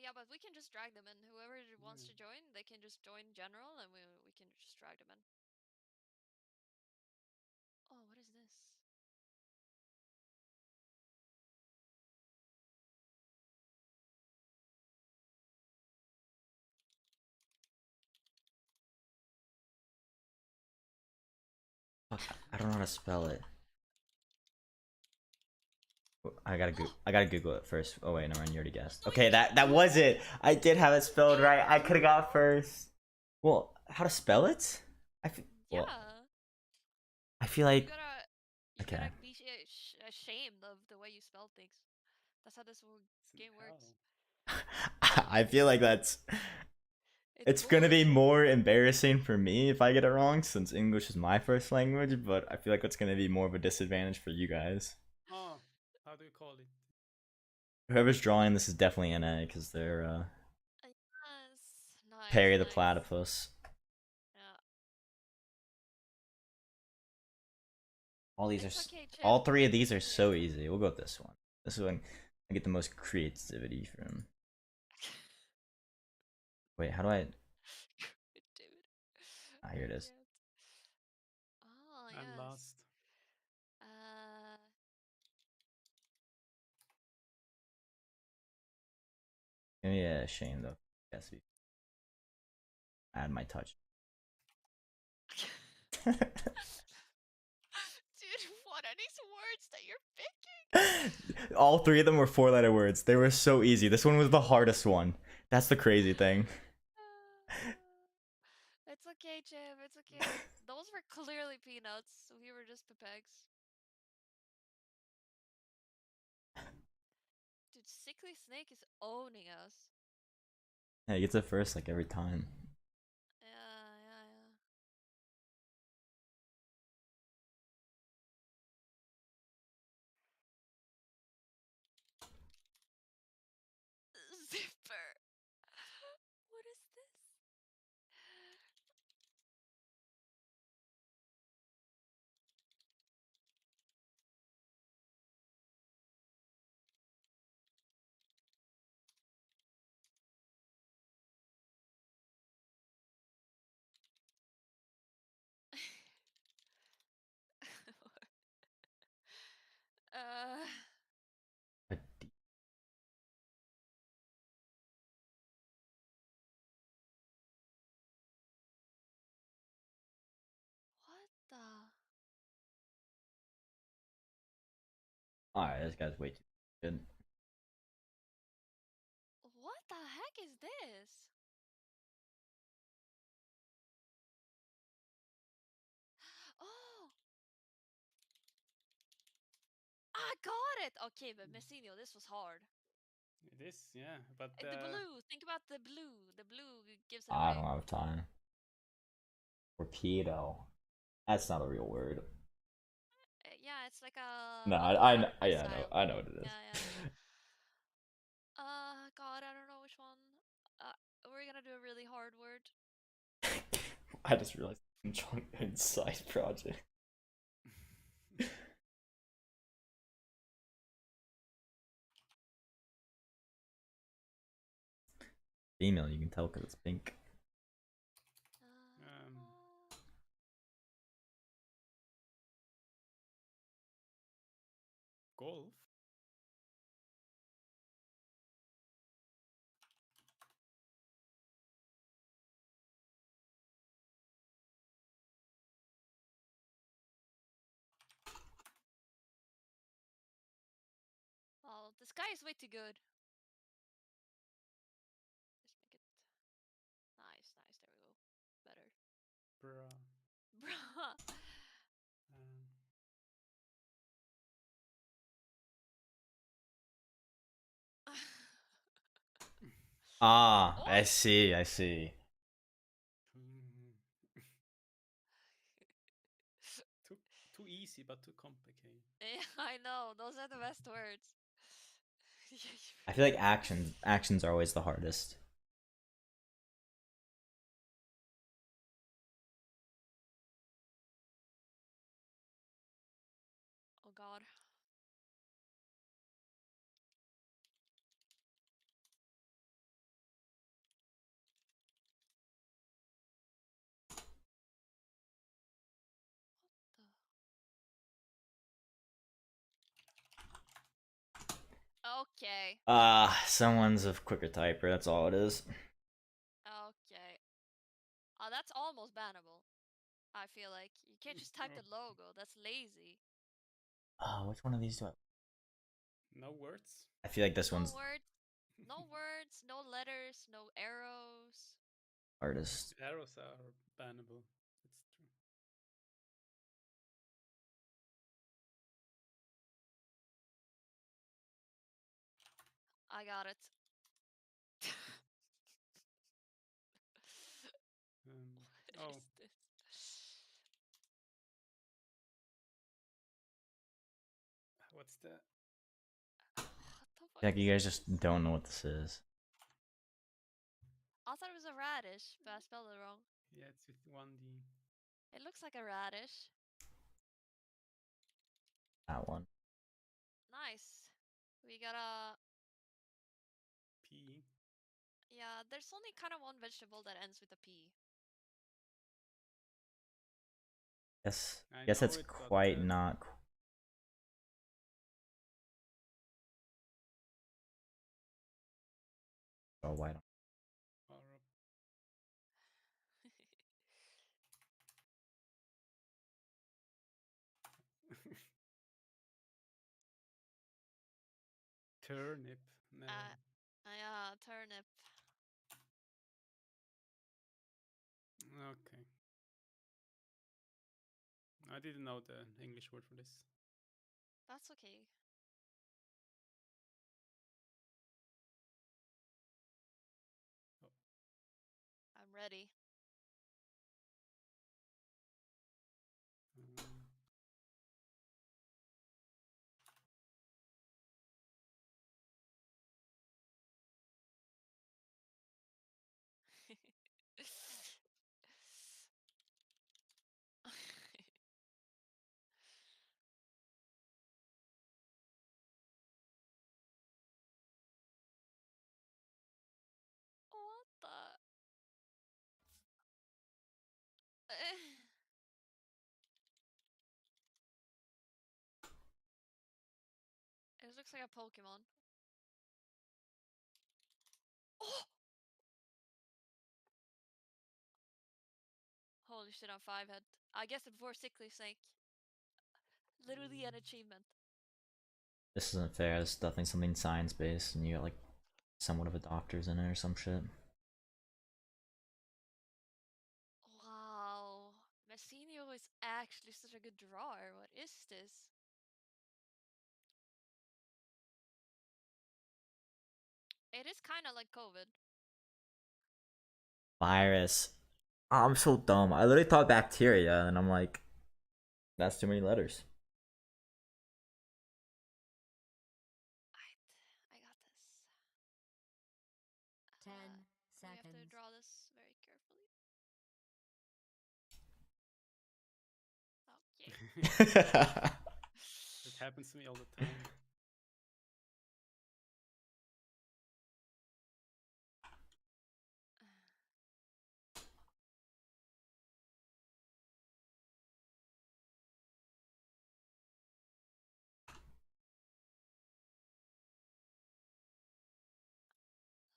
Yeah, but we can just drag them in. Whoever wants to join, they can just join general, and we can just drag them in. Oh, what is this? Fuck, I don't know how to spell it. I gotta Google it first. Oh wait, no, you already guessed. Okay, that was it. I did have it spelled right. I could have got first. Well, how to spell it? Yeah. I feel like You okay. gotta be ashamed of the way you spell things. That's how this game works. I feel like it's gonna be more embarrassing for me if I get it wrong, since English is my first language, but I feel like it's gonna be more of a disadvantage for you guys. Oh, how do you call it? Whoever's drawing this is definitely NA, because they're Yes. Nice. Perry the nice. Platypus. Yeah. All three of these are so easy. We'll go with this one. This is when I get the most creativity from. Wait, how do I? Ah, here it is. Oh, I'm yes. lost. Give me a shame though. Yes, add my touch. Dude, what are these words that you're picking? All three of them were 4-letter words. They were so easy. This one was the hardest one. That's the crazy thing. It's okay, Jim. It's okay. Those were clearly peanuts. So we were just pepegs. Dude, Sickly Snake is owning us. Yeah, he gets it first like every time. Yeah. Zipper. What is this? uh. What the? Alright, this guy's way too good. What the heck is this? Oh! I got it! Okay, but Messinio, this was hard. It is, yeah, but The blue. Think about the blue. The blue gives it I away. don't have time. Torpedo. That's not a real word. Yeah, it's like a. No, I know what it is. Yeah. God, I don't know which one. We're gonna do a really hard word. I just realized I'm trying a side project. Female, you can tell because it's pink. Golf? Well, this guy is way too good. Just make it nice. There we go. Better. Bruh. Bruh. Ah, I see. too easy, but too complicated. Yeah, I know. Those are the best words. I feel like actions are always the hardest. Oh god. Okay. Someone's a quicker typer, that's all it is. Okay. Oh, that's almost bannable. I feel like you can't just type the logo. That's lazy. Which one of these do I... No words. I feel like this No one's words. No words. No letters. No arrows. artist. Arrows are bannable. It's true. I got it. What Oh, is this? what's that? What the fuck Like is you guys this? just don't know what this is. I thought it was a radish, but I spelled it wrong. Yeah, it's with 1D. It looks like a radish. That one. Nice. We got a... P. Yeah, there's only kind of one vegetable that ends with a P. Yes. I Guess know it's it, but, quite not. Oh, why don't? Power up. Turnip. Never. Yeah, turnip. Okay. I didn't know the English word for this. That's okay. Oh. I'm ready. Um, What the? It looks like a Pokemon. Oh! Holy shit, I'm 5 head. I guess it before Sickly Snake. Literally an achievement. This isn't fair. This is definitely something science based, and you got like somewhat of a doctor's in it or some shit. Wow. Messinio is actually such a good drawer. What is this? It is kind of like COVID. Virus. Oh, I'm so dumb. I literally thought bacteria, and I'm like, that's too many letters. I got this. 10 We have to seconds. draw this very carefully. Okay. it happens to me all the time.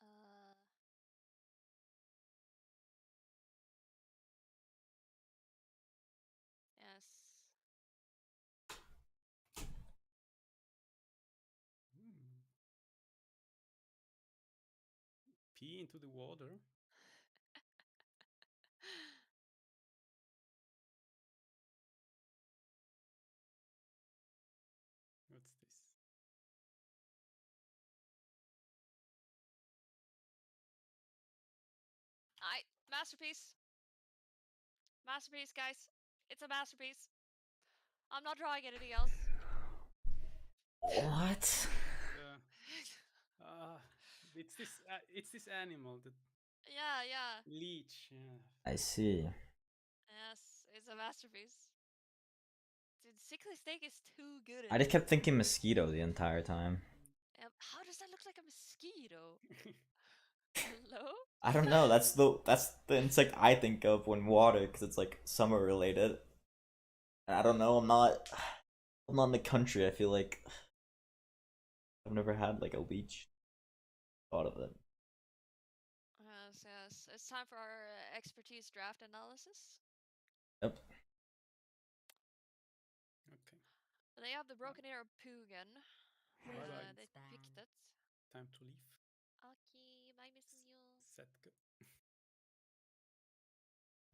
Uh, yes. Hmm. Pee into the water. What's this? Masterpiece. Masterpiece, guys. It's a masterpiece. I'm not drawing anything else. What? Uh, it's this animal, the Yeah, yeah. leech. Yeah. I see. Yes, it's a masterpiece. Dude, Sickly Snake is too good I in just it. kept thinking mosquito the entire time. How does that look like a mosquito? Hello? I don't know. That's the insect I think of when water, because it's like summer related. And I don't know. I'm not in the country. I feel like I've never had like a leech. Thought of it. Yes, yes. It's time for our expertise draft analysis. Yep. Okay. They have the broken ear of Pugan. Bye-bye. They picked it. Time to leave. Okay, bye, Miss Mule. Set go.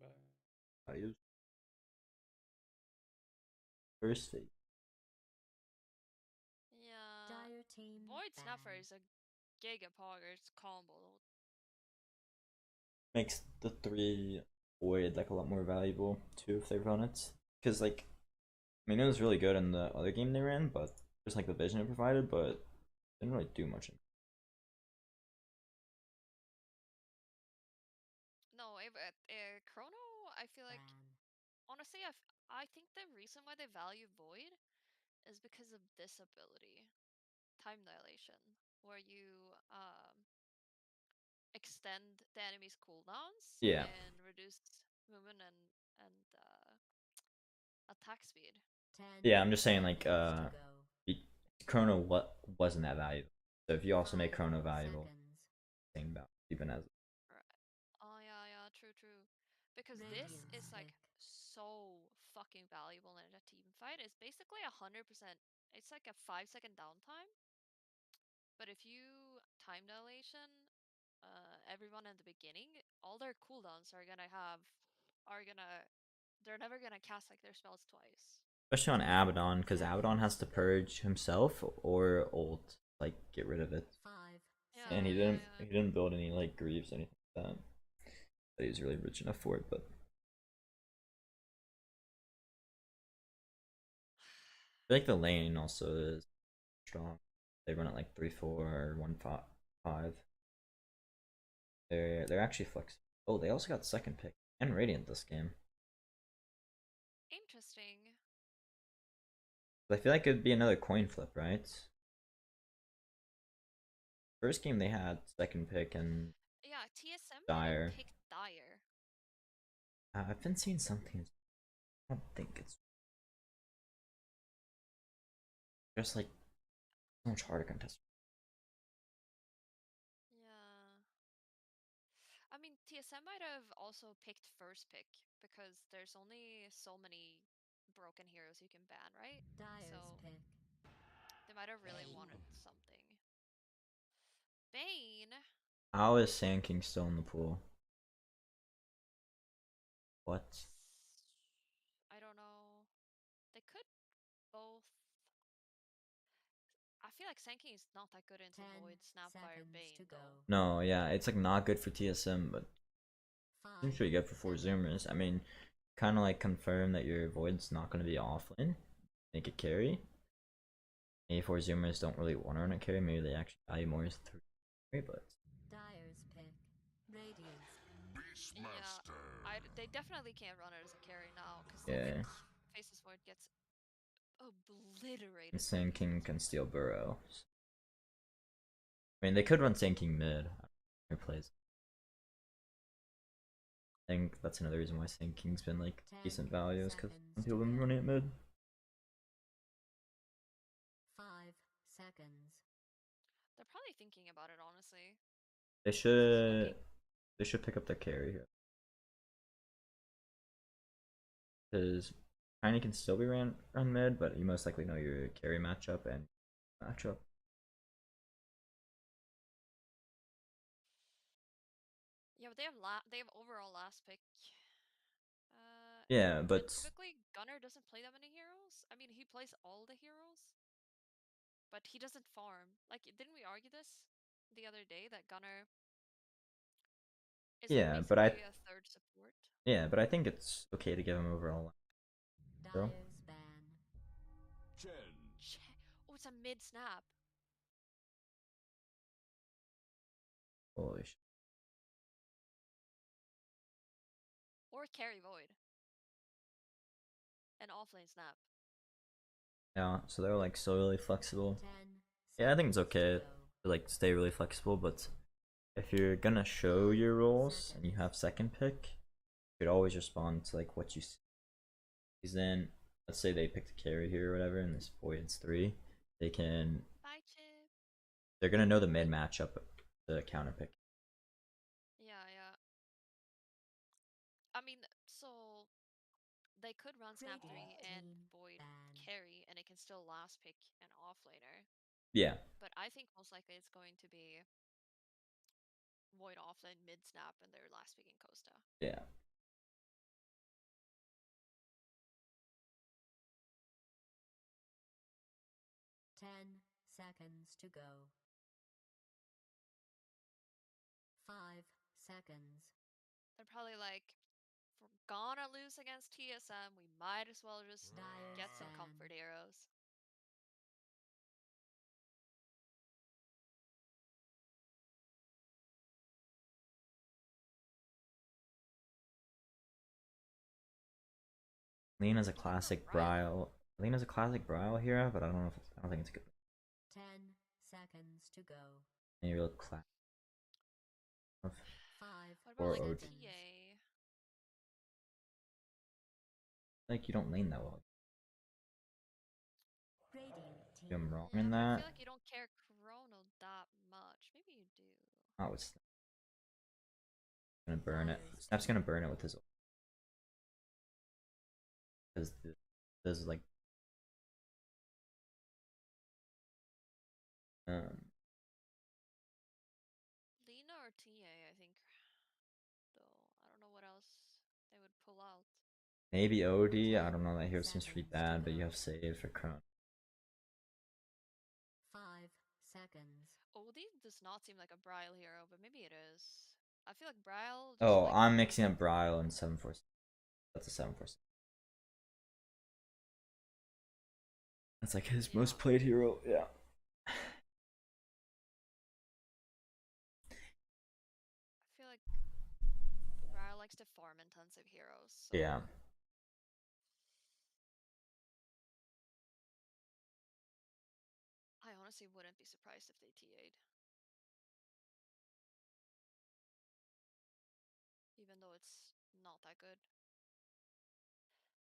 Bye. I use first phase. Yeah. Dire team Void Snapper ban. is a giga pogger. It's combo. Makes the 3 void like a lot more valuable too if they run it. Because like, I mean, it was really good in the other game they ran, but just like the vision it provided, but didn't really do much. No, Chrono, I feel like, Ban. honestly, I think the reason why they value Void is because of this ability, Time Dilation, where you extend the enemy's cooldowns Yeah. and reduce movement and attack speed. 10 Yeah, I'm just saying like seconds to go. Chrono wasn't that valuable. So if you also make 5 Chrono valuable, seconds. same value even as Right. Oh yeah, yeah, true, true. Because this Radiance is like pick. so fucking valuable in a team fight. It's basically 100%. It's like a 5 second downtime. But if you time dilation, everyone in the beginning, all their cooldowns are gonna, they're never gonna cast like their spells twice. especially on Abaddon, because Abaddon has to purge himself or ult, like get rid of it. 5 Yeah, And he yeah, didn't yeah. he didn't build any like greaves or anything like that. But he's really rich enough for it, but I feel like the lane also is strong. They run it like 3-4 or 1-5. They're actually flexible. Oh, they also got second pick and Radiant this game. Interesting. I feel like it'd be another coin flip, right? First game they had second pick and Yeah, TSM might have Dire. picked Dire. I've been seeing something. I don't think it's just like so much harder contest. Yeah. I mean, TSM might have also picked first pick because there's only so many broken heroes you can ban, right? Dire's So pick. they might have really wanted something. Bane? How is Sand King still in the pool? What? I don't know. They could both. I feel like Sankey is not that good into 10 Void, Snapfire, seconds Bane, to go. though. No, yeah, it's like not good for TSM, but seems 5 pretty good for 4 seconds. Zoomers. I mean, kind of like confirm that your Void's not going to be offlane, make it carry. A4 Zoomers don't really want to run a carry, maybe they actually value more as 3, but Dire's pick. Radiance. Yeah, they definitely can't run it as a carry now because yeah. Faceless Void gets obliterated. And Sand King can steal Burrow. I mean, they could run Sand King mid. Plays. I think that's another reason why Sand King's been like decent value is because people have been running it mid. 5 seconds. They're probably thinking about it, honestly. They should. They should pick up their carry here. Because Tiny can still be run mid, but you most likely know your carry matchup and matchup. Yeah, but they have overall last pick. Yeah, And but typically Gunner doesn't play that many heroes. I mean, he plays all the heroes, but he doesn't farm. Like, didn't we argue this the other day that Gunner is like yeah, but I basically a third support? yeah, but I think it's okay to give him overall. Bro. Dire's ban. it's a mid snap. Holy shit. Or carry void. And offlane snap. Yeah, so they're like so really flexible. 10 Yeah, I think it's seconds to okay go. to like stay really flexible, but if you're gonna show your roles and you have second pick, you should always respond to like what you see. Because then, let's say they pick the carry here or whatever, and this void's 3, they can. Bye, Chip. They're gonna know the mid matchup, the counter pick. Yeah, yeah. I mean, so they could run snap 3 and void carry, and it can still last pick an offlaner. Yeah. But I think most likely it's going to be void offlane mid snap and their last pick in Costa. Yeah. Ten seconds to go. 5 seconds. They're probably like, if we're gonna lose against TSM, we might as well just get some comfort arrows. Lena's a classic Brile. Lena's a classic Brile hero, but I don't know if it's, I don't think it's good. 10 seconds to go. Any real class. 5 What Or about like a OD. TA? Like you don't lane that well. Radiant Maybe I'm team. wrong Yeah, in but I that. feel like you don't care Chrono that much. Maybe you do. Oh, it's gonna burn it. Snap's gonna burn it with his. Because this is like. Lena or TA, I think. Though I don't know what else they would pull out. Maybe OD. I don't know. That hero seems pretty bad, but you have save for Chrono. 5 seconds. Odie does not seem like a Brile hero, but maybe it is. I feel like Brile. Just Oh, like, I'm mixing up Brile and 746. That's a 746. That's like his Yeah. most played hero. Yeah. I feel like Brile likes to farm intensive heroes. So. Yeah. I honestly wouldn't be surprised if they TA'd. Even though it's not that good.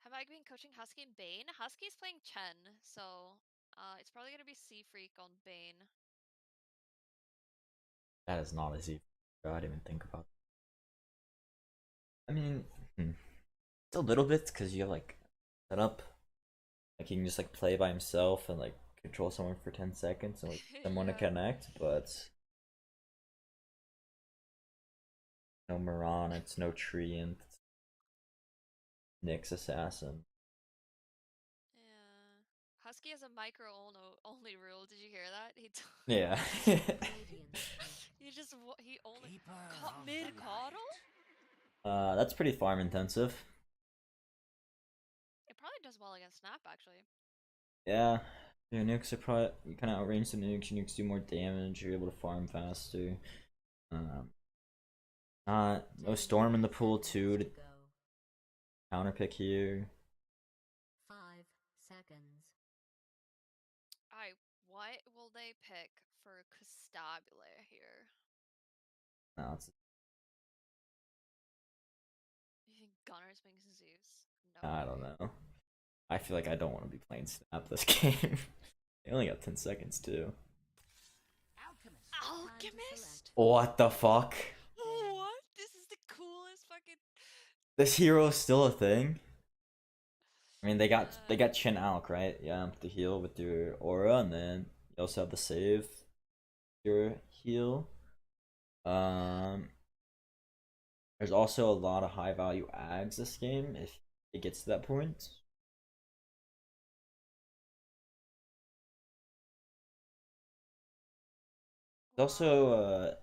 Have I been coaching Husky and Bane? Husky's playing Chen, so it's probably gonna be Sea Freak on Bane. That is not as easy. I didn't even think about. I mean, it's a little bit because you have like set up. Like he can just like play by himself and like control someone for 10 seconds and wait for someone to Yeah. connect, but no Moran, it's no Treant, it's Nyx Assassin. Yeah. Husky has a micro only rule. Did you hear that? Yeah. He just he only mid coddle. That's pretty farm intensive. It probably does well against Snap actually. Yeah. Your nukes are probably, you kind of outrange the nukes. Your nukes do more damage. You're able to farm faster. No storm in the pool too to counter pick here. 5 seconds. What will they pick for Constabulary here? No, it's, You think Gunners brings Zeus? No. I don't know. I feel like I don't want to be playing Snap this game. They only got 10 seconds too. Alchemist? What the fuck? What? This is the coolest fucking. This hero is still a thing. I mean, they got Chin Alk, right? Yeah, the heal with your aura, and then you also have the save your heal. There's also a lot of high value ags this game if it gets to that point. There's also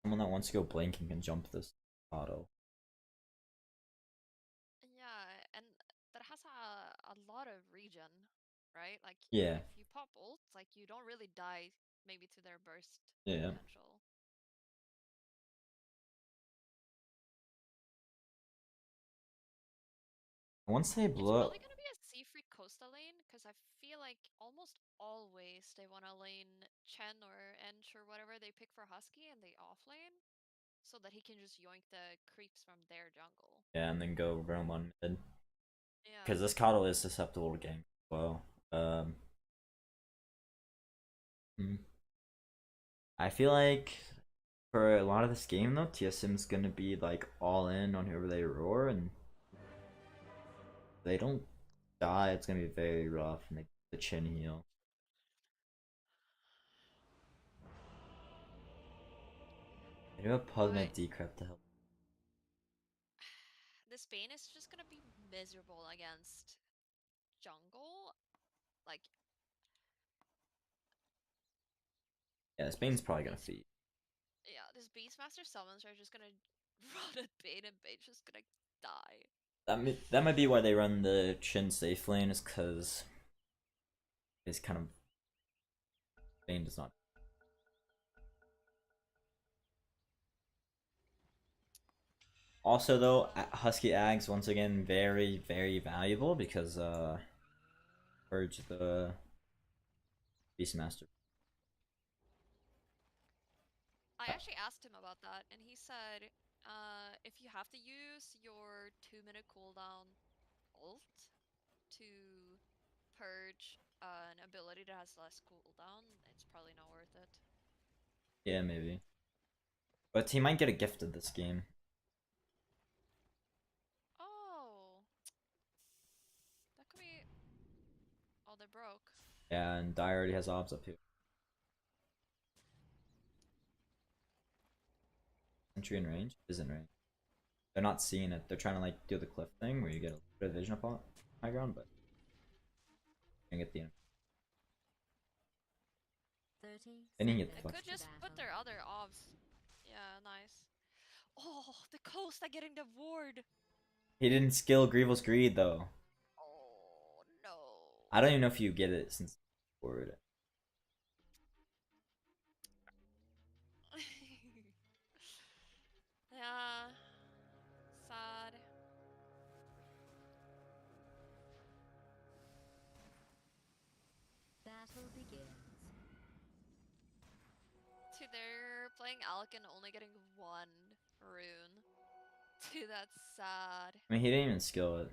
someone that wants to go blink and can jump this auto. Yeah, and that has a lot of regen. right? Like, Yeah. if you pop ult, like, you don't really die maybe to their burst Yeah. potential. Once they It's blow up, probably gonna be a C-free Costa lane, because I feel like almost always they wanna lane Chen or Ench or whatever they pick for Husky and they offlane, so that he can just yoink the creeps from their jungle. yeah, and then go roam on mid. Yeah. Because this Coddle is susceptible to gank as well. Hmm. I feel like for a lot of this game though, TSM's gonna be like all in on whoever they roar, and if they don't die, it's gonna be very rough. And they get the chin heal. I do have Pugnet Decrypt to help. This Bane is just gonna be miserable against jungle. Like, Yeah, Spain's probably gonna feed. yeah, this Beastmaster summons are just gonna run at Bane and Bane's just gonna die. That might be why they run the chin safe lane, is because it's kind of Bane does not. Also though, Husky Ags once again very valuable because purge the Beastmaster. I actually asked him about that, and he said, if you have to use your 2-minute cooldown ult to purge an ability that has less cooldown, it's probably not worth it. Yeah, maybe. But he might get a gifted this game. Oh, that could be. Oh, they're broke. Yeah, and Dye already has obs up here. Entry in range? Is in range. They're not seeing it. They're trying to like do the cliff thing where you get a bit of vision upon high ground, but you get the 30 Then you get They the could just put their other obs. Yeah, nice. Oh, the Coast are getting the ward. He didn't skill Grievel's Greed though. Oh no. I don't even know if you get it since forward. Yeah. Sad. battle begins. Dude, they're playing Alec and only getting 1 rune. Dude, that's sad. I mean, he didn't even skill it.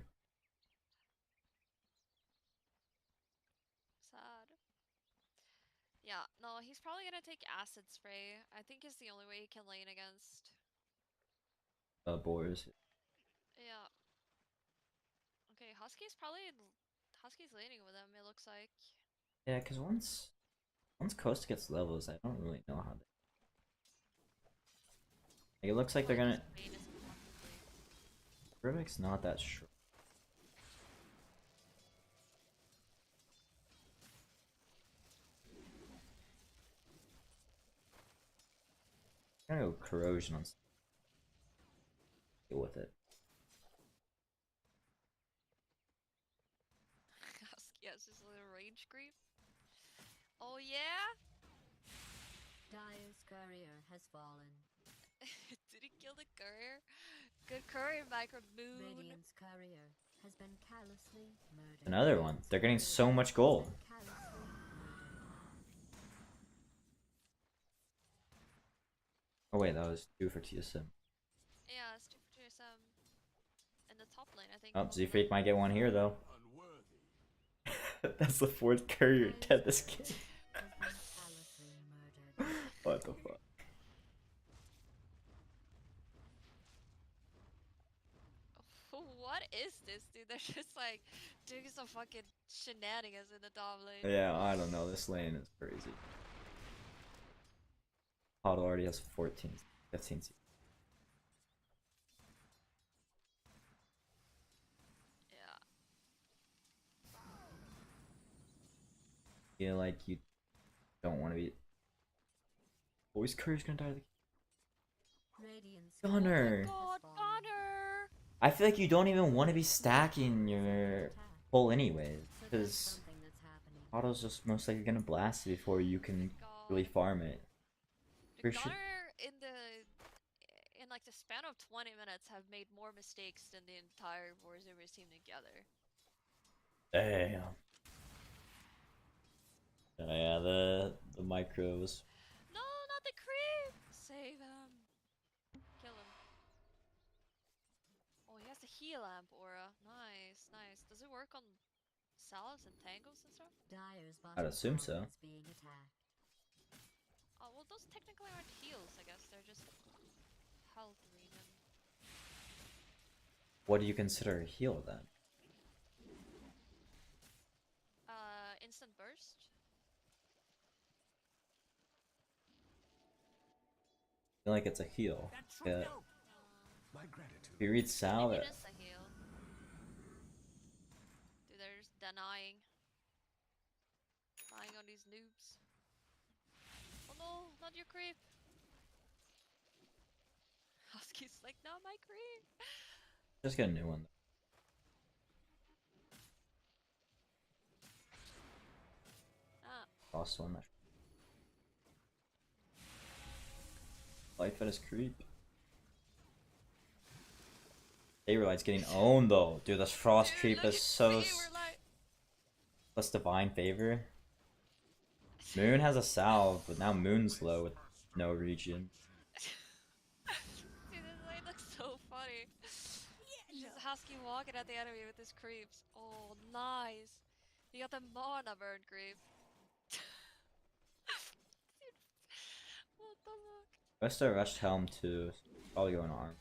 Sad. Yeah, no, he's probably gonna take Acid Spray. I think it's the only way he can lane against. Boars. Yeah. Okay, Husky's laning with him, it looks like. Yeah, because once Coast gets levels, I don't really know how they. Like, it looks like they're gonna. Rivic's not that strong. I'm gonna go corrosion on. Deal with it. Husky has his little range creep. Oh yeah? Dyer's courier has fallen. Did he kill the courier? Good courier, Micro Moon. Radiant's courier has been callously murdered. Another one. They're getting so much gold. Oh wait, that was 2 for TSM. Yeah, it's 2 for TSM. In the top lane, I think. Oh, Z-Freak might get one here though. That's the 4th courier dead this game. What the fuck? What is this, dude? They're just like doing some fucking shenanigans in the top lane. Yeah, I don't know. This lane is crazy. Huddle already has 14, 15 seconds. Yeah. Feel like you don't want to be. Boys, Curry's gonna die. Gunner. God, Gunner! I feel like you don't even want to be stacking your pull anyways, because Auto's just most likely gonna blast it before you can God. really farm it. The For sure. Gunner in like the span of 20 minutes have made more mistakes than the entire Warzoomers team together. Damn. Yeah, the micros. No, not the creep! Save him. Kill him. Oh, he has the heal amp aura. Nice, nice. Does it work on salves and tangles and stuff? Dyer's I'd bottom assume tower so. is being attacked. Oh, well, those technically aren't heals, I guess. They're just health regen. What do you consider a heal then? Instant burst? I feel like it's a heal. Yeah. My gratitude. If you read Sal, Maybe it is a heal. Dude, they're just denying. Dying on these noobs. Oh no, not your creep! Husky's like, not my creep! just get a new one. Ah, Lost one. Life at his creep. Saberlight's getting owned though. Dude, this frost dude, creep look is at so Saberlight. plus divine favor. Moon has a salve, but now Moon's low with no regen. Dude, this light looks so funny. Just Husky walking at the enemy with his creeps. Oh, nice. You got the mana burn creep. Dude, what the fuck? Rest rushed Helm too. Probably going arm.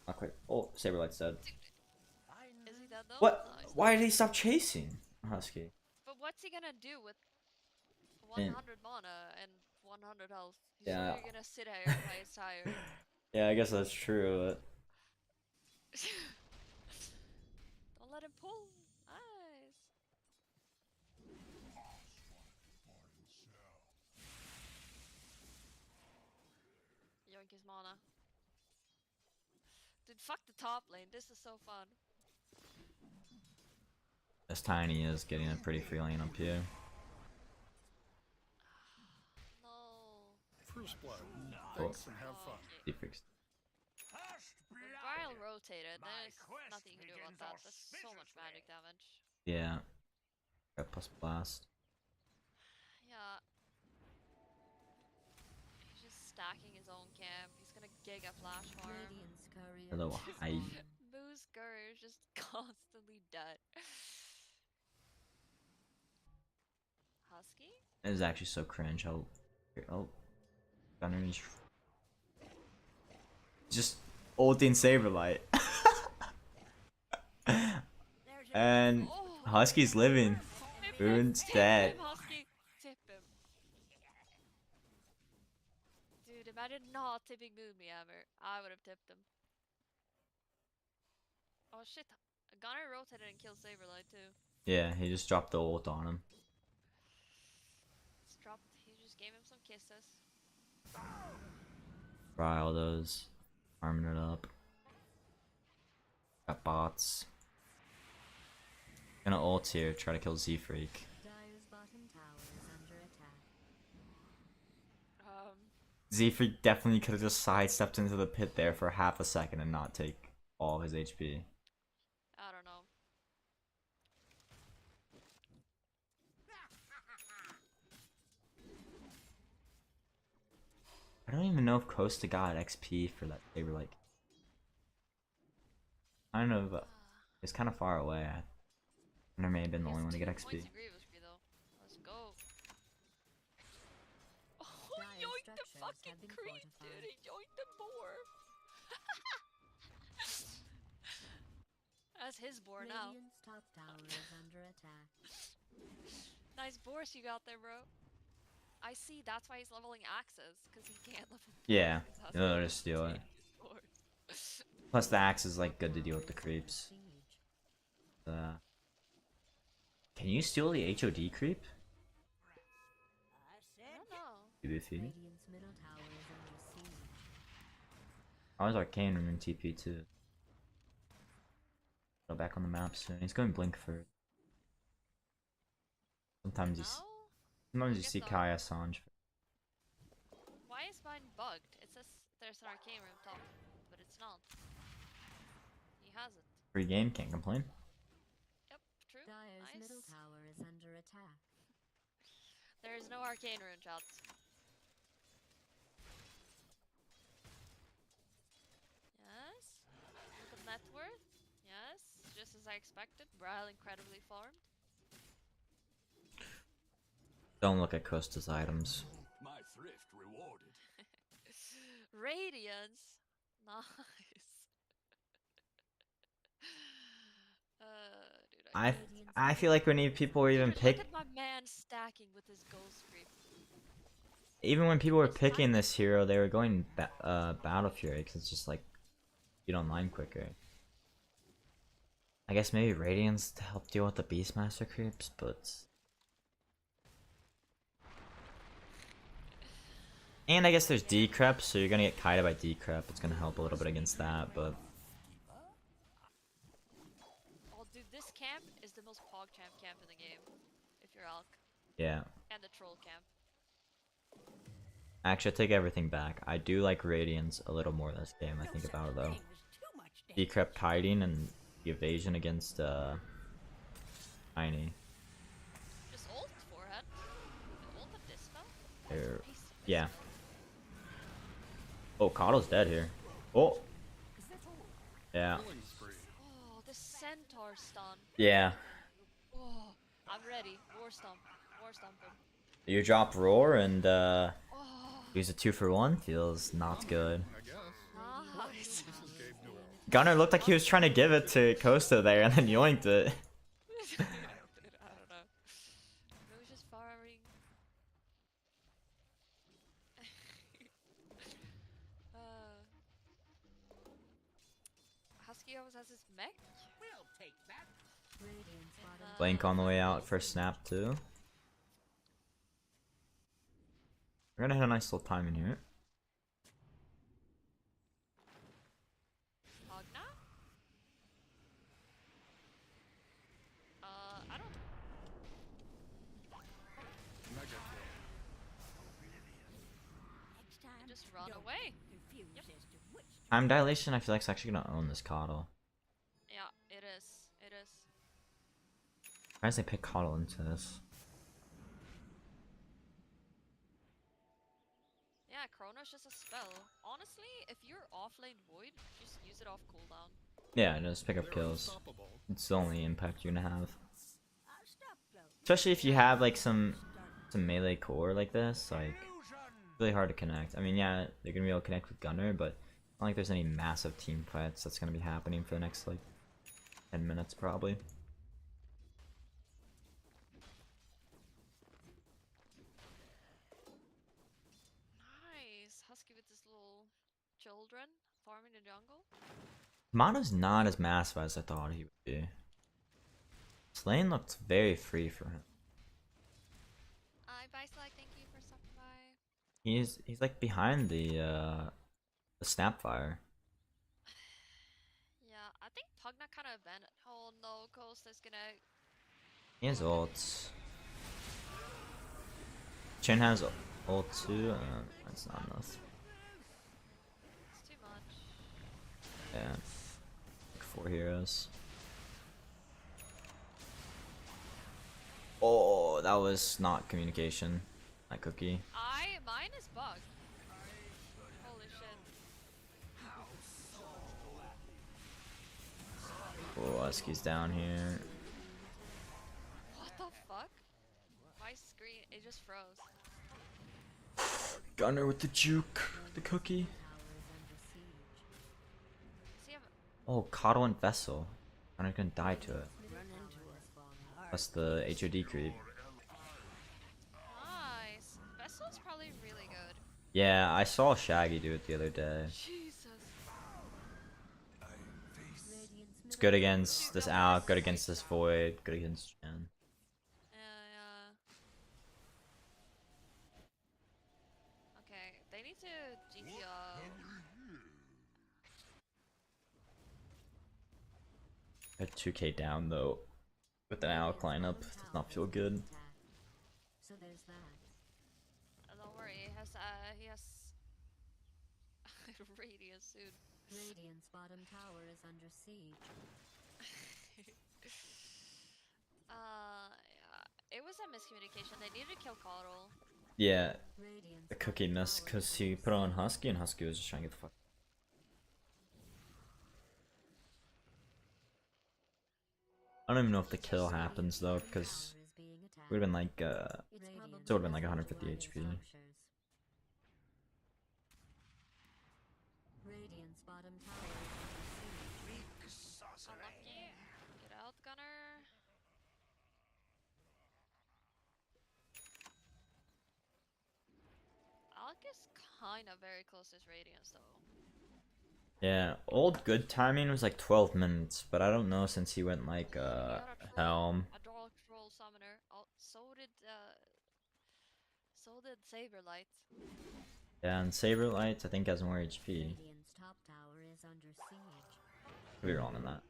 Not quite. Oh, Saberlight's dead. Is he dead though? What? No, he's Why not. did he stop chasing Husky? But what's he gonna do with Man. 100 mana and 100 health? He's Yeah. literally gonna sit here by his tire. Yeah, I guess that's true. But Don't let him pull. Nice. Yoink his mana. Dude, fuck the top lane. This is so fun. this Tiny is getting a pretty free lane up here. No. First blood. Cool. Thanks and have fun. Okay. He fixed. The Vile rotated. There's nothing you can do about that. That's so much magic damage. Yeah. Got plus blast. Yeah. He's just stacking his own camp. He's gonna giga flash farm. Radiant's courier Hello, has hi. fallen. Moose Gurr is just constantly dead. Husky? It is actually so cringe. Oh, Gunner's just ulting Saberlight. And Oh! Husky's living. Tip him, Boon's tip dead. him, Husky! Tip him. Dude, imagine not tipping Moonmehammer. I would have tipped him. Oh shit. Gunner rotated and killed Saberlight too. Yeah, he just dropped the ult on him. Just dropped. He just gave him some kisses. Rile those. Arming it up. Got bots. Gonna ult here, try to kill Z-Freak. Dyer's bottom tower is under attack. Z-Freak definitely could have just sidestepped into the pit there for half a second and not take all his HP. I don't know. I don't even know if Costa got XP for that. They were like, I don't know, but it's kind of far away. I may have been the only one to get XP. Points of grievously though. Let's go. Oh, Dire yoink the structures fucking have been creep, fortified. dude. He yoinked the boar. That's his boar now. Radiant's top tower is under attack. Nice boars you got there, bro. I see. That's why he's leveling axes, because he can't level. Yeah, boars. you'll just steal it. Boars. Plus the axe is like good to deal with the creeps. Siege. Can you steal the HOD creep? I don't know. PvP? Radiant's middle tower is under siege. I was Arcane Room in TP too. Go back on the map soon. He's going Blink for. Sometimes you No? sometimes you Look at see the- Kai Assange. Why is mine bugged? It says there's an arcane room top, but it's not. He has it. Free game, can't complain. Yep, true. Dire's middle Nice. tower is under attack. There is no arcane rune, chat. Yes. Look at net worth. Yes. Just as I expected. Braille incredibly farmed. Don't look at Costa's items. My thrift rewarded. Radiance. Nice. Dude, I Radiant's I feel like we need people who even Dude, pick. Look at my man stacking with his ghost creep. Even when people were picking this hero, they were going Battle Fury because it's just like you don't line quicker. I guess maybe Radiance to help deal with the Beastmaster creeps, but and I guess there's Decrep, so you're gonna get kited by Decrep. It's gonna help a little bit against that, but Oh, dude, this camp is the most PogChamp camp in the game. If you're Alk. yeah. And the troll camp. Actually, I take everything back. I do like Radiance a little more this game. I think about it though. Decrep kiting and the evasion against Tiny. Just ult forehead. Ult at Dispel? Or- Nice. yeah. Oh, Coddle's dead here. Oh. Yeah. Killing spree. Oh, the centaur stun. Yeah. Oh, I'm ready. War stomp. War stomp him. You drop Roar and Oh, use a 2-for-1. Feels not good. I guess. nice. This is Gabe Newell. Gunner looked like he was trying to give it to Costa there and then yoinked it. I don't know. It was just firing. Husky always has his mech. Radiant's bottom Blink on the way out for snap too. We're gonna hit a nice little timing here. Agna? I don't. Mega kill. You just run away. Yep. Time dilation, I feel like it's actually gonna own this Coddle. Yeah, it is. It is. Why does they pick Coddle into this? Yeah, Chrono's just a spell. Honestly, if you're offlane Void, just use it off cooldown. Yeah, just pick up They're kills. unstoppable. It's the only impact you're gonna have. Especially if you have like some melee core like this, like really hard to connect. I mean, yeah, they're gonna be able to connect with Gunner, but I don't think there's any massive team fights that's gonna be happening for the next like 10 minutes probably. Nice. Husky with his little children farming the jungle. Mano's not as massive as I thought he would be. This lane looked very free for him. Like, thank you for stopping by. He's like behind the Snapfire. Yeah, I think Pugna kind of abandoned. Oh no, Ghost is gonna. He has ults. Chin has ult too. That's not enough. It's too much. Yeah. Like 4 heroes. Oh, that was not communication. That cookie. Mine is bugged. Holy shit. Oh, Husky's down here. What the fuck? My screen, it just froze. Gunner with the juke. The cookie. tower is under siege. See, I'm. Oh, Coddle and Vessel. Gunner's gonna die to it. Middle tower has fallen. Plus the HOD creep. Nice. Vessel's probably really good. Yeah, I saw Shaggy do it the other day. Jesus. Radiant's It's good against this Alk, good against this Void, good against Jen. Yeah. Okay, they need to GTO. At 2k down though. With an Alk lineup, does not feel good. attack. So there's that. Don't worry, he has radius soon. Radiant's bottom tower is under siege. Yeah, it was a miscommunication. They needed to kill Coddle. Yeah, Radiant's the cookie bottom missed tower because is he under put on siege. Husky and Husky was just trying to get the fuck. I don't even know if the kill happens though, because Tower is being attacked. it would have been like It's probably still would have been like better to 150 run HP. your structures. Radiant's bottom tower is under siege. Unlucky. Get out, Gunner. Alec is kind of very close to his radiance though. Yeah, old good timing was like 12 minutes, but I don't know since he went like He got a troll, Helm. a dark troll summoner. Oh, so did Saberlight. Yeah, and Saberlight I think has more HP. Radiant's top tower is under siege. Could be wrong on that.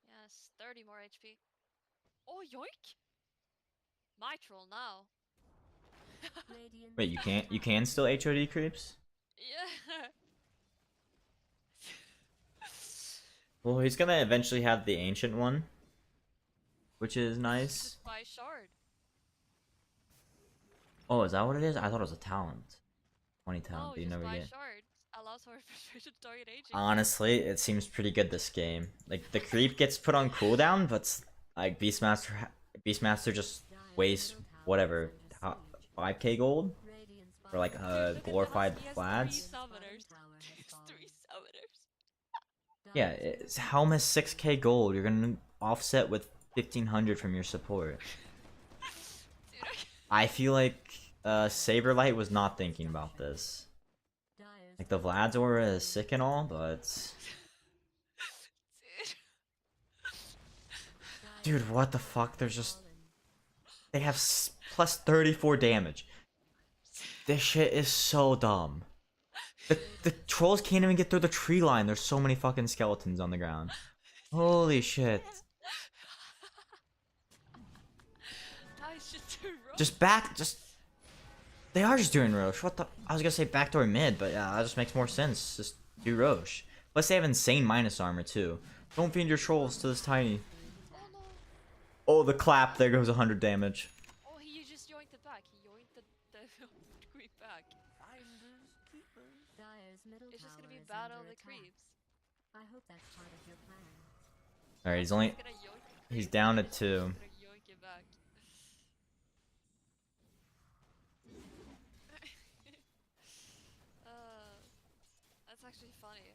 Yes, 30 more HP. Oh, yoink! My troll now. Radiant's Wait, you top can't? You tower can is still under HOD creeps? Yeah. Well, he's gonna eventually have the ancient one, which is nice. Just by shard. Oh, is that what it is? I thought it was a talent. 20 talent, No, but you just never by get. shard. Allows for persuasion target aging. Honestly, it seems pretty good this game. Like the creep gets put on cooldown, but like Beastmaster just wastes whatever 5k gold Radiant's for like bottom Look at glorified he has plaads. Three summoners. tower has fallen. Three summoners. Yeah, it's Helm is 6k gold. You're gonna offset with 1500 from your support. Dude, I feel like Saberlight was not thinking about this. Dyer's Like the Vlad's aura is sick and all, but dude, what the fuck? There's just they have plus 34 damage. This shit is so dumb. The trolls can't even get through the tree line. There's so many fucking skeletons on the ground. Holy shit. Guys, just do roll. Just they are just doing Roche. What the? I was gonna say backdoor mid, but yeah, that just makes more sense. Just do Roche. Plus they have insane minus armor too. Don't feed your trolls to this tiny. Oh no. Oh, the clap. There goes 100 damage. Oh, he just yoinked it back. He yoinked the creep back. Dyer's middle It's just tower gonna be is battle under of the attack. creeps. I hope that's part of your plan. All right, he's only Gonna yoink the he's creep, down and at he's 2. gonna yoink it back. That's actually funny.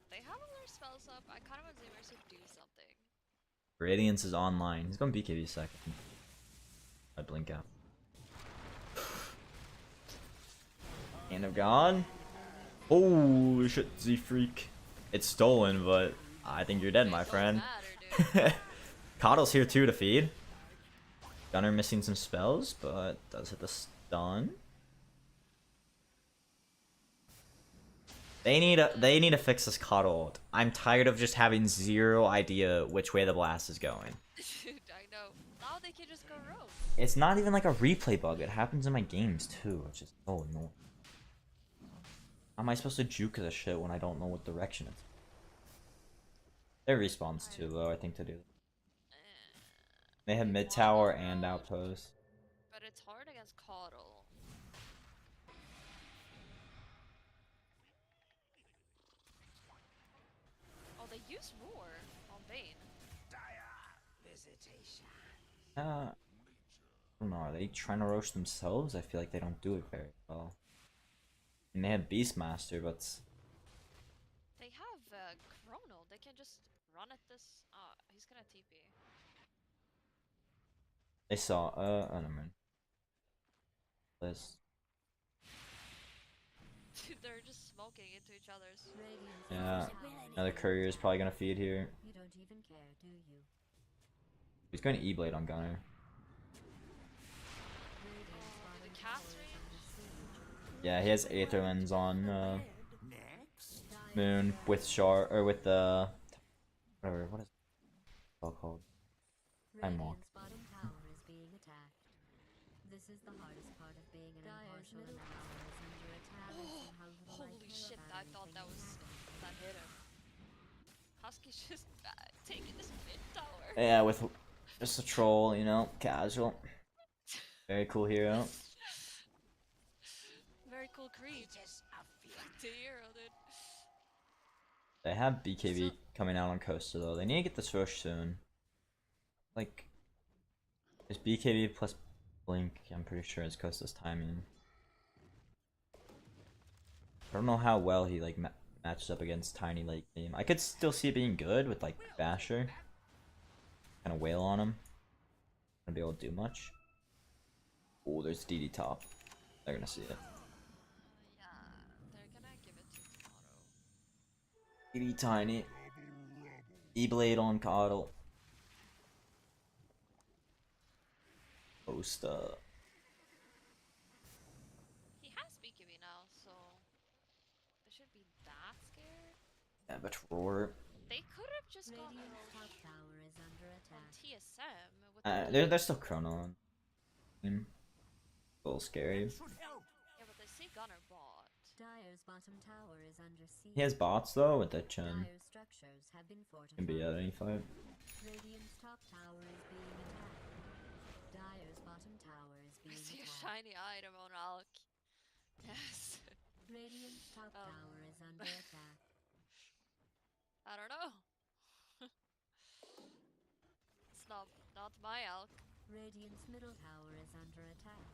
They have all their spells up. I kind of want Zoomers to do something. Radiance is online. He's going BKB second. I blink out. Hand of God. Holy shit, Z Freak. It's stolen, but I think you're dead, my It don't friend. matter, dude. Coddle's here too to feed. Gunner missing some spells, but does hit the stun. They need to fix this Coddle ult. I'm tired of just having zero idea which way the blast is going. Dude, I know. Now they can just go rogue. It's not even like a replay bug. It happens in my games too, which is so annoying. How am I supposed to juke this shit when I don't know what direction it's? Their respawns too low, I think, to do. They have mid tower and outpost. But it's hard against Coddle. Oh, they use Roar on Bane. I don't know, are they trying to roast themselves? I feel like they don't do it very well. And they have Beastmaster, but They have Chrono. They can just run at this. He's gonna TP. they saw, oh no man. This. Dude, they're just smoking into each other's. Radiant's Yeah, middle tower is another under courier is probably gonna feed here. You don't even care, do you? He's going to E-Blade on Gunner. Radiant's Oh, bottom the tower cast is range? under siege. Yeah, he has Aether Lens on Moon with Shard or with the whatever. What is it all called? Time Walk. Radiant's bottom tower is being attacked. This is the hardest part of being an impartial analysis under attack. Holy shit, I thought that was that hit him. Husky's just taking this mid tower. Yeah, with just a troll, you know, casual. Very cool hero. Very cool creep. To hero, dude. They have BKB coming out on Coaster though. They need to get this rush soon. Like, it's BKB plus Blink. I'm pretty sure it's Coaster's timing. I don't know how well he like matches up against Tiny late game. I could still see it being good with like Basher. Kind of wail on him. Gonna be able to do much. Oh, there's DD top. They're gonna see it. Yeah, they're gonna give it to Otto. DD Tiny. E-Blade on Coddle. Post He has BKB now, so they should be that scared. yeah, but Roar. They could have just gone Radiant's top Roche tower is under on attack. TSM with the They're still Chrono on. A little scary. yeah, but they see Gunner bot. Dire's bottom tower is under siege. He has bots though with the Chun. Dire's structures have been fortified. Can be at any fight. Radiant's top tower is being attacked. Dire's bottom tower is I being see a attacked. shiny item on Alk. Yes. Radiant's top tower is under attack. I don't know. It's not my Alk. Radiant's middle tower is under attack.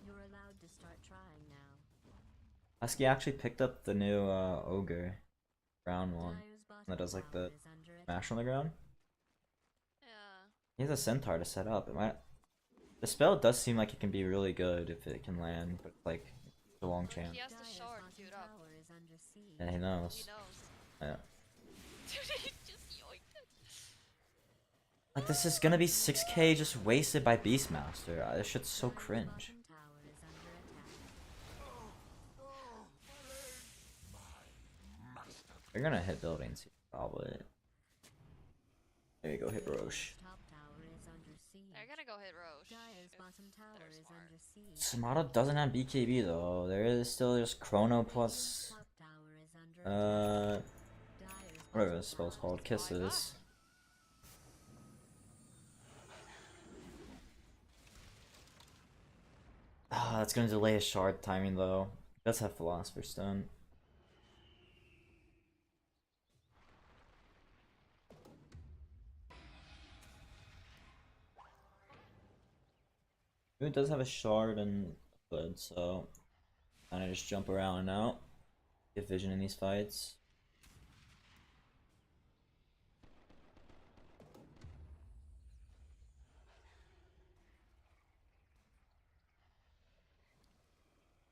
You're allowed to start trying now. Husky actually picked up the new Ogre round one Dire's bottom that does like the tower is under smash on the ground. Yeah. He has a centaur to set up. It might. The spell does seem like it can be really good if it can land, but like it's a long chance. He has the Dire's shard bottom queued up. tower is under siege. Yeah, he knows. He knows. Yeah. Dude, he just yoinked it. Like this is gonna be 6k just wasted by Beastmaster. This shit's so Dire's cringe. bottom tower is under attack. They're gonna hit buildings probably. There you go, hit Roche. Top tower is under siege. They're gonna go hit Roche. Dire's if bottom tower they're is smart. under siege. Samato doesn't have BKB though. There is still just Chrono plus Top tower is under attack. Dire's whatever bottom this spell's tower called, is Kisses. Ah, that's gonna delay his shard timing though. Does have Philosopher's Stone. It does have a shard and hood, so kind of just jump around and out. Get vision in these fights.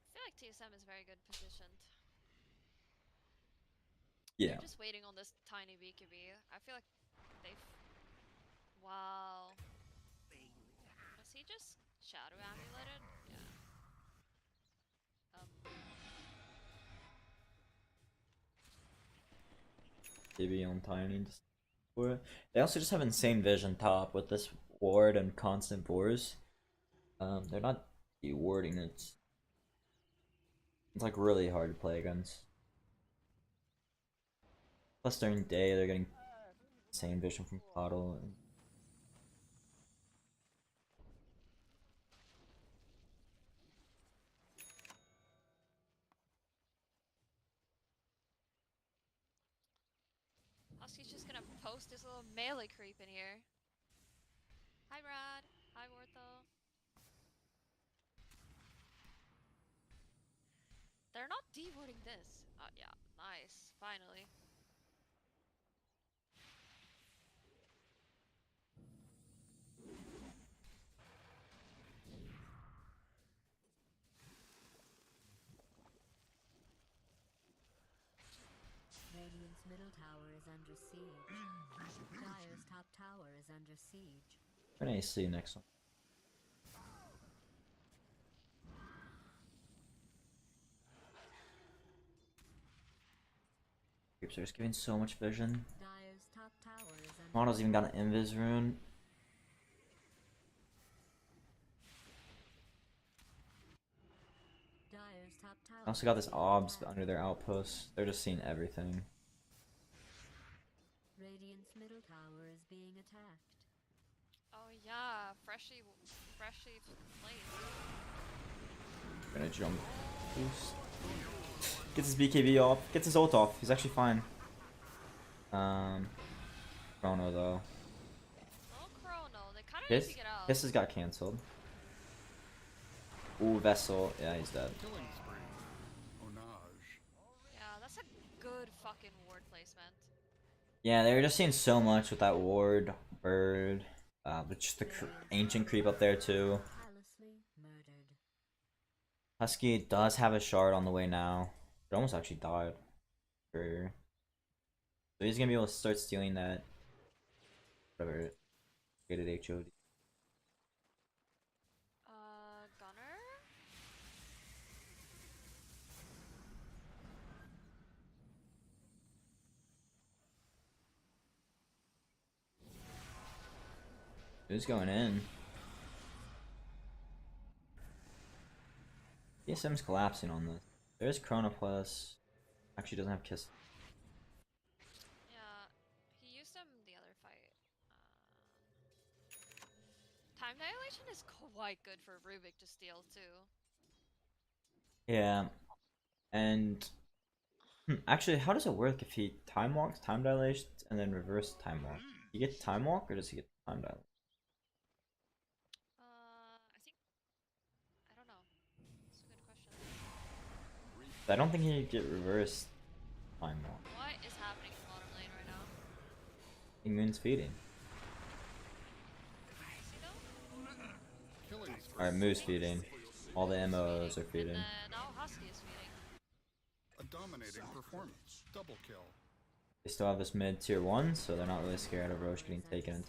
I feel like TSM is very good positioned. Yeah. They're just waiting on this tiny BKB. I feel like they've. Wow. Was he just shadow amuleted? Yeah. Maybe on Tiny for it. They also just have insane vision top with this ward and constant boars. They're not warding it. It's like really hard to play against. Plus during day they're getting insane vision from Coddle. Husky's just gonna post this little melee creep in here. Hi, Brad. Hi, Warthel. They're not dewarding this. Oh, yeah. Nice. Finally. Radiant's middle tower is under siege. Dire's top tower is under siege. We're gonna see next one. Creeps are just giving so much vision. Dire's top tower is under Model's even got an invis rune. Dire's top tower. I also got this is being obs attacked. under their outposts. They're just seeing everything. Radiant's middle tower is being attacked. Oh yeah, freshly played. Gonna jump. Boost. Gets his BKB off. Gets his ult off. He's actually fine. Chrono though. No chrono. They kind of need Kiss? to get out. Kisses got cancelled. Ooh, Vessel. Yeah, he's dead. Killing spree. Onage. Yeah, that's a good fucking ward placement. Yeah, they were just seeing so much with that ward, bird, but just the ancient creep up there too. Callously murdered. Husky does have a shard on the way now. It almost actually died. So he's gonna be able to start stealing that. Whatever. Get it HOD. Gunner? Who's going in? TSM's collapsing on this. There's Chrono Plus. Actually doesn't have Kiss. Yeah, he used them the other fight. Time dilation is quite good for Rubik to steal too. Yeah. And actually, how does it work if he time walks, time dilation, and then reverse time walk? You get time walk or does he get time dilation? I think I don't know. That's a good question. I don't think he get reverse time walk. What is happening in bottom lane right now? I think Moon's feeding. Is he though? Killing spree. Alright, Moo's feeding. All the MOs are And feeding. now Husky is feeding. A dominating performance. Double kill. They still have this mid tier 1, so they're not really scared of Roche getting taken.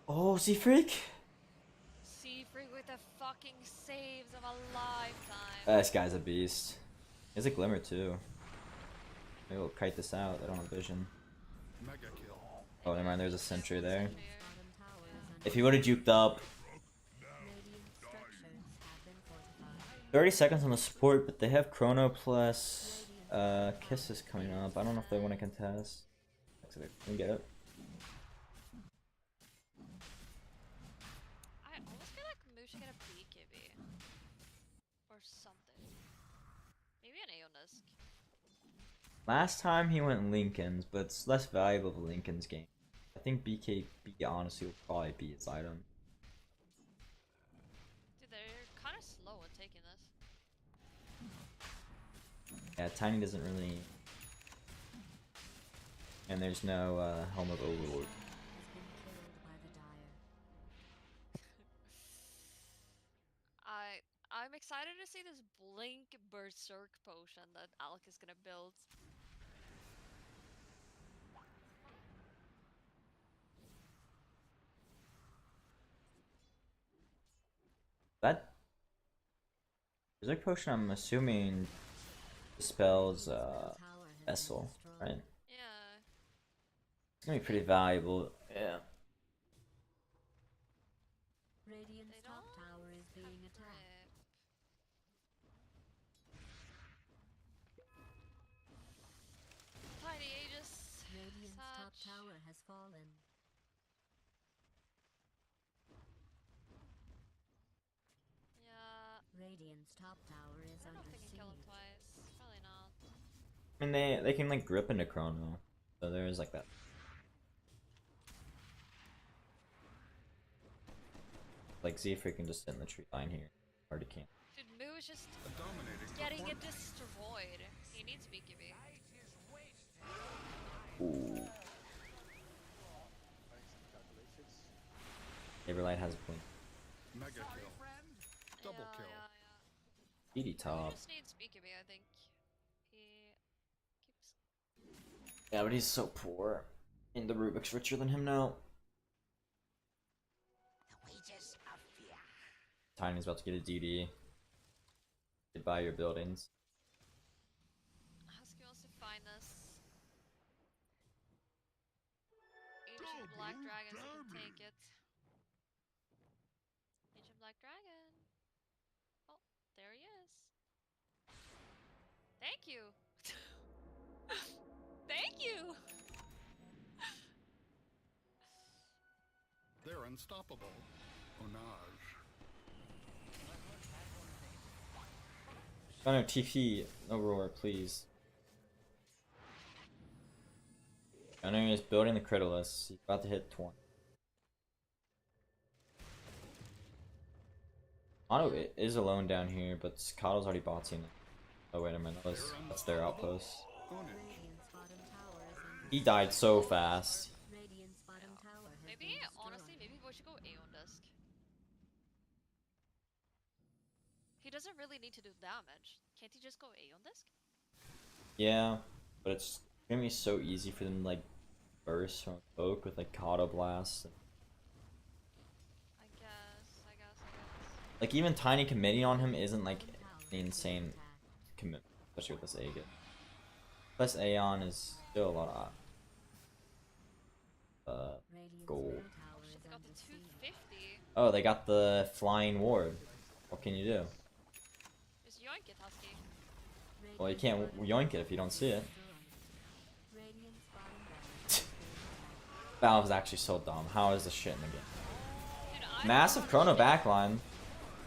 Oh, Z-Freak? Seafree with the fucking saves of a lifetime. This guy's a beast. He has a glimmer too. Maybe we'll kite this out. They don't have vision. Mega kill. Oh, never mind. There's a sentry there. Bottom tower is under If he would have juked up, Radiant structures have been fortified. 30 seconds on the support, but they have Chrono plus Kisses coming up. I don't know if they want to contest. Actually, can we get it? I almost feel like Moo should get a BKB. Or something. Maybe an Aeonisk. Last time he went Lincoln's, but it's less valuable of a Lincoln's game. I think BKB honestly will probably be its item. Dude, they're kind of slow at taking this. Yeah, Tiny doesn't really. And there's no Helm of Overlord. Has been killed by the Dire. I'm excited to see this Blink Berserk potion that Alec is gonna build. That Berserk potion, I'm assuming, dispels Middle tower has been Vessel, destroyed. right? Yeah. It's gonna be pretty valuable. Yeah. Radiant's They top don't tower is have being attacked. grip. Tiny Aegis. Radiant's top Satch. tower has fallen. Yeah. Radiant's top tower is I don't know under if they can kill him siege. twice. Probably not. I mean, they can like grip into Chrono, so there is like that. Like Z-Freak can just sit in the tree line here. Already can't. Dude, Moo is just A dominating getting it performance. destroyed. He needs BKB. Ooh. Saberlight has a blink. Mega kill. Double yeah, kill. Yeah, ED He top. just needs BKB, I think. He keeps. Yeah, but he's so poor. And the Rubik's richer than him now. Tiny's about to get a DD. Goodbye your buildings. Husky wants to find us. Ancient Black Dragons can take it. Ancient Black Dragon. Oh, there he is. Thank you. Thank you. They're unstoppable. Onage. Oh no, TP, no roar, please. Gunner is building the Critalus. He's about to hit 20. Auto is alone down here, but Scotto's already botsing it. Oh wait a minute, that's their outpost. Onage. Radiant's bottom tower is under He died so fast. Radiant's bottom tower has Maybe, been destroyed. honestly, maybe we should go Aeon Disc. He doesn't really need to do damage. Can't he just go Aeon Disc? Yeah, but it's gonna be so easy for them to like burst from a poke with like Auto Blast. I guess. Like even Tiny committing on him isn't like an insane commitment, especially with this Aegis. Plus Aeon is still a lot of Radiant's gold. middle tower Shit, is they got under the siege. 250. Oh, they got the flying ward. What can you do? Just yoink it, Husky. Well, you can't yoink it if you don't see it. Radiant's bottom barracks is being attacked. Valve's actually so dumb. How is this shit in the game? Dude, I Massive don't Chrono understand.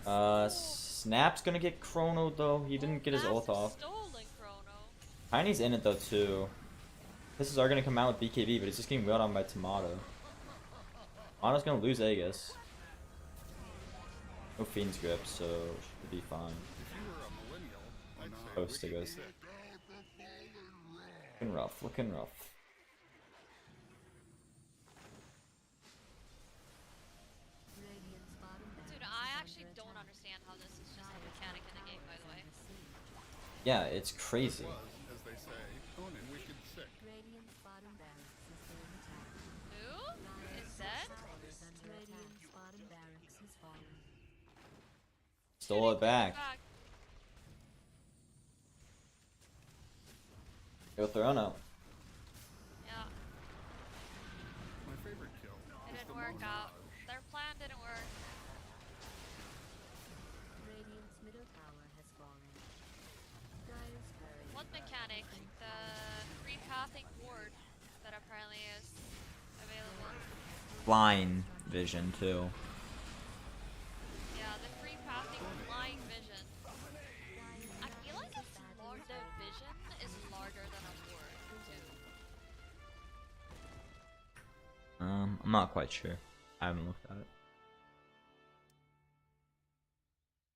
backline. Snap's gonna get Chrono though. He didn't get his ult Massive off. Stolen Chrono. Tiny's in it though too. Pisses are gonna come out with BKB, but he's just getting wheeled on by Tomato. Tomato's gonna lose Aegis. No Fiend's Grip, so should be fine. If you were a millennial, I'd say Post we it should goes. sick. Looking rough, looking rough. Radiant's bottom Dude, barracks I is actually under don't attack. understand how this is just a mechanic in the game, by the way. Yeah, it's crazy. Was, as they say, Onin wicked sick. Radiant's bottom barracks is being attacked. Who? Is dead? Radiant's bottom barracks has fallen. Stole it back. Go Throno. Yeah, My favorite kill it is didn't the work out. montage. Their plan didn't work. Radiant's middle tower has fallen. Dyer's courier What mechanic? The free pathing ward that apparently is available. Flying vision too. Yeah, the free pathing flying vision. I feel like it's the vision is larger than a ward too. I'm not quite sure. I haven't looked at it.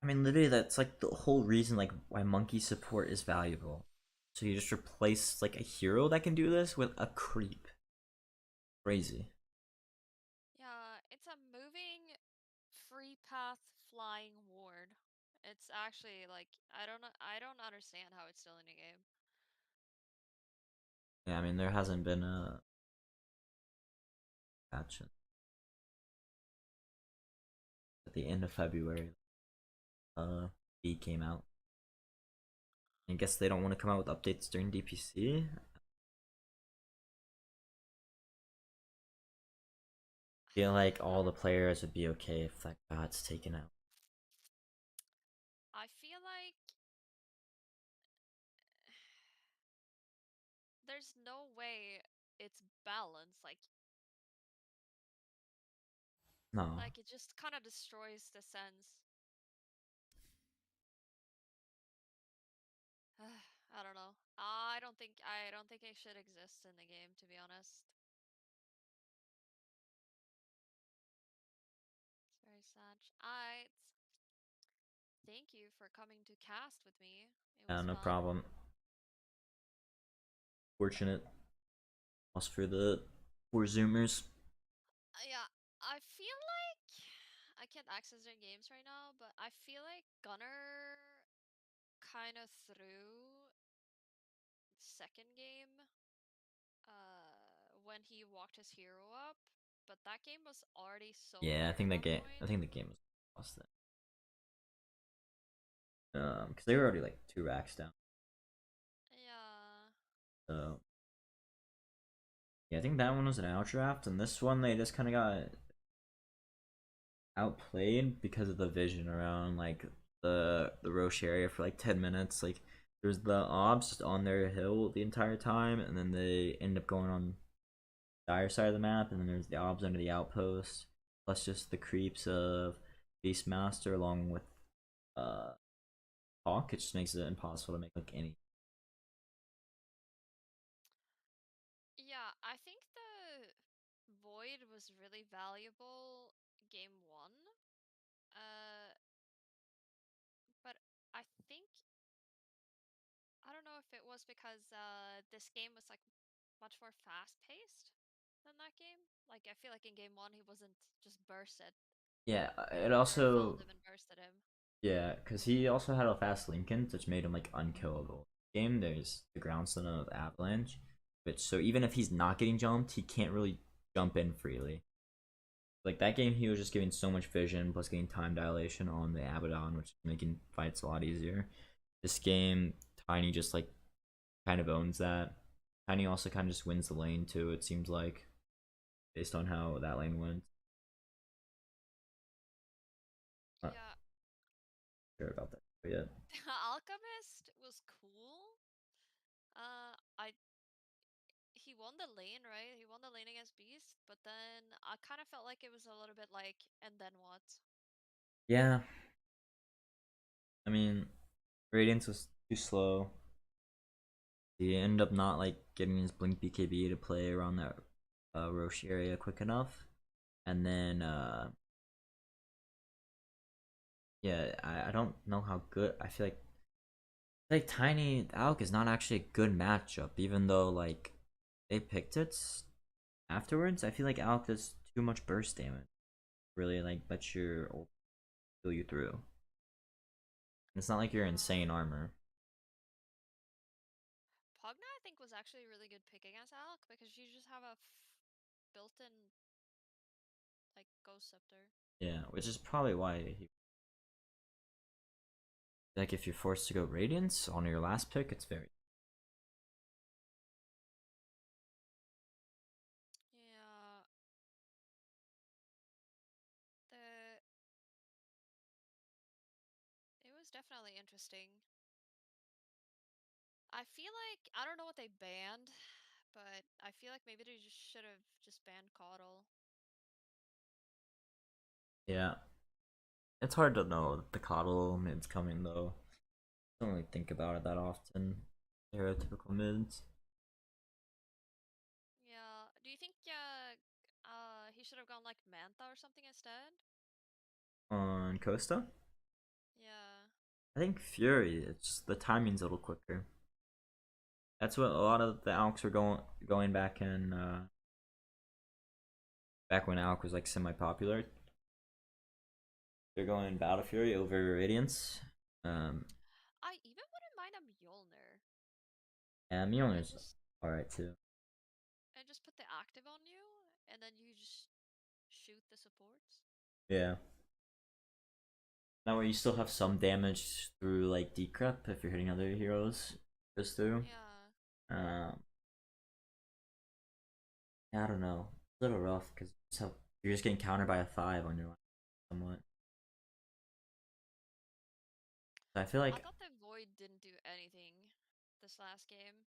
I mean, literally, that's like the whole reason, like, why monkey support is valuable. So you just replace like a hero that can do this with a creep. Crazy. Yeah, it's a moving free path flying ward. It's actually like I don't understand how it's still in the game. Yeah, I mean, there hasn't been a patch at the end of February. B came out. I guess they don't want to come out with updates during DPC. Feel like all the players would be okay if that god's taken out. I feel like there's no way it's balanced. No. Like it just kind of destroys the sense. I don't know. I don't think it should exist in the game, to be honest. It's very sad. I thank you for coming to cast with me. It Yeah, was no fun. problem. Fortunate. Lost for the poor Zoomers. Yeah, I feel like I can't access their games right now, but I feel like Gunner kind of threw second game when he walked his hero up, but that game was already so Yeah, I hard think at that that game. point. I think the game was lost. Then. Because they were already like 2 racks down. Yeah. So yeah, I think that one was an outdraft, and this one they just kind of got outplayed because of the vision around like the Roche area for like 10 minutes. Like there's the obs just on their hill the entire time, and then they end up going on the dire side of the map, and then there's the obs under the outpost, plus just the creeps of Beastmaster along with uh Hawk. It just makes it impossible to make like any. Yeah, I think the Void was really valuable game one. But I think I don't know if it was because this game was like much more fast paced than that game. Like I feel like in game one he wasn't just bursted. Yeah, it Or followed also him and bursted him. yeah, because he also had a fast Lincoln, which made him like unkillable. Game there's the groundstone of Avalanche, which so even if he's not getting jumped, he can't really jump in freely. Like that game, he was just giving so much vision plus getting time dilation on the Abaddon, which is making fights a lot easier. This game, Tiny just like kind of owns that. Tiny also kind of just wins the lane too. It seems like, based on how that lane went. Not Yeah. sure about that yet. Alchemist was cool. I he won the lane, right? He won the lane against Beast, but then I kind of felt like it was a little bit like, and then what? Yeah, I mean, Radiance was too slow. He ended up not like getting his Blink BKB to play around that Roche area quick enough, and then yeah, I don't know how good. I feel like Tiny Alk is not actually a good matchup, even though like they picked it afterwards. I feel like Alk does too much burst damage. Really like let your ult kill you through. It's not like you're insane armor. Pugna, I think, was actually a really good pick against Alec because you just have a built-in like Ghost Scepter. Yeah, which is probably why he like if you're forced to go Radiance on your last pick, it's very Yeah, the it was definitely interesting. I feel like I don't know what they banned, but I feel like maybe they just should have just banned Caudle. yeah. It's hard to know the coddle mid's coming though. I don't really think about it that often. Stereotypical mids. Yeah. Do you think he should have gone like Mantha or something instead? On Costa, Yeah. I think Fury. It's just the timing's a little quicker. That's what a lot of the Alks were going back in back when Alk was like semi popular. They're going Battle Fury over Radiance. Um, I even wouldn't mind a Mjolnir. and And Mjolnir's just alright too. put the active on you and then you just shoot the supports. Yeah. That way you still have some damage through like decrep if you're hitting other heroes. Goes through. Yeah. Um, I don't know. It's a little rough because you're just getting countered by a 5 on your line somewhat. So I feel I like thought the Void didn't do anything this last game.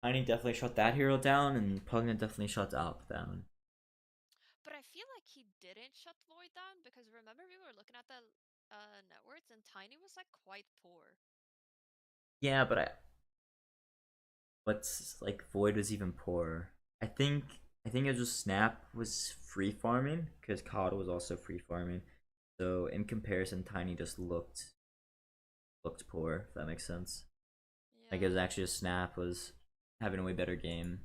Tiny definitely shut that hero down, and Pugna definitely shuts Alp down. But I feel like he didn't shut Void down because remember we were looking at the net worths and Tiny was like quite poor. Yeah, what's like Void was even poorer. I think it was just Snap was free farming because Coddle was also free farming. So in comparison, Tiny just looked poor. If that makes sense. Like it was Yeah. actually a Snap was having a way better game.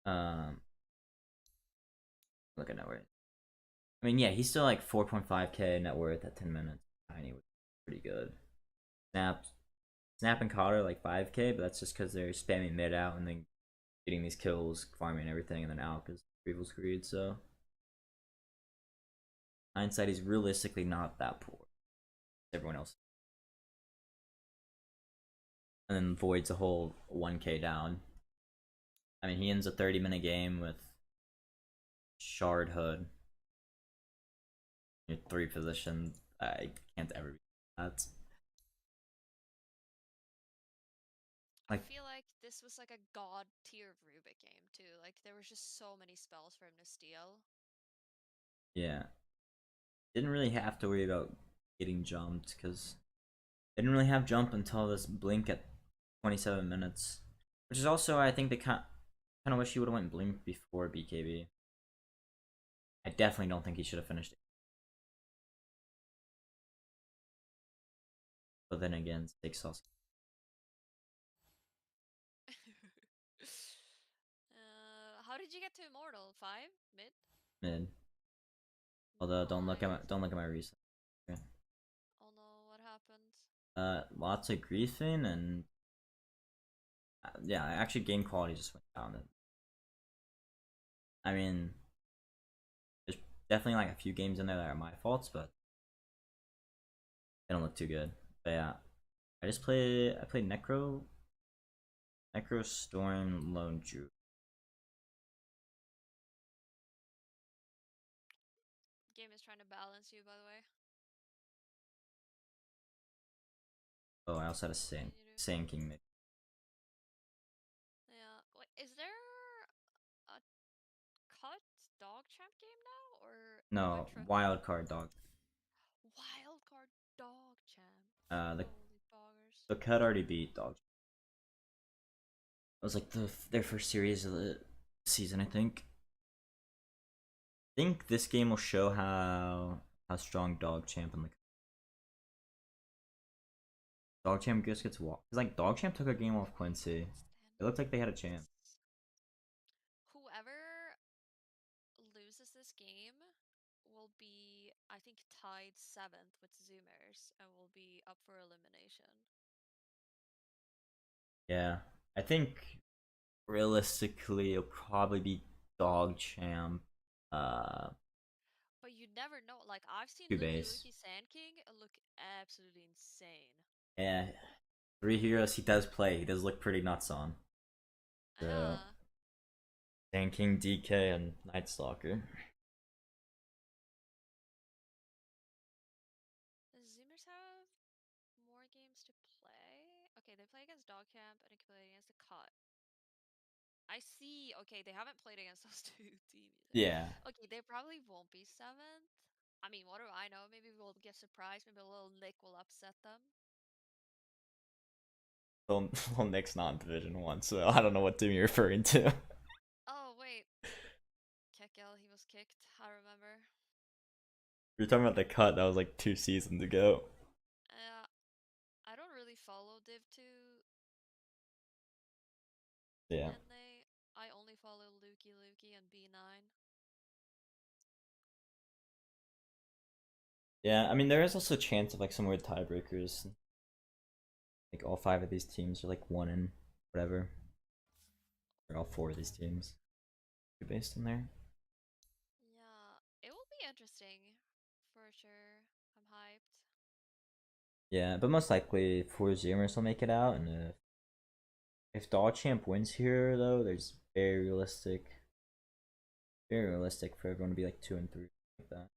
Um, look at net worth. I mean, yeah, he's still like 4.5k net worth at 10 minutes. Tiny was pretty good. Snap, Snap and Cotter like 5k, but that's just because they're spamming mid out and then getting these kills, farming everything, and then Alp is Reval's Greed. So hindsight, he's realistically not that poor. everyone else. And then Void's a whole 1k down. I mean, he ends a 30-minute game with Shard Hood. Your 3 position. I can't ever be that. I feel like this was like a god tier Rubik game too. Like there was just so many spells for him to steal. Yeah. Didn't really have to worry about getting jumped because didn't really have jump until this blink at 27 minutes. Which is also, I think, they kind of wish he would have went blink before BKB. I definitely don't think he should have finished it. But then again, steak sauce. How did you get to Immortal? 5? Mid? Mid. Although don't look at my Nice. recent. Okay. Oh no, what happened? Lots of griefing and yeah, actually game quality just went down. I mean, there's definitely like a few games in there that are my faults, but they don't look too good. But yeah, I played Necro Storm Lone Juke. Game is trying to balance you, by the way. Oh, I also had a What can you do? Sand King mix. Yeah. Wait, is there a cut dog champ game now, or am I No, tripping? wild card dog. Wildcard dog champ. The Holy boggers. cut already beat dog. It was like their first series of the season, I think. I think this game will show how strong dog champ and the dog champ just gets walked. Cause like dog champ took a game off Quincy. It looked like they had a chance. Whoever loses this game will be, I think, tied 7th with Zoomers and will be up for elimination. Yeah, I think realistically it'll probably be dog champ. But you never know. Like, I've seen Two Luki base. Luki Sand King look absolutely insane. Yeah, 3 heroes he does play. He does look pretty nuts on. So, Yeah. Sand King, DK, and Night Stalker. Does Zoomers have more games to play? Okay, they play against Dog Camp and they can play against the Cut. I see. Okay, they haven't played against those 2 teams. Yeah. Okay, they probably won't be 7th. I mean, what do I know? Maybe we'll get surprised. Maybe a little Nick will upset them. Well, Nick's not in Division 1, so I don't know what team you're referring to. Oh, wait. Kekel, he was kicked. I remember. You're talking about the cut that was like 2 seasons ago. I don't really follow Div 2 Yeah. and I only follow Lukey Lukey and B9. Yeah, I mean, there is also a chance of like some weird tiebreakers. Like all 5 of these teams are like 1 in whatever. Or all 4 of these teams. Based in there. Yeah, it will be interesting for sure. I'm hyped. Yeah, but most likely 4 Zoomers will make it out, and if Dogchamp wins here though, there's very realistic for everyone to be like 2 and 3 like that.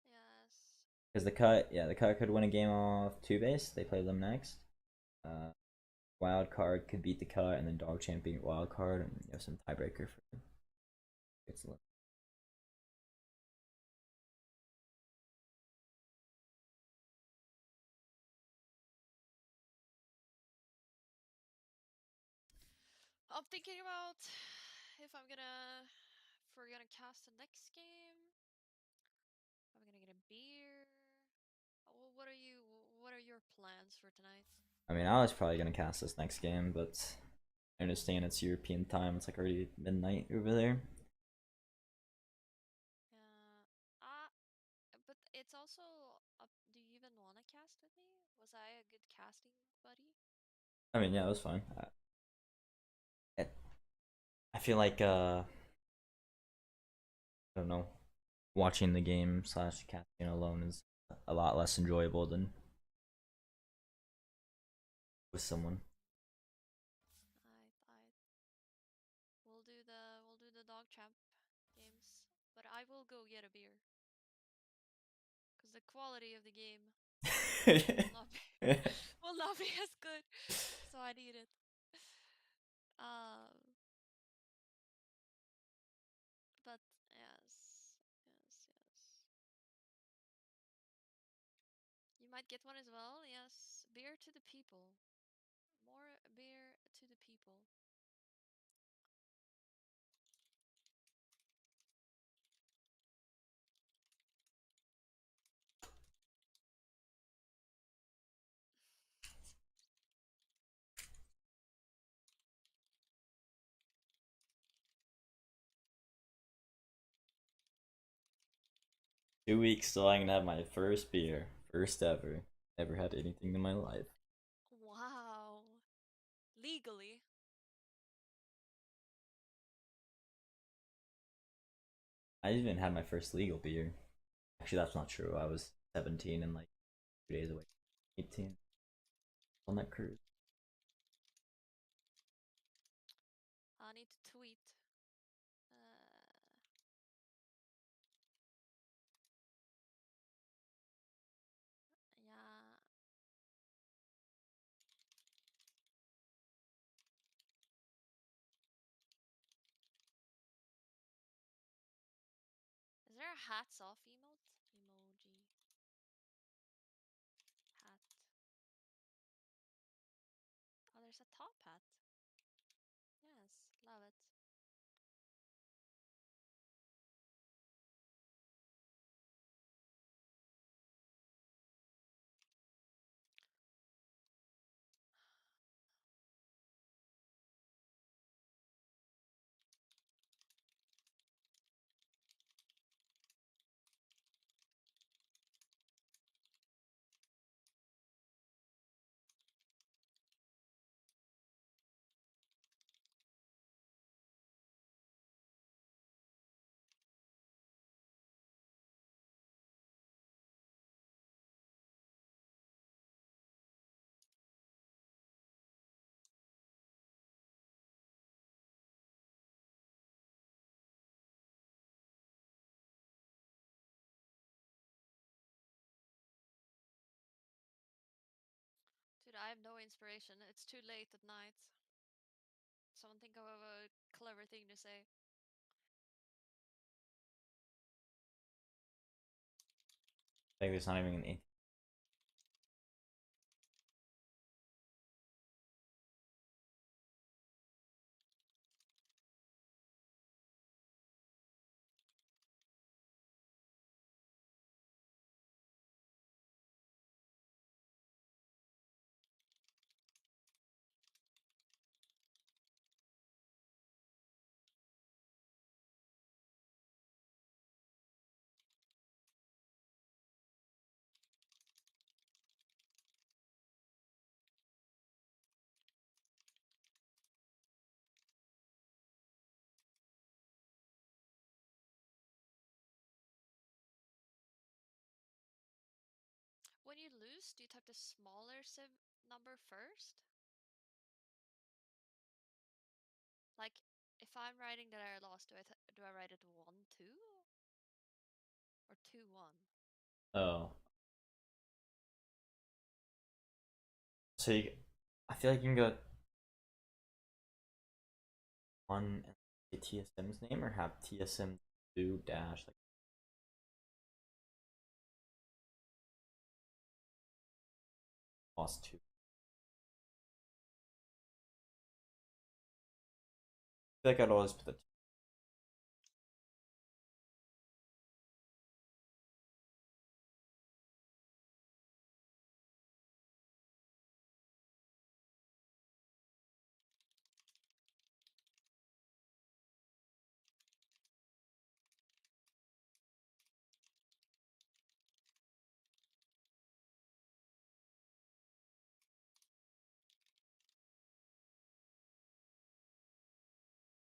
Yes. Because the cut could win a game off 2 base. They play them next. Wild card could beat the cut, and then Dogchamp beat wild card, and you have some tiebreaker for it's. I'm thinking about if we're gonna cast the next game. I'm gonna get a beer. What are your plans for tonight? I mean, I was probably gonna cast this next game, but I understand it's European time. It's like already midnight over there. Yeah. But it's also up. Do you even want to cast with me? Was I a good casting buddy? I mean, yeah, it was fine. I feel like I don't know. watching the game slash casting alone is a lot less enjoyable than with someone. I we'll do the dog champ games, but I will go get a beer because the quality of the game will not be will not be as good. So I need it. Um, but yes, yes. You might get one as well. Yes, beer to the people. More beer to the people. 2 weeks till I'm gonna have my first beer, first ever. Never had anything in my life. Wow. Legally. I even had my first legal beer. Actually, that's not true. I was 17 and like 2 days away. 18 on that cruise. I need to tweet. Uh, yeah. Is there a hats off emote? Emoji. Hat. Oh, there's a top hat. Yes, love it. Dude, I have no inspiration. It's too late at night. Someone think of a clever thing to say. I think there's not even an When you lose, do you type the smaller number first? Like, if I'm writing that I lost, do I write it 1-2 or 2-1? Oh. So I feel like you can go one and say TSM's name or have TSM2 dash like lost 2. I feel like I'd always put the